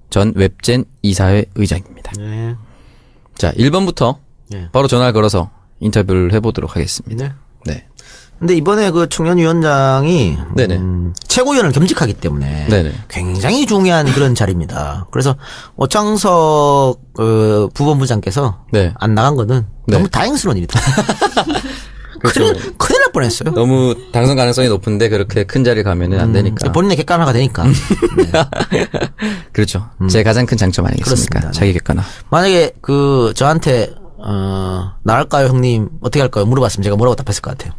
전 웹젠 이사회 의장입니다. 네. 자, 1번부터 네. 바로 전화를 걸어서 인터뷰를 해보도록 하겠습니다. 네. 네. 근데 이번에 그 청년위원장이 네네. 최고위원을 겸직하기 때문에 네네. 굉장히 중요한 그런 자리입니다. 그래서 오창석 부본부장께서 네. 안 나간 거는 네. 너무 다행스러운 일이다. 그렇죠. 큰일 날 뻔했어요. 너무 당선 가능성이 높은데 그렇게 큰 자리 가면은 안 되니까. 본인의 객관화가 되니까. 네. 그렇죠. 제 가장 큰 장점 아니겠습니까? 그렇습니다. 자기 객관화. 만약에 저한테 나갈까요 형님 어떻게 할까요 물어봤으면 제가 뭐라고 답했을 것 같아요.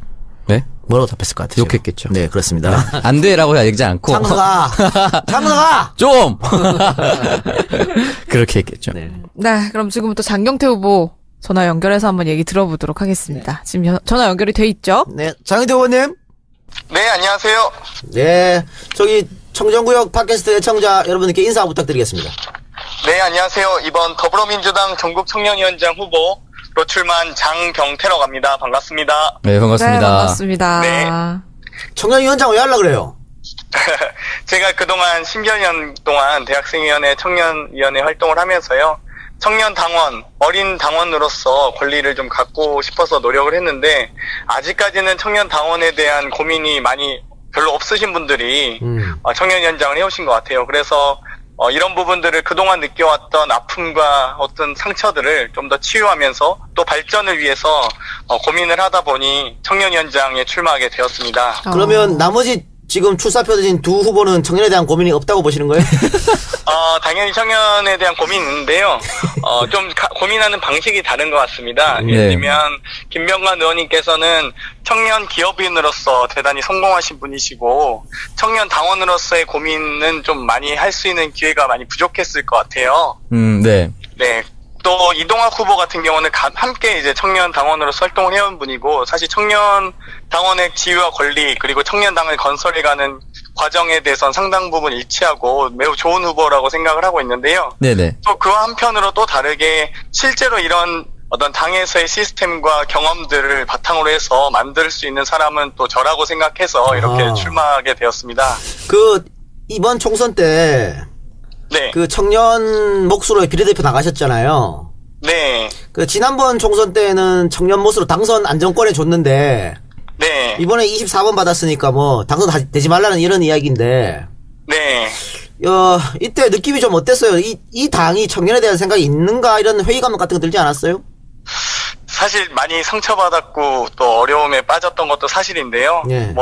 네? 뭐라고 답했을 것 같아요? 욕했겠죠. 네, 그렇습니다. 안 돼라고 얘기하지 않고. 창석아! 좀! 그렇게 했겠죠. 네. 네, 그럼 지금부터 장경태 후보 전화 연결해서 한번 얘기 들어보도록 하겠습니다. 지금 전화 연결이 돼 있죠? 네, 장희대 의원님. 네, 안녕하세요. 네, 저기 청정구역 팟캐스트 애청자 여러분께 인사 부탁드리겠습니다. 네, 안녕하세요. 이번 더불어민주당 전국청년위원장 후보로 출마한 장경태라고 합니다. 반갑습니다. 네, 반갑습니다. 네, 반갑습니다. 네. 청년위원장 왜 하려고 그래요? 제가 그동안 10여 년 동안 대학생위원회 청년위원회 활동을 하면서요. 청년 당원, 어린 당원으로서 권리를 좀 갖고 싶어서 노력을 했는데 아직까지는 청년 당원에 대한 고민이 많이 별로 없으신 분들이 청년위원장을 해오신 것 같아요. 그래서 이런 부분들을 그동안 느껴왔던 아픔과 어떤 상처들을 좀 더 치유하면서 또 발전을 위해서 고민을 하다 보니 청년위원장에 출마하게 되었습니다. 그러면 나머지 지금 출사표 드린 두 후보는 청년에 대한 고민이 없다고 보시는 거예요? 당연히 청년에 대한 고민이 있는데요. 좀 고민하는 방식이 다른 것 같습니다. 네. 예를 들면 김병관 의원님께서는 청년 기업인으로서 대단히 성공하신 분이시고 청년 당원으로서의 고민은 좀 많이 할 수 있는 기회가 많이 부족했을 것 같아요. 네. 네. 또 이동학 후보 같은 경우는 함께 이제 청년 당원으로서 활동을 해온 분이고 사실 청년 당원의 지위와 권리 그리고 청년당을 건설해가는 과정에 대해서는 상당 부분 일치하고 매우 좋은 후보라고 생각을 하고 있는데요. 네네. 또 그와 한편으로 또 다르게 실제로 이런 어떤 당에서의 시스템과 경험들을 바탕으로 해서 만들 수 있는 사람은 또 저라고 생각해서 이렇게 출마하게 되었습니다. 이번 총선 때 네. 청년 몫으로 비례대표 나가셨잖아요. 네. 지난번 총선 때는 청년 몫으로 당선 안정권에 줬는데 네. 이번에 24번 받았으니까 당선되지 말라는 이런 이야기인데 네. 이때 느낌이 좀 어땠어요? 이 당이 청년에 대한 생각이 있는가 이런 회의감 같은 거 들지 않았어요? 사실 많이 상처받았고 또 어려움에 빠졌던 것도 사실인데요. 네.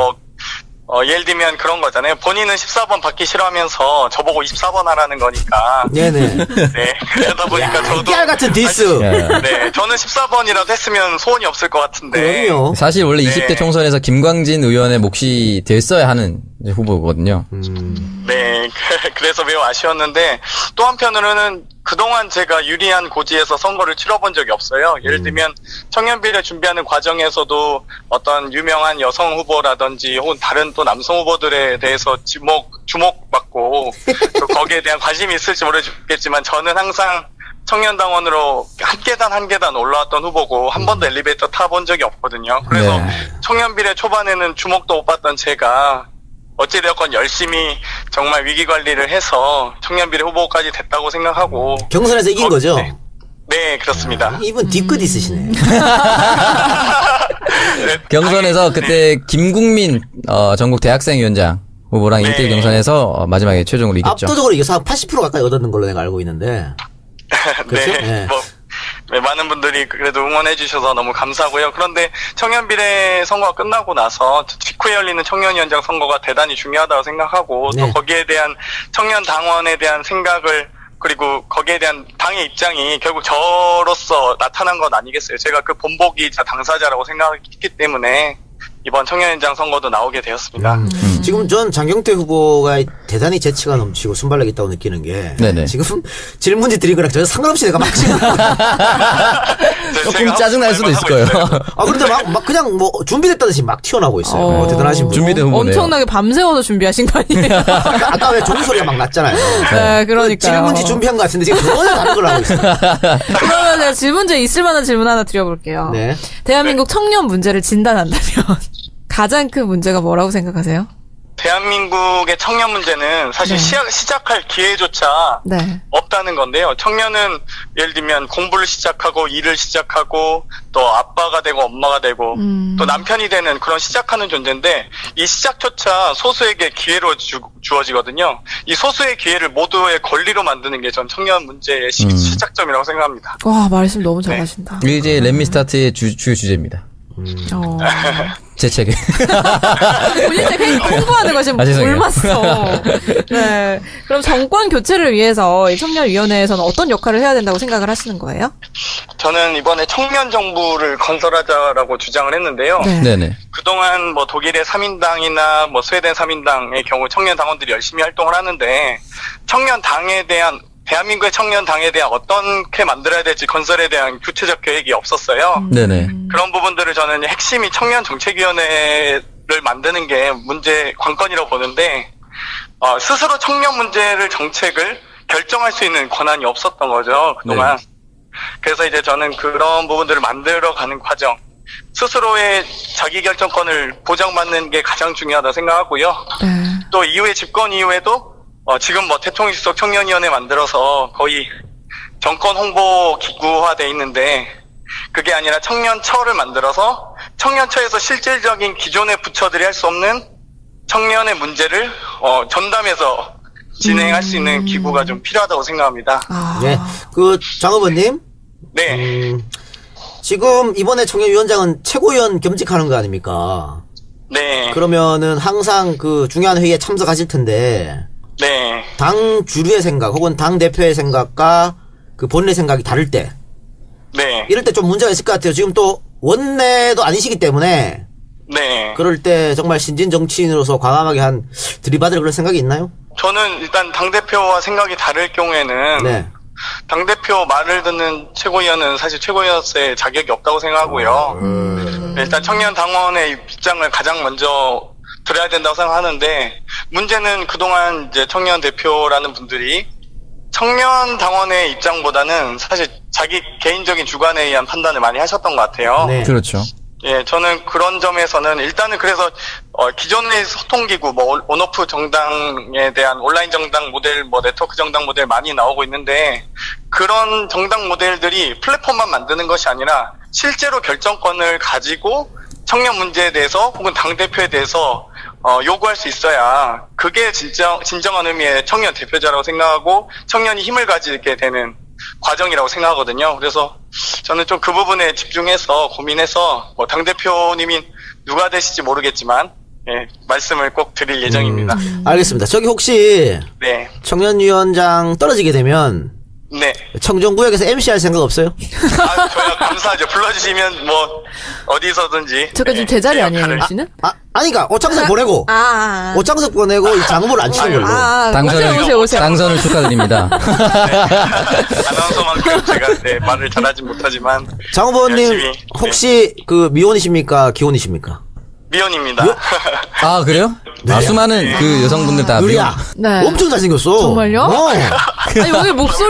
예를 들면 그런 거잖아요. 본인은 14번 받기 싫어하면서 저보고 24번 하라는 거니까. 네네. 네. 그러다 보니까 저도. 깨알 같은 디스. 네. 저는 14번이라도 했으면 소원이 없을 것 같은데. 그럼요. 사실 원래 네. 20대 총선에서 김광진 의원의 몫이 됐어야 하는 후보거든요. 네. 그래서 매우 아쉬웠는데 또 한편으로는 그동안 제가 유리한 고지에서 선거를 치러본 적이 없어요. 예를 들면 청년비례 준비하는 과정에서도 어떤 유명한 여성 후보라든지 혹은 다른 또 남성 후보들에 대해서 주목받고 또 거기에 대한 관심이 있을지 모르겠지만 저는 항상 청년당원으로 한 계단 올라왔던 후보고 한 번도 엘리베이터 타본 적이 없거든요. 그래서 네. 청년비례 초반에는 주목도 못 받던 제가 어찌되었건 열심히 정말 위기관리를 해서 청년비례 후보까지 됐다고 생각하고. 경선에서 이긴 거죠? 네, 그렇습니다. 이분 뒤끝 있으시네. 경선에서 그때 김국민 전국 대학생위원장 후보랑 네. 1대1 경선에서 마지막에 최종으로 이겼죠. 압도적으로 이겨서 한 80% 가까이 얻었는 걸로 내가 알고 있는데. 그렇죠? 네, 네. 네, 많은 분들이 그래도 응원해 주셔서 너무 감사하고요. 그런데 청년비례 선거가 끝나고 나서 직후에 열리는 청년위원장 선거가 대단히 중요하다고 생각하고 네. 또 거기에 대한 청년 당원에 대한 생각을 그리고 거기에 대한 당의 입장이 결국 저로서 나타난 건 아니겠어요. 제가 그 본보기 당사자라고 생각했기 때문에 이번 청년위원장 선거도 나오게 되었습니다. 지금 전 장경태 후보가 대단히 재치가 넘치고 순발력 있다고 느끼는 게 네네. 지금 질문지 드리거나 전혀 상관없이 내가 막 지금 조금 짜증날 수도 있을 거예요. 그런데 막 그냥 준비됐다듯이 막 튀어나오고 있어요. 대단하신 분. 준비된 후보네요. 엄청나게 밤새워서 준비하신 거 아니에요? 아까 왜 좋은 소리가 막 났잖아요. 네, 그러니까요. 질문지 준비한 것 같은데 지금 전혀 다른 걸 하고 있어요. 그러면 제가 질문제 있을 만한 질문 하나 드려볼게요. 네. 대한민국 청년 문제를 진단한다면 가장 큰 문제가 뭐라고 생각하세요? 대한민국의 청년 문제는 사실 네. 시작할 기회조차 네. 없다는 건데요. 청년은 예를 들면 공부를 시작하고 일을 시작하고 또 아빠가 되고 엄마가 되고 또 남편이 되는 그런 시작하는 존재인데 이 시작조차 소수에게 기회로 주어지거든요. 이 소수의 기회를 모두의 권리로 만드는 게 전 청년 문제의 시작점이라고 생각합니다. 와, 말씀 너무 잘하신다. 이게 이제 렛미스타트의 주요 주제입니다. 제 책에. 본인 책 홍보하는 거 지금 아, 죄송해요. 올맞어. 네. 그럼 정권 교체를 위해서 이 청년위원회에서는 어떤 역할을 해야 된다고 생각을 하시는 거예요? 저는 이번에 청년 정부를 건설하자라고 주장을 했는데요. 네. 네네. 그동안 뭐 독일의 3인당이나 뭐 스웨덴 3인당의 경우 청년 당원들이 열심히 활동을 하는데 대한민국의 청년당에 대한 어떻게 만들어야 될지 건설에 대한 구체적 계획이 없었어요. 네네. 그런 부분들을 저는 핵심이 청년정책위원회를 만드는 게 관건이라고 보는데, 스스로 청년 문제를 정책을 결정할 수 있는 권한이 없었던 거죠, 그동안. 네. 그래서 이제 저는 그런 부분들을 만들어가는 과정, 스스로의 자기결정권을 보장받는 게 가장 중요하다고 생각하고요. 네. 또 이후에 집권 이후에도 지금 뭐 대통령실속 청년위원회 만들어서 거의 정권 홍보 기구화돼 있는데 그게 아니라 청년처를 만들어서 청년처에서 실질적인 기존의 부처들이 할 수 없는 청년의 문제를 전담해서 진행할 수 있는 기구가 좀 필요하다고 생각합니다. 네. 장 후보님. 네. 지금 이번에 청년위원장은 최고위원 겸직하는 거 아닙니까? 네. 그러면은 항상 그 중요한 회의에 참석하실 텐데, 네. 당 주류의 생각 혹은 당 대표의 생각과 그 본인의 생각이 다를 때, 네. 이럴 때 좀 문제가 있을 것 같아요. 지금 또 원내도 아니시기 때문에, 네. 그럴 때 정말 신진 정치인으로서 과감하게 들이받을 그런 생각이 있나요? 저는 일단 당대표와 생각이 다를 경우에는 네. 당대표 말을 듣는 최고위원은 사실 최고위원으로서의 자격이 없다고 생각하고요. 일단 청년 당원의 입장을 가장 먼저 들어야 된다고 생각하는데, 문제는 그동안 이제 청년 대표라는 분들이 청년 당원의 입장보다는 사실 자기 개인적인 주관에 의한 판단을 많이 하셨던 것 같아요. 네. 그렇죠. 예, 저는 그런 점에서는 일단은 그래서 기존의 소통기구 뭐 온오프 정당에 대한 온라인 정당 모델, 뭐 네트워크 정당 모델 많이 나오고 있는데, 그런 정당 모델들이 플랫폼만 만드는 것이 아니라 실제로 결정권을 가지고 청년 문제에 대해서 혹은 당대표에 대해서 요구할 수 있어야 그게 진정한 의미의 청년 대표자라고 생각하고 청년이 힘을 가지게 되는 과정이라고 생각하거든요. 그래서 저는 좀 그 부분에 집중해서 고민해서 뭐 당대표님이 누가 되실지 모르겠지만, 예, 말씀을 꼭 드릴 예정입니다. 알겠습니다. 저기 혹시 네. 청년위원장 떨어지게 되면 네. 청정구역에서 MC 할 생각 없어요? 저야 감사하죠. 불러주시면 뭐 어디서든지. 저거 지금 제 자리 아니에요, 역할을. 씨는? 아니까 오창석 보내고 오창석 보내고 이 장후보를 안 치는 걸로. 오세요. 당선을 축하드립니다. 아나운서만큼 제가 말을 잘하진 못하지만 장 후보님 열심히, 혹시 그 미혼이십니까? 기혼이십니까? 미혼입니다. 아, 그래요? 아, 수많은 그 여성분들 다 누리야. 네. 엄청 잘생겼어. 정말요? 어. 아니, 여기 목소리